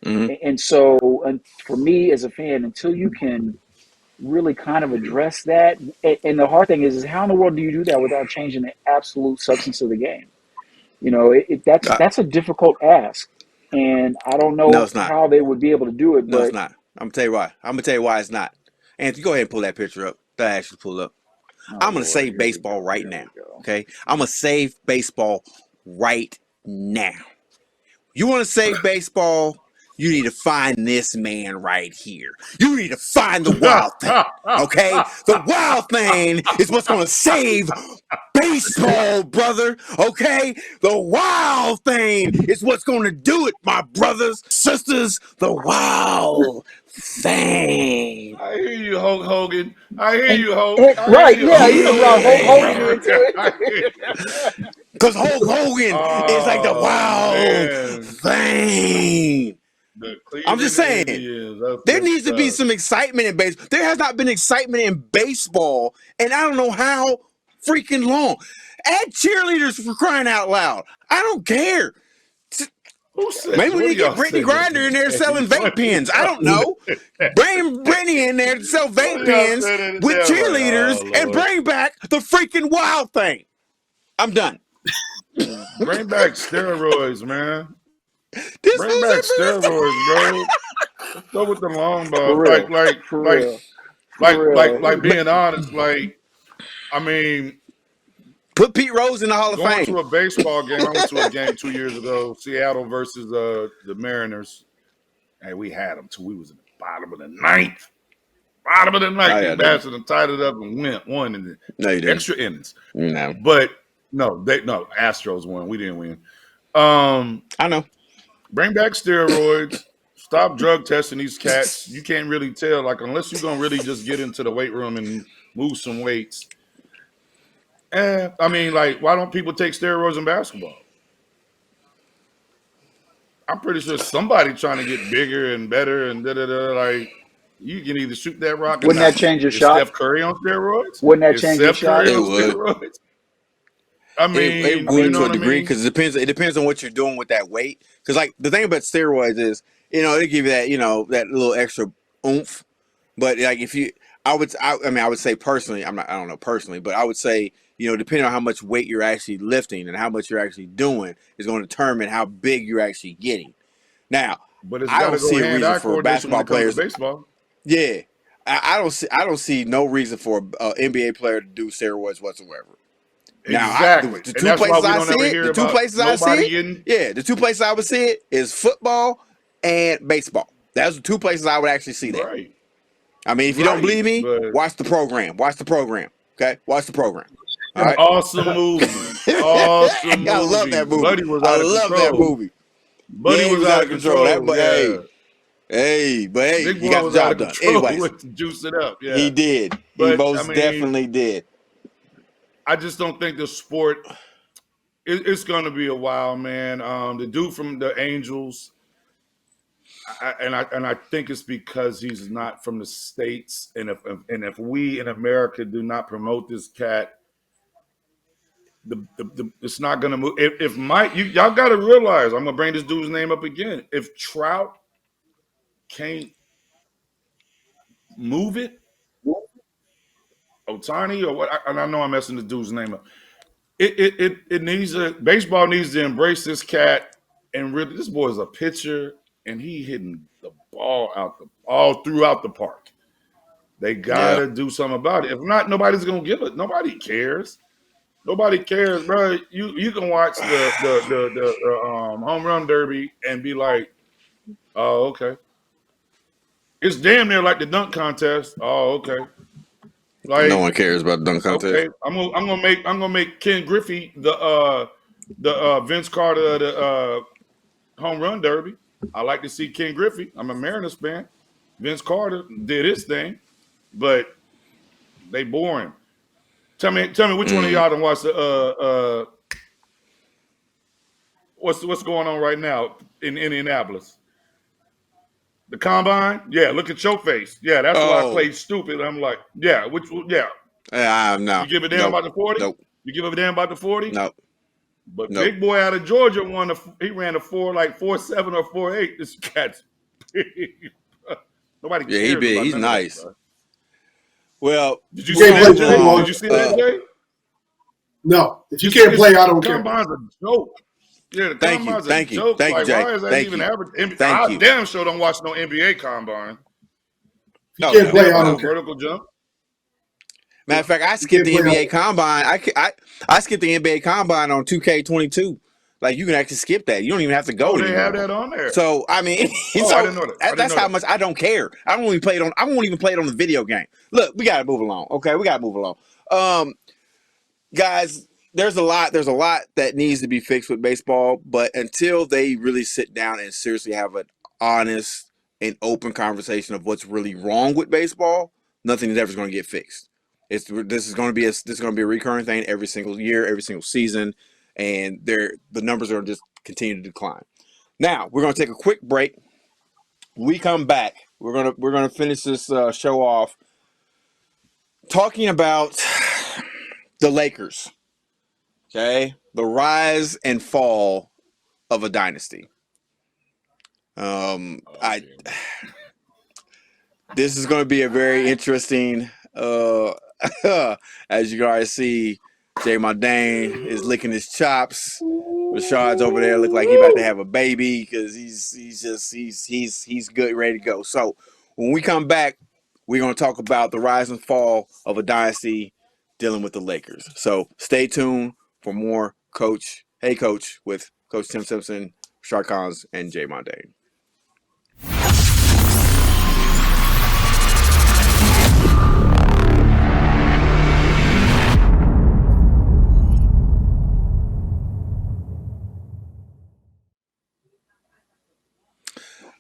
Hmm. And so, for me as a fan, until you can really kind of address that, and the hard thing is how in the world do you do that without changing the absolute substance of the game? That's a difficult ask, and I don't No, know it's not. how they would be able to do it, No, it's but not. I'm gonna tell you why. I'm gonna tell you why it's not. Anthony, go ahead and pull that picture up that I actually pulled up. I'm going to save baseball right now. Okay? I'm going to save baseball right now. You want to save baseball? You need to find this man right here. You need to find the wild thing. Okay? The wild thing is what's going to save baseball, brother. Okay? The wild thing is what's going to do it, my brothers, sisters. The wild thing. I hear you, Hulk Hogan. I hear you, Hulk. Right, yeah, you brought Hulk Hogan into it. Because Hulk Hogan is like the wild thing. I'm just saying, there needs to be some excitement in baseball. There has not been excitement in baseball, and I don't know how freaking long. Add cheerleaders for crying out loud. I don't care. Maybe we need to get Brittany Griner in there selling vape pens. I don't know. Bring Brittany in there to sell vape pens with cheerleaders and bring back the freaking wild thing. I'm done. Bring back steroids, man. Bring back steroids, bro. Let's go with the long ball. Like being honest, like, I mean, put Pete Rose in the Hall of Fame. Going to a baseball game. I went to a game 2 years ago, Seattle versus the Mariners. Hey, we had them too. We was in the bottom of the ninth. They bashed and tied it up and won in the extra innings. No. But no, Astros won. We didn't win. I know. Bring back steroids. Stop drug testing these cats. You can't really tell, like, unless you're gonna really just get into the weight room and move some weights. And I mean, like, why don't people take steroids in basketball? I'm pretty sure somebody trying to get bigger and better and like, you can either shoot that rock. Wouldn't that change your shot? Steph Curry on steroids? Wouldn't that change your shot? It would. I mean, it would to a degree because it depends on what you're doing with that weight. Because like the thing about steroids is, they give you that, that little extra oomph. But like I would say personally, I don't know personally, but I would say, depending on how much weight you're actually lifting and how much you're actually doing is going to determine how big you're actually getting. Now, but I don't see a reason for basketball players. Baseball. Yeah, I don't see no reason for an NBA player to do steroids whatsoever. Exactly. Now, the two places I would see it is football and baseball. That's the two places I would actually see that. Right. I mean, if you don't believe me, watch the program. Okay, watch the program. All right? Awesome movie. Awesome movie. I love that movie. Buddy was out of control. That movie. Buddy was out of control. Hey, Big he got the job done. Anyways, juice it up. Yeah, he did. He most definitely did. I just don't think the sport. It's going to be a while, man. The dude from the Angels, I think it's because he's not from the States, and if we in America do not promote this cat, it's not going to move. If y'all got to realize, I'm going to bring this dude's name up again. If Trout can't move it, Otani or what? And I know I'm messing the dude's name up. It needs baseball needs to embrace this cat, and really, this boy is a pitcher, and he hitting the ball all throughout the park. They gotta do something about it. If not, nobody's gonna give it. Nobody cares. Nobody cares, bro. You can watch the home run derby and be like, oh, okay. It's damn near like the dunk contest. Oh, okay. Like, no one cares about the dunk contest. Okay, I'm gonna make Ken Griffey the Vince Carter of the home run derby. I like to see Ken Griffey. I'm a Mariners fan. Vince Carter did his thing, but they boring. Tell me which one of y'all done watch the what's going on right now in Indianapolis? The combine? Yeah, look at your face. Yeah, that's why I played stupid. I'm like, yeah, no. You give a damn about the 40? Nope. You give a damn about the 40? No. But Big Boy out of Georgia he ran a 4.7 or 4.8. This cat's big. Nobody cares. Yeah, he big. He's nice. Well, did you see that, Jay? Did you see that, Jay? No. If you can't play, I don't care. Combine's a joke. Yeah, the combine's a joke. Thank you, Jay. Why is that even average? I damn sure don't watch no NBA combine. If you can't play, I don't care. Vertical jump. Matter of fact, I You skipped can't the play NBA Combine. I skipped the NBA Combine on 2K22. Like you can actually skip that. You don't even have to go Oh, they have anymore. that on there. So I mean, Oh, I didn't know that. I didn't that's know how that. much I don't care. I won't even play it on. I won't even play it on the video game. Look, we gotta move along. Okay, we gotta move along. Guys, there's a lot that needs to be fixed with baseball, but until they really sit down and seriously have an honest and open conversation of what's really wrong with baseball, nothing is ever going to get fixed. This is going to be a recurring thing every single year, every single season, and the numbers are just continue to decline. Now we're going to take a quick break. When we come back, we're gonna finish this show off talking about the Lakers. Okay, the rise and fall of a dynasty. This is going to be a very interesting. As you guys see, Jay Mondane is licking his chops. Rashad's over there, look like he about to have a baby because he's good, ready to go. So when we come back, we're going to talk about the rise and fall of a dynasty dealing with the Lakers. So stay tuned for more Hey Coach with Coach Tim Simpson, Rashad Collins, and Jay Mondane.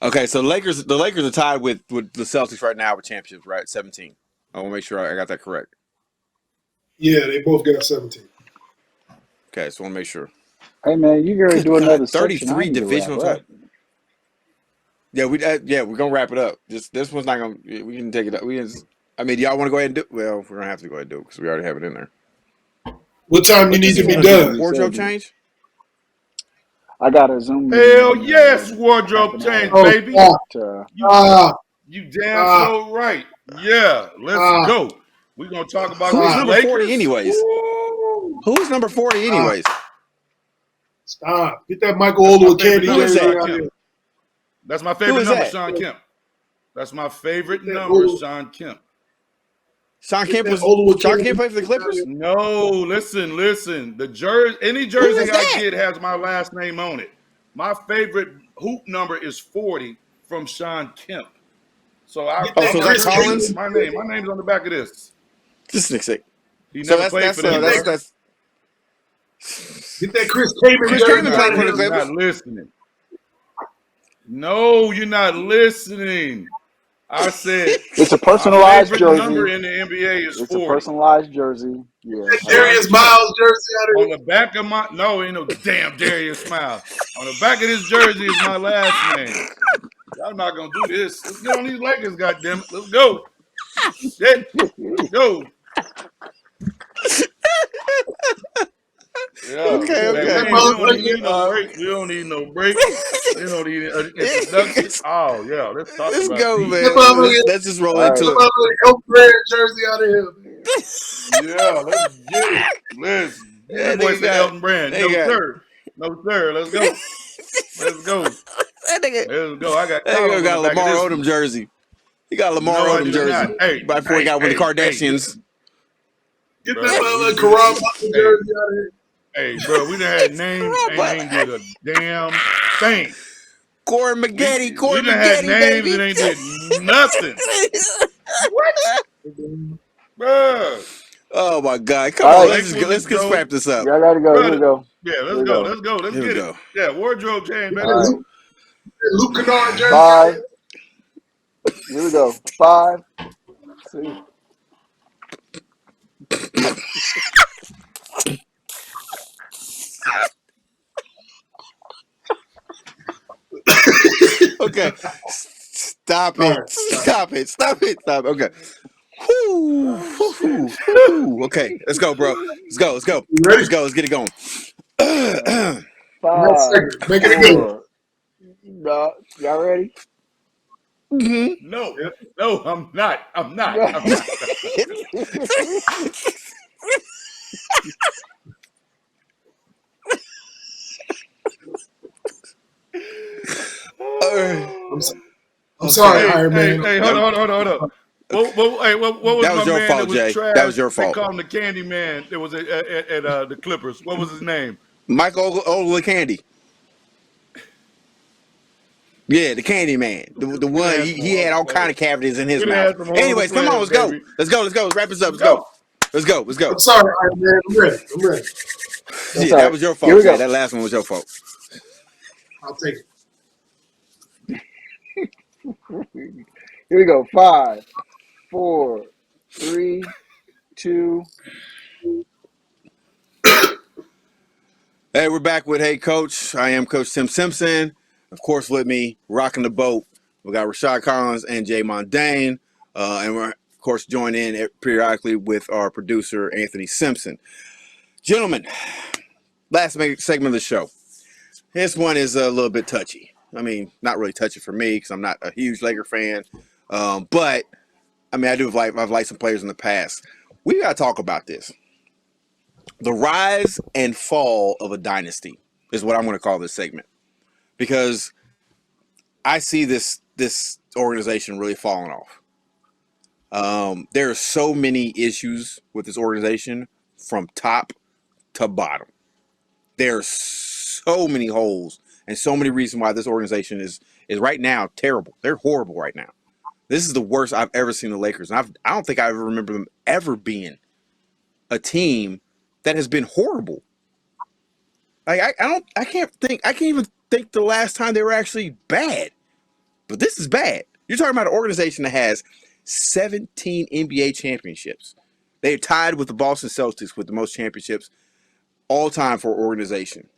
Okay, so the Lakers are tied with the Celtics right now with championships, right? 17. I want to make sure I got that correct. Yeah, they both got 17. Okay, so I want to make sure. Hey man, you gotta do another section. 33 divisional titles. Yeah, we're gonna wrap it up. This one's not gonna. We can take it up. Do y'all want to go ahead and do? Well, we're gonna have to go ahead and do it because we already have it in there. What time you need to be done? Wardrobe change. I got a Zoom. Hell yes, wardrobe change, baby. You damn so right. Yeah, let's go. We're gonna talk about who's number Lakers. 40 anyways. Who's number 40 anyways? Stop. Get that Michael Older candy. That's my favorite number, Sean Kemp. That's my favorite number, Sean Kemp. Sean Kemp played for the Clippers? No, listen. The any jersey I get has my last name on it. My favorite hoop number is 40 from Sean Kemp. So that's Collins? My name's on the back of this. This is sick. He never played for them. Get that Chris Kaman. Chris Kaman played for the Clippers. You're not listening. No, you're not listening. I said it's a personalized jersey. Number in the NBA is 40. It's a personalized jersey. Yeah. Darius Miles jersey out of on the back of my ain't no damn Darius Miles. On the back of this jersey is my last name. Y'all not gonna do this. Let's get on these Lakers, goddammit. Let's go. Shit. Let's go. Yeah. Okay. We don't need no break. We don't need introduction. Oh, yeah. Let's talk Let's about go, it. man. Let's just roll into it. Coke Brand jersey out of here. Yeah, let's get it. Let's get it. Boy, Elton Brand. No, sir. Let's go. Let's go. Let's go. I got a Lamar Odom jersey. He got a Lamar Odom jersey. Hey, before he got with the Kardashians. Get that Karam jersey out of here. Hey, bro, we done had names ain't did a damn thing. Corey Maggette, we done had names that ain't did nothing. What? Bruh. Oh my God! Come on, let's wrap this up. Y'all gotta go. Here we go. Yeah, let's go. Let's get it. Yeah, wardrobe change, baby. Luke Kennard jersey. 5. Here we go. 5. 6. Okay, stop it. Okay. Whew. Okay, let's go, bro. Let's go. Let's get it going. 5. Make it good. Y'all ready? Mm-hmm. No, I'm not. I'm sorry, Iron Man. Hey, hold on. What was That was my your man fault, that was Jay. That was trash? your They fault. called him the Candy Man. That was at the Clippers. What was his name? Michael Candy. Yeah, the Candy Man. The We one done had some he had all horrible kind of players. cavities in his We done mouth. had some horrible Anyways, come on, players, let's go. baby. Let's go. Let's wrap this up. Let's go. Let's go. I'm sorry, Iron Man. I'm ready. That's Yeah, all that right. was your Here fault, we Jay. go. That last one was your fault. I'll take it. Here we go. 5, 4, 3, 2. Hey, we're back with Hey Coach. I am Coach Tim Simpson. Of course, with me, rocking the boat, we got Rashad Collins and Jay Mondane. And we're, of course, joined in periodically with our producer, Anthony Simpson. Gentlemen, last segment of the show. This one is a little bit touchy. I mean, not really touchy for me because I'm not a huge Laker fan. But, I mean, I've liked some players in the past. We got to talk about this. The rise and fall of a dynasty is what I'm going to call this segment, because I see this organization really falling off. There are so many issues with this organization from top to bottom. There are so many holes and so many reasons why this organization is right now terrible. They're horrible right now. This is the worst I've ever seen the Lakers. And I don't think I ever remember them ever being a team that has been horrible. Like I can't even think the last time they were actually bad. But this is bad. You're talking about an organization that has 17 NBA championships. They're tied with the Boston Celtics with the most championships all time for an organization.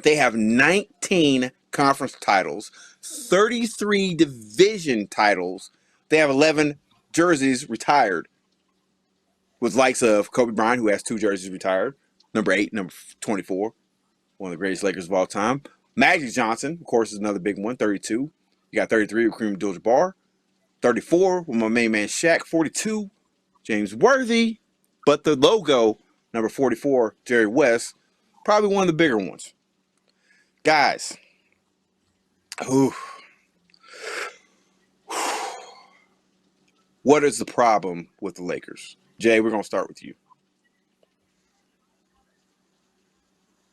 They have 19 conference titles, 33 division titles. They have 11 jerseys retired, with likes of Kobe Bryant, who has 2 jerseys retired, number 8, number 24, one of the greatest Lakers of all time. Magic Johnson, of course, is another big one, 32. You got 33 with Kareem Abdul-Jabbar, 34 with my main man Shaq, 42 James Worthy, but the logo, number 44, Jerry West, probably one of the bigger ones. Guys, what is the problem with the Lakers? Jay, we're going to start with you.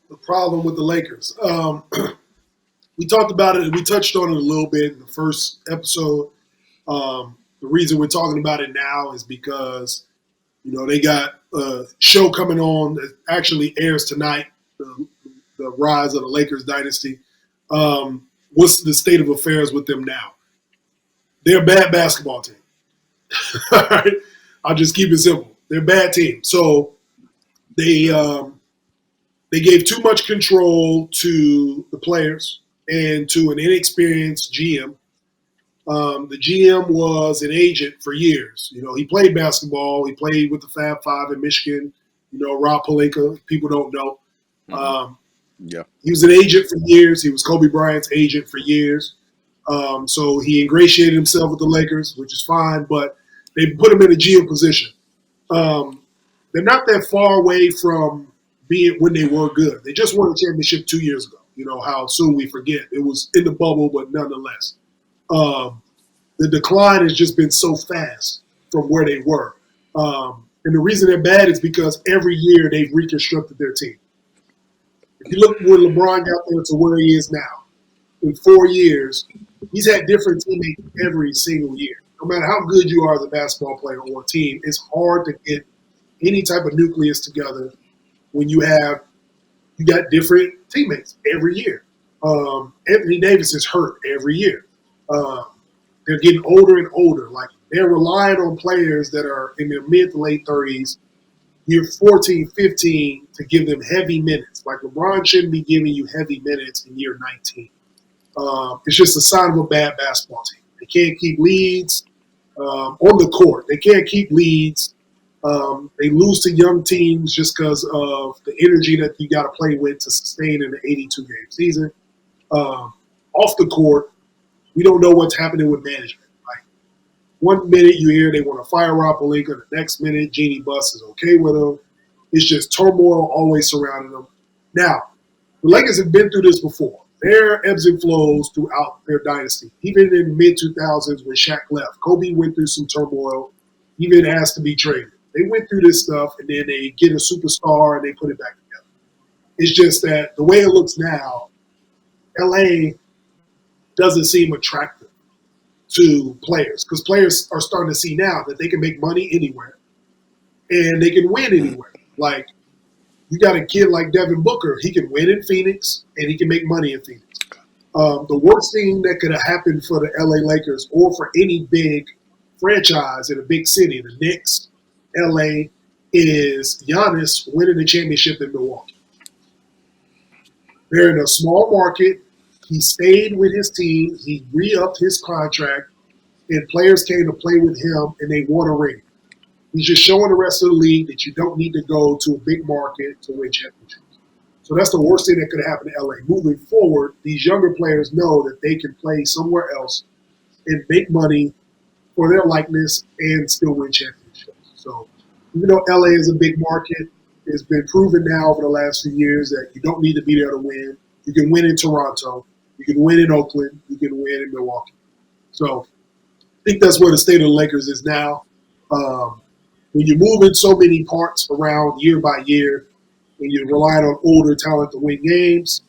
The problem with the Lakers. We talked about it and we touched on it a little bit in the first episode. The reason we're talking about it now is because, they got a show coming on that actually airs tonight, the rise of the Lakers Dynasty. What's the state of affairs with them now? They're a bad basketball team. All right? I'll just keep it simple. They're a bad team. So they gave too much control to the players and to an inexperienced GM. The GM was an agent for years. He played basketball. He played with the Fab Five in Michigan. Rob Pelinka. People don't know. Yeah. He was an agent for years. He was Kobe Bryant's agent for years. So he ingratiated himself with the Lakers, which is fine, but they put him in a GM position. They're not that far away from being when they were good. They just won a championship 2 years ago. How soon we forget. It was in the bubble, but nonetheless. The decline has just been so fast from where they were. And the reason they're bad is because every year they've reconstructed their team. If you look where LeBron got there to where he is now, in 4 years, he's had different teammates every single year. No matter how good you are as a basketball player or team, it's hard to get any type of nucleus together when you got different teammates every year. Anthony Davis is hurt every year. They're getting older and older. Like, they're relying on players that are in their mid to late 30s, year 14, 15, to give them heavy minutes. Like, LeBron shouldn't be giving you heavy minutes in year 19. It's just a sign of a bad basketball team. They can't keep leads on the court. They can't keep leads. They lose to young teams just because of the energy that you got to play with to sustain in an 82-game season. Off the court, we don't know what's happening with management. Like, 1 minute you hear they want to fire Rob Pelinka, the next minute Jeannie Buss is okay with him. It's just turmoil always surrounding them. Now, the Lakers have been through this before. There are ebbs and flows throughout their dynasty. Even in mid-2000s when Shaq left, Kobe went through some turmoil, even asked to be traded. They went through this stuff, and then they get a superstar, and they put it back together. It's just that the way it looks now, LA doesn't seem attractive to players because players are starting to see now that they can make money anywhere and they can win anywhere. Like, you got a kid like Devin Booker. He can win in Phoenix, and he can make money in Phoenix. The worst thing that could have happened for the LA Lakers or for any big franchise in a big city, the Knicks, LA, is Giannis winning the championship in Milwaukee. They're in a small market. He stayed with his team. He re-upped his contract, and players came to play with him, and they won a ring. He's just showing the rest of the league that you don't need to go to a big market to win championships. So that's the worst thing that could happen to LA. Moving forward, these younger players know that they can play somewhere else and make money for their likeness and still win championships. So even though LA is a big market, it's been proven now over the last few years that you don't need to be there to win. You can win in Toronto. You can win in Oakland. You can win in Milwaukee. So I think that's where the state of the Lakers is now. When you're moving so many parts around year by year, when you're relying on older talent to win games,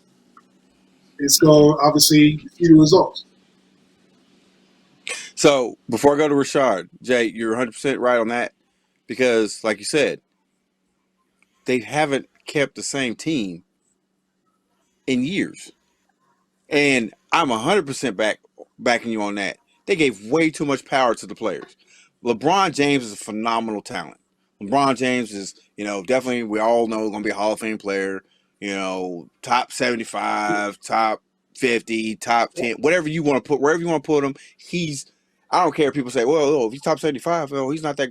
it's going to obviously see the results. So before I go to Rashard, Jay, you're 100% right on that because, like you said, they haven't kept the same team in years. And I'm 100% backing you on that. They gave way too much power to the players. LeBron James is a phenomenal talent. LeBron James is, definitely, we all know, going to be a Hall of Fame player, top 75, top 50, top 10, whatever you want to put, wherever you want to put him, I don't care if people say, well, if he's top 75, well, he's not that.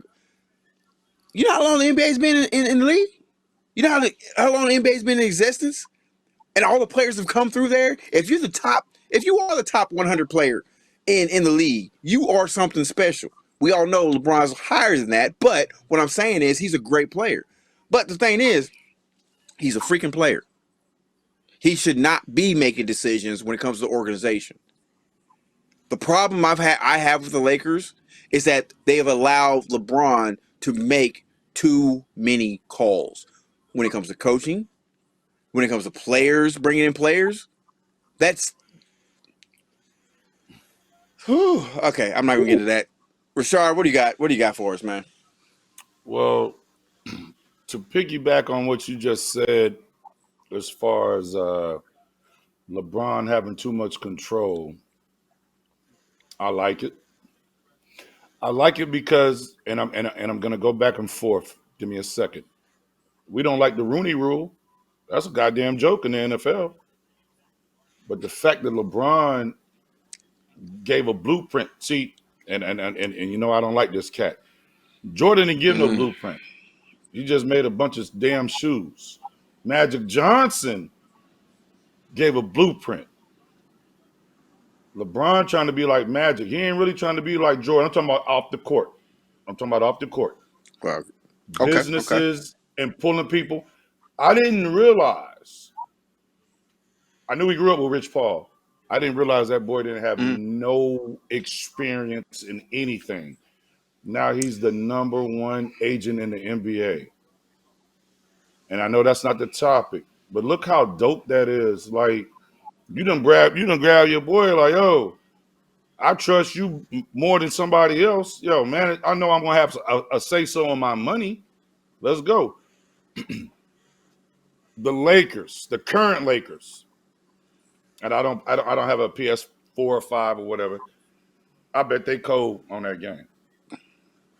You know how long the NBA's been in the league? You know how long the NBA's been in existence? And all the players have come through there. If you are the top 100 player in the league, you are something special. We all know LeBron's higher than that, but what I'm saying is he's a great player. But the thing is, he's a freaking player. He should not be making decisions when it comes to the organization. The problem I have with the Lakers is that they have allowed LeBron to make too many calls when it comes to coaching, when it comes to players, bringing in players. That's okay. I'm not gonna get into that. Rashard, what do you got? What do you got for us, man? Well, to piggyback on what you just said, as far as LeBron having too much control, I like it. I like it because, and I'm gonna go back and forth. Give me a second. We don't like the Rooney Rule. That's a goddamn joke in the NFL. But the fact that LeBron gave a blueprint, see, and I don't like this cat. Jordan didn't give no blueprint. He just made a bunch of damn shoes. Magic Johnson gave a blueprint. LeBron trying to be like Magic. He ain't really trying to be like Jordan. I'm talking about off the court. Well, okay, businesses and pulling people. I didn't realize. I knew he grew up with Rich Paul. I didn't realize that boy didn't have no experience in anything. Now he's the number one agent in the NBA. And I know that's not the topic, but look how dope that is. Like, you done grab your boy like, yo, I trust you more than somebody else. Yo, man, I know I'm gonna have a say-so on my money. Let's go. The Lakers, the current Lakers, and I don't have a PS4 or 5 or whatever. I bet they cold on that game.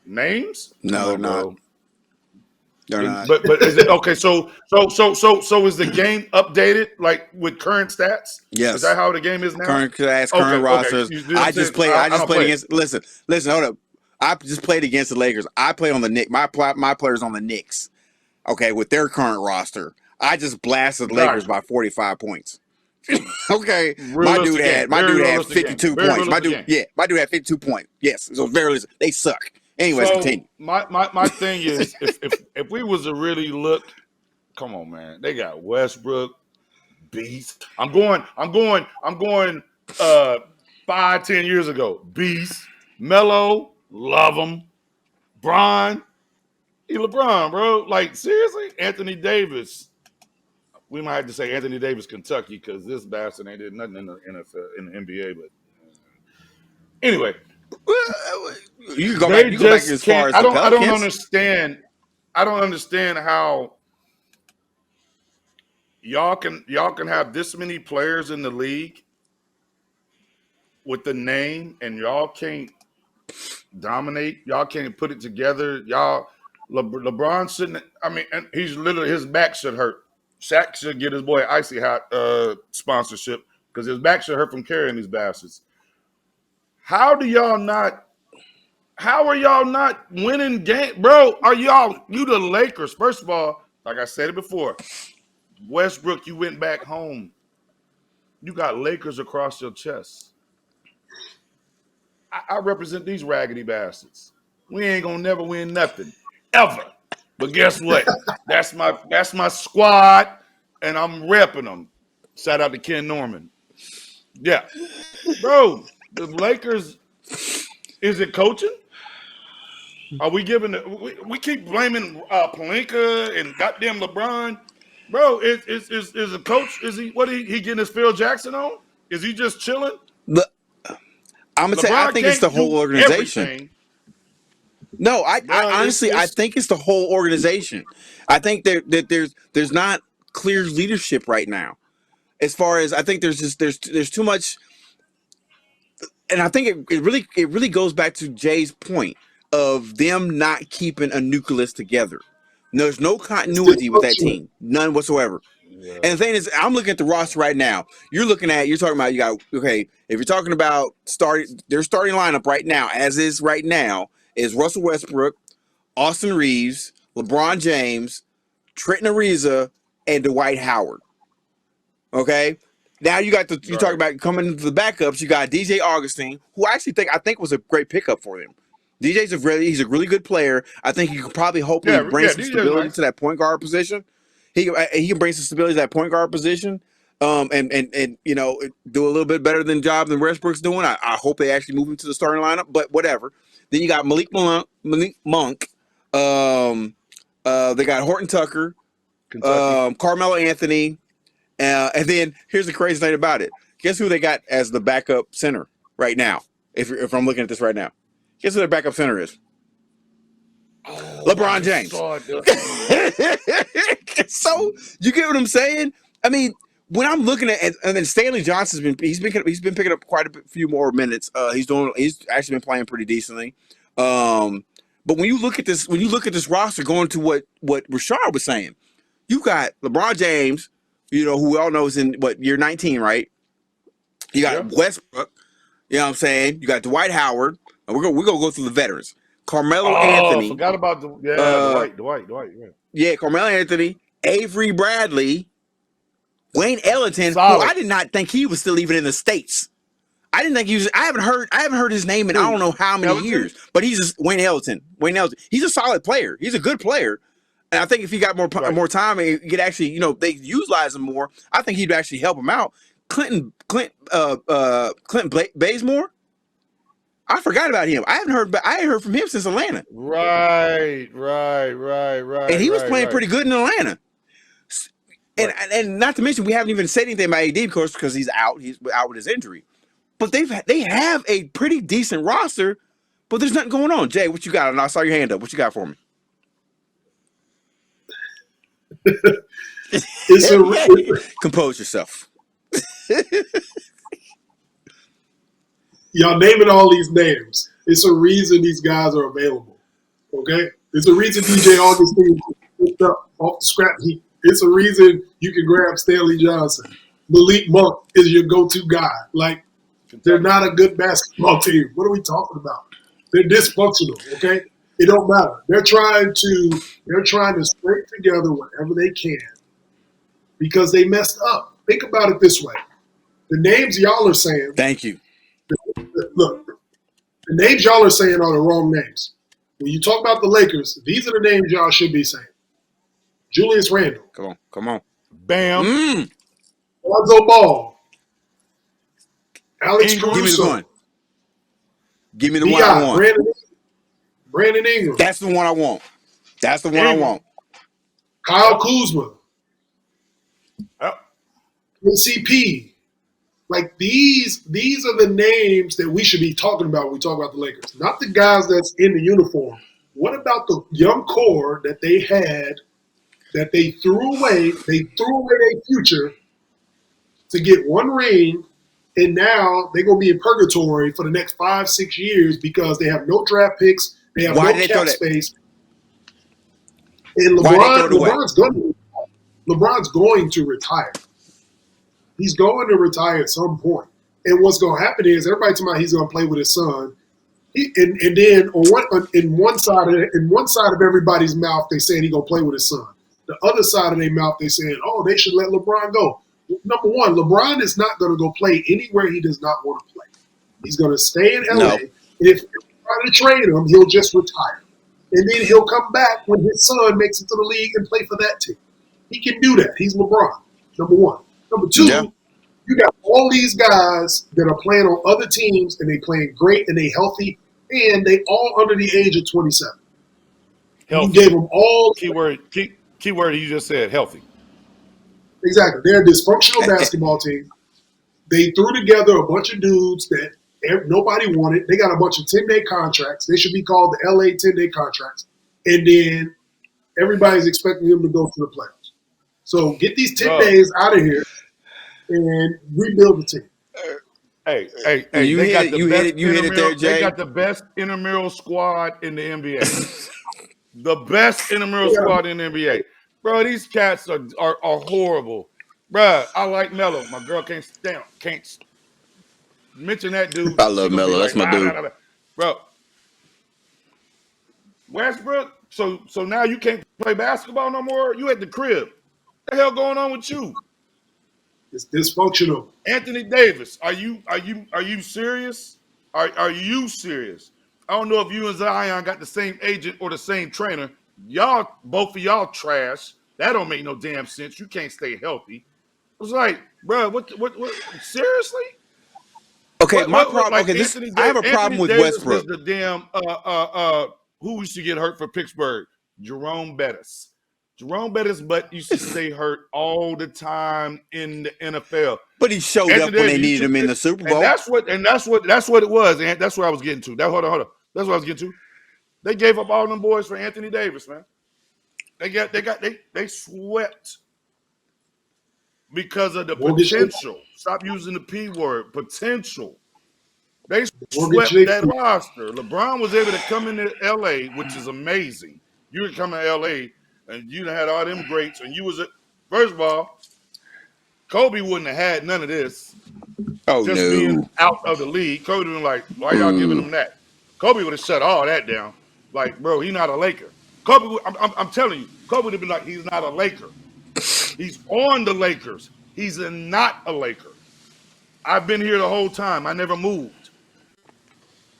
Names? No, they're not. They're not. But is it okay? So is the game updated like with current stats? Yes. Is that how the game is now? Current stats, current rosters. Okay. I just played against. Listen, hold up. I just played against the Lakers. I play on the Knicks. My players on the Knicks. Okay, with their current roster, I just blasted the Lakers by 45 points. Okay, my dude had 52 points. My dude had 52 points. Yes, so very. They suck. Anyways, continue. My thing is, if we was to really look, come on, man, they got Westbrook, Beast. I'm going 5-10 years ago. Beast. Melo, love him. Bron, LeBron, bro. Like, seriously? Anthony Davis. We might have to say Anthony Davis, Kentucky, because this bastard ain't did nothing in the NFL, in the NBA. But anyway, You can go they back. You go back just as far can't. as I the don't Pelicans. understand. I don't understand how y'all can have this many players in the league with the name, and y'all can't dominate. Y'all can't put it together. Y'all, LeBron shouldn't. I mean, and he's literally, his back should hurt. Shaq should get his boy Icy Hot sponsorship because his back should hurt from carrying these bastards. How are y'all not winning game, bro? You the Lakers? First of all, like I said it before, Westbrook, you went back home. You got Lakers across your chest. I represent these raggedy bastards. We ain't gonna never win nothing ever. But guess what? That's my squad, and I'm repping them. Shout out to Ken Norman. Yeah, bro. The Lakers. Is it coaching? Are we giving? We keep blaming Pelinka and goddamn LeBron, bro. Is a coach? Is he what? He getting his Phil Jackson on? Is he just chilling? I'm gonna say I LeBron think it's the can't whole do organization. everything. No, I Bro, honestly I think it's the whole organization. I think that there's not clear leadership right now. As far as I think there's too much, and I think it really goes back to Jay's point of them not keeping a nucleus together. There's no It's continuity with that dysfunctional. team, none whatsoever. yeah. And the thing is, I'm looking at the roster right now. You're talking about you got okay. If you're talking about their starting lineup right now, as is right now, is Russell Westbrook, Austin Reeves, LeBron James, Trent Ariza, and Dwight Howard. Okay. Now you got you talk about coming into the backups. You got DJ Augustine, who I think was a great pickup for them. he's a really good player. I think you could probably hopefully bring some DJ's stability nice. to that point guard position. He can bring some stability to that point guard position. And you know, do a little bit better than Westbrook's doing. I hope they actually move him to the starting lineup, but whatever. Then you got Malik Monk. They got Horton Tucker, Kentucky. Carmelo Anthony, and then here's the crazy thing about it. Guess who they got as the backup center right now? If I'm looking at this right now, guess who their backup center is? LeBron James. So you get what I'm saying? I mean, when I'm looking at, and then Stanley Johnson's been picking up quite a few more minutes. He's actually been playing pretty decently. But when you look at this roster, going to what Rashard was saying, you got LeBron James, you know, who we all know is in year 19, right? You got Westbrook, you know what I'm saying? You got Dwight Howard. We're gonna go through the veterans. Carmelo Anthony. Forgot about Dwight. Yeah, Carmelo Anthony, Avery Bradley, Wayne Ellington, Solid. who I did not think he was still even in the States. I didn't think he was. I haven't heard his name in I don't know how many years. But he's just Wayne Ellington. He's a solid player. He's a good player. And I think if he got more time and he could actually, you know, they utilize him more, I think he'd actually help him out. Clinton Bazemore. I forgot about him. I hadn't heard from him since Atlanta. Right. And he was playing pretty good in Atlanta. And not to mention, we haven't even said anything about AD, of course, because he's out. He's out with his injury. But they have a pretty decent roster, but there's nothing going on. Jay, what you got? And I saw your hand up. What you got for me? Compose yourself. Y'all naming all these names. It's a reason these guys are available. Okay? There's a reason DJ Augustine picked up off the scrap heap. It's a reason you can grab Stanley Johnson. Malik Monk is your go-to guy. Like, they're not a good basketball team. What are we talking about? They're dysfunctional, okay? It don't matter. They're trying to scrape together whatever they can because they messed up. Think about it this way. The names y'all are saying. Thank you. Look, the names y'all are saying are the wrong names. When you talk about the Lakers, these are the names y'all should be saying. Julius Randle. Come on. Bam. Lonzo Ball, Alex Ingram. Give me the Caruso, one. Give me the one I B.I., want. Brandon Ingram, That's the one I want. That's the one I Ingram. want. Kyle Kuzma, Yep. KCP. Like these are the names that we should be talking about when we talk about the Lakers. Not the guys that's in the uniform. What about the young core that they had that they threw away? They threw away their future to get one ring, and now they're gonna be in purgatory for the next 5-6 years because they have no draft picks, they have Why no did they throw cap that? space. And Why they throw it away? LeBron's going to retire. He's going to retire at some point. And what's going to happen is everybody talking about he's going to play with his son. And then in one side of everybody's mouth, they saying he's going to play with his son. The other side of their mouth, they saying, oh, they should let LeBron go. Number one, LeBron is not going to go play anywhere he does not want to play. He's going to stay in LA. No. And if you try to trade him, he'll just retire. And then he'll come back when his son makes it to the league and play for that team. He can do that. He's LeBron, number one. Number two, Yeah. you got all these guys that are playing on other teams, and they playing great, and they healthy, and they all under the age of 27. Healthy. You gave them all Keyword you just said, healthy. exactly. They're a dysfunctional basketball team. They threw together a bunch of dudes that nobody wanted. They got a bunch of 10-day contracts. They should be called the LA 10-day contracts. And then everybody's expecting them to go to the playoffs. So get these 10 days out of here and rebuild the team. Hey, You hit it there, Jay. They got the best intramural squad in the NBA. The best intramural squad in the NBA. Bro, these cats are horrible. Bro, I like Melo. My girl can't mention that dude. I love Melo. That's my dude. Bro, Westbrook, so now you can't play basketball no more? You at the crib. What the hell going on with you? It's dysfunctional. Anthony Davis, are you serious? Are you serious? I don't know if you and Zion got the same agent or the same trainer. Both of y'all trash. That don't make no damn sense. You can't stay healthy. It was like, bro, what seriously? Okay, I have a problem with Davis Westbrook. Was the damn who used to get hurt for Pittsburgh? Jerome Bettis. Jerome Bettis' butt used to stay hurt all the time in the NFL. But he showed up when they needed him in the Super Bowl. And that's what it was, and that's what I was getting to. Hold on. That's what I was getting to. They gave up all them boys for Anthony Davis, man. They swept because of the potential. Stop using the P word, potential. They swept that roster. LeBron was able to come into LA, which is amazing. You would come to LA and you had all them greats, and you was first of all, Kobe wouldn't have had none of this. Oh, just no. Being out of the league. Kobe would have been like, why y'all giving him that? Kobe would have shut all that down. Like, bro, he's not a Laker. Kobe, I'm telling you, Kobe would have been like, he's not a Laker. He's on the Lakers. He's not a Laker. I've been here the whole time. I never moved.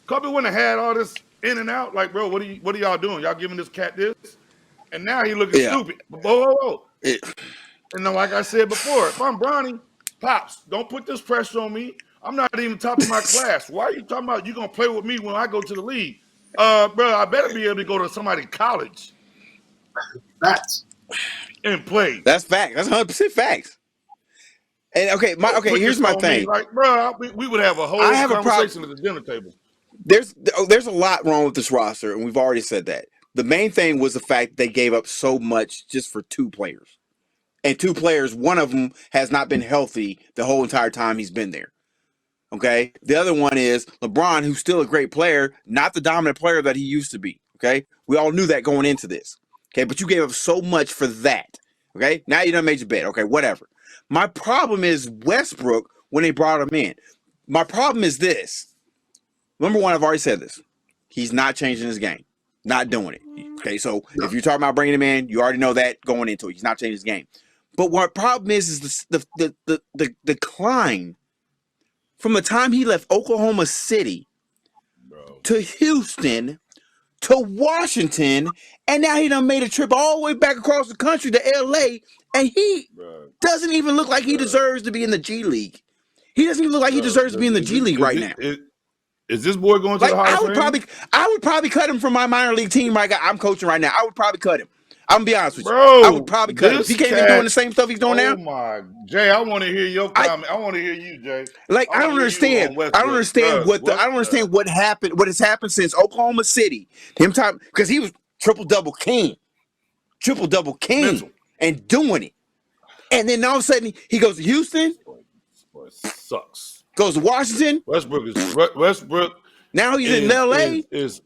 Kobe wouldn't have had all this in and out. Like, bro, what are y'all doing? Y'all giving this cat this? And now he looking stupid. Whoa. And then, like I said before, if I'm Bronny, Pops, don't put this pressure on me. I'm not even top of my class. Why are you talking about you going to play with me when I go to the league? Bro, I better be able to go to somebody's college. Facts. And play. That's facts. That's 100% facts. And here's my thing. Like, bro, we would have a whole conversation at the dinner table. There's a lot wrong with this roster, and we've already said that. The main thing was the fact they gave up so much just for two players. And two players, one of them has not been healthy the whole entire time he's been there. Okay? The other one is LeBron, who's still a great player, not the dominant player that he used to be. Okay? We all knew that going into this. Okay? But you gave up so much for that. Okay? Now you done made your bet. Okay? Whatever. My problem is Westbrook when they brought him in. My problem is this. Number one, I've already said this. He's not changing his game. Not doing it. Okay, so if you're talking about bringing him in, you already know that going into it. He's not changing his game. But what problem is the decline from the time he left Oklahoma City to Houston to Washington, and now he done made a trip all the way back across the country to LA, and he Bruh, doesn't even look like he bruh, deserves to be in the G League. He doesn't even look like he bruh. deserves to be in the G League right now. Is this boy going to the Like Hall of Fame? I would probably cut him from my minor league team I'm coaching right now. I would probably cut him. I'm gonna be honest with you. I would Bro, probably cut him. If this he can't even doing cat. the same stuff he's doing Oh now. my, Jay, I want to hear your comment. I want to hear you, Jay. Like I I don't want to hear you on understand. I Westbrook. don't understand Bruh, I don't understand what happened. What has happened since Oklahoma City? Him time because he was triple double king, Mental. and doing it. And then all of a sudden he goes to Houston, This boy sucks. goes to Washington. Westbrook. Now he's in LA. Is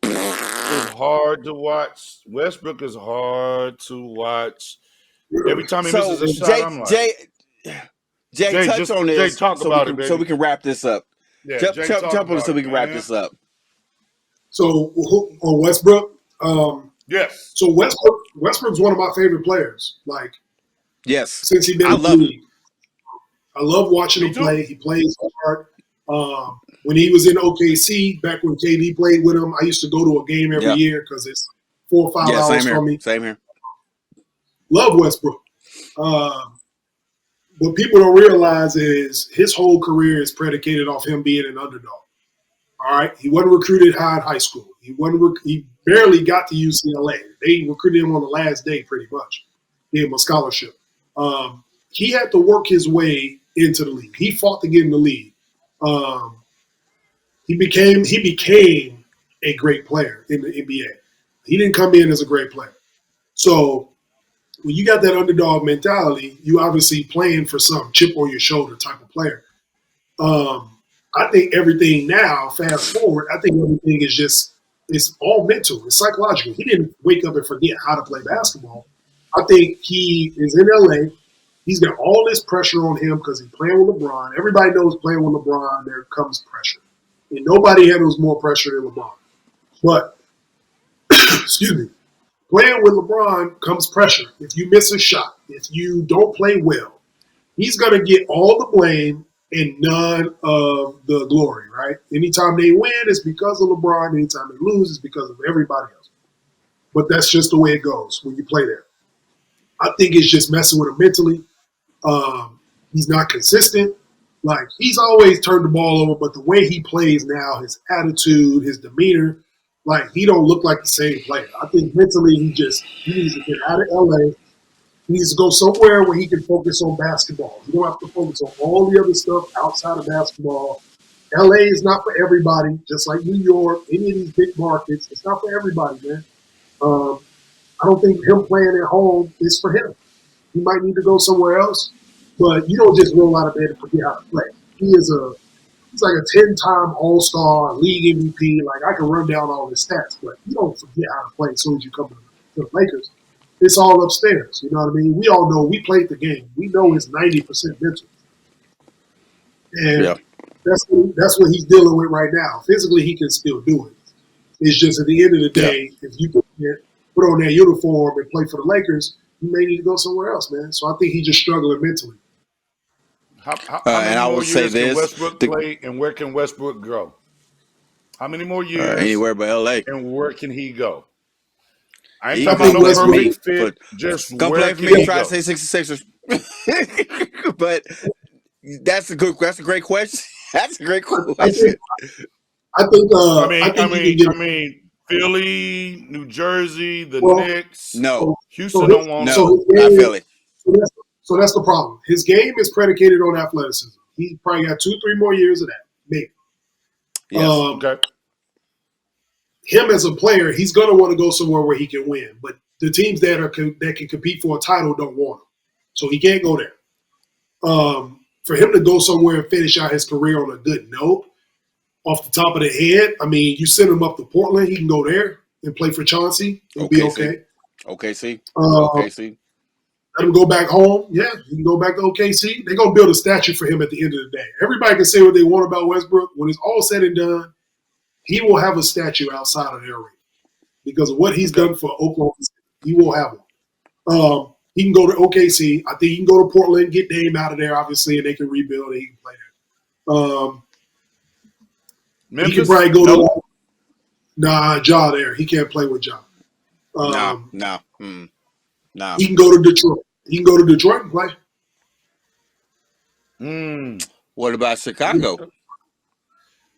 hard to watch. Westbrook is hard to watch. Every time he misses a shot, I'm like, Jay, touch on this. Jay, talk about it, baby. So we can wrap this up. Yeah, Jump on it so we can wrap man. this up. So on Westbrook, Yes. so Westbrook's one of my favorite players. Like Yes, since he's been I in the love league, I love watching Me him too. play. He plays hard. When he was in OKC, back when KD played with him, I used to go to a game every year because it's 4 or 5 hours from me. Same here. Love Westbrook. What people don't realize is his whole career is predicated off him being an underdog. All right, he wasn't recruited high in high school. He barely got to UCLA. They recruited him on the last day, pretty much. Gave him a scholarship. He had to work his way into the league. He fought to get in the league. He became a great player in the NBA. He didn't come in as a great player. So when you got that underdog mentality, you obviously playing for some chip on your shoulder type of player. I think everything now, fast forward, I think everything is just, it's all mental. It's psychological. He didn't wake up and forget how to play basketball. I think he is in LA. He's got all this pressure on him because he's playing with LeBron. Everybody knows playing with LeBron, there comes pressure. And nobody handles more pressure than LeBron. But, excuse me, playing with LeBron comes pressure. If you miss a shot, if you don't play well, he's going to get all the blame and none of the glory, right? Anytime they win, it's because of LeBron. Anytime they lose, it's because of everybody else. But that's just the way it goes when you play there. I think it's just messing with him mentally. He's not consistent. Like, he's always turned the ball over, but the way he plays now, his attitude, his demeanor, like, he don't look like the same player. I think mentally he needs to get out of LA. He needs to go somewhere where he can focus on basketball. You don't have to focus on all the other stuff outside of basketball. LA is not for everybody, just like New York, any of these big markets. It's not for everybody, man. I don't think him playing at home is for him. He might need to go somewhere else, but you don't just roll out of bed and forget how to play. He's like a 10-time All-Star, league MVP. Like, I can run down all his stats, but you don't forget how to play as soon as you come to the Lakers. It's all upstairs. You know what I mean? We all know. We played the game. We know it's 90% mental. And that's what he's dealing with right now. Physically, he can still do it. It's just at the end of the day, if you can put on that uniform and play for the Lakers, you may need to go somewhere else, man. So I think he's just struggling mentally. How And I many more will say years can this: Westbrook play, and where can Westbrook grow? How many more years? Anywhere but LA. And where can he go? I ain't He talking can about no Westbrook- perfect fit. Just Come where play for can me. he Try go? to say 66ers. But that's a great question. That's a great question. I mean, Philly, New Jersey, the Well, Knicks. No, Houston don't want him. no, not Philly. So that's the problem. His game is predicated on athleticism. He probably got 2-3 more years of that, maybe. Yes. Okay. Him as a player, he's going to want to go somewhere where he can win. But the teams that can compete for a title don't want him. So he can't go there. For him to go somewhere and finish out his career on a good note, off the top of the head, I mean, you send him up to Portland, he can go there and play for Chauncey. It'll be okay. OKC. Let him go back home. Yeah, he can go back to OKC. They're going to build a statue for him at the end of the day. Everybody can say what they want about Westbrook. When it's all said and done, he will have a statue outside of the arena because of what he's done for Oklahoma City. He will have one. He can go to OKC. I think he can go to Portland, get Dame out of there, obviously, and they can rebuild and he can play there. Memphis? He can probably go to Nah, Ja there. He can't play with Ja. No. He can go to Detroit. He can go to Detroit and play. What about Chicago?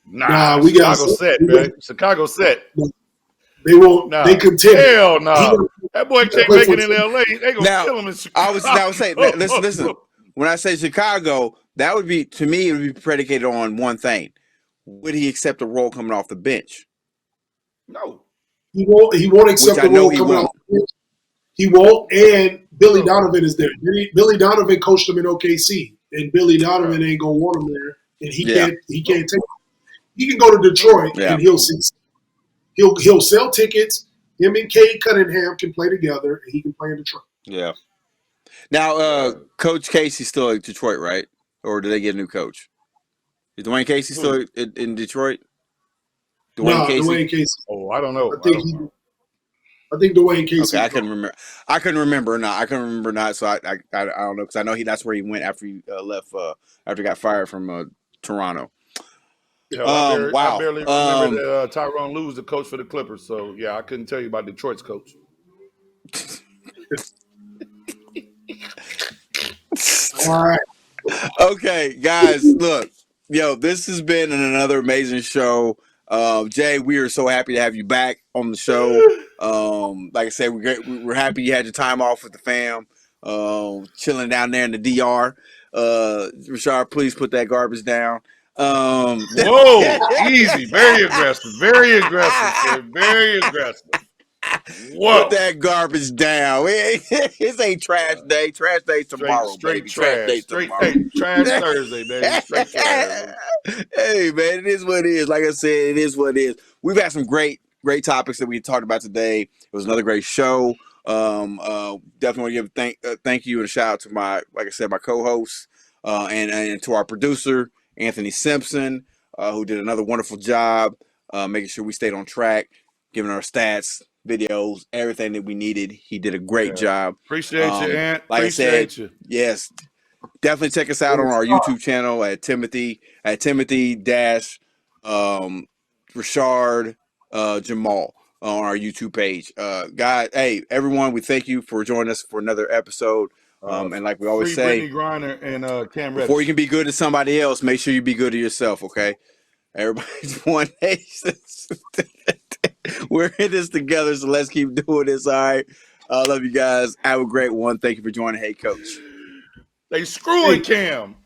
Nah, we got Chicago set, man. Chicago set. They won't. Nah. They contend. Hell no. Nah. That boy can't make it in LA. They gonna kill him in Chicago. I was saying, listen. When I say Chicago, that would be, to me, it would be predicated on one thing: would he accept a role coming off the bench? No. He won't accept the role coming off the bench. He won't. And Billy Donovan is there. Billy Donovan coached him in OKC, and Billy Donovan ain't gonna want him there, and he can't take him. He can go to Detroit and he'll see. He'll sell tickets. Him and Cade Cunningham can play together, and he can play in Detroit. Yeah. Now, Coach Casey's still at Detroit, right? Or did they get a new coach? Is Dwayne Casey still in Detroit? Dwayne Casey. Oh, I don't know. I think Dwayne Casey. Okay, I couldn't remember. I couldn't remember not. So I don't know, because I know that's where he went after he left. After he got fired from Toronto. Yeah, I barely remember that Tyronn Lue was the coach for the Clippers. So yeah, I couldn't tell you about Detroit's coach. All right. Okay, guys, look, this has been another amazing show. Jay, we are so happy to have you back on the show. Like I said, we're happy you had your time off with the fam, chilling down there in the DR. Rashard, please put that garbage down. Whoa, easy, very aggressive, sir. Very aggressive. Whoa. Put that garbage down. This ain't trash day. Trash day's tomorrow, straight baby. Trash day's tomorrow. Trash Thursday, baby. Straight trash. Hey, man, it is what it is. Like I said, it is what it is. We've had some great topics that we talked about today. It was another great show. Definitely want to give thank you and a shout out to my co-hosts, and to our producer, Anthony Simpson, who did another wonderful job, making sure we stayed on track, giving our stats, videos, everything that we needed. He did a great job. Appreciate you, Ant. Like Appreciate I said, you. yes, definitely check us out on our YouTube channel at Timothy Rashard Jamal on our YouTube page. God, hey, everyone, we thank you for joining us for another episode. And like we always say, Brittany Griner and Cam Reddish. before you can be good to somebody else, make sure you be good to yourself, okay? Everybody's one nation. We're in this together, so let's keep doing this, all right? I love you guys. Have a great one. Thank you for joining. Hey, Coach. They screwing Cam.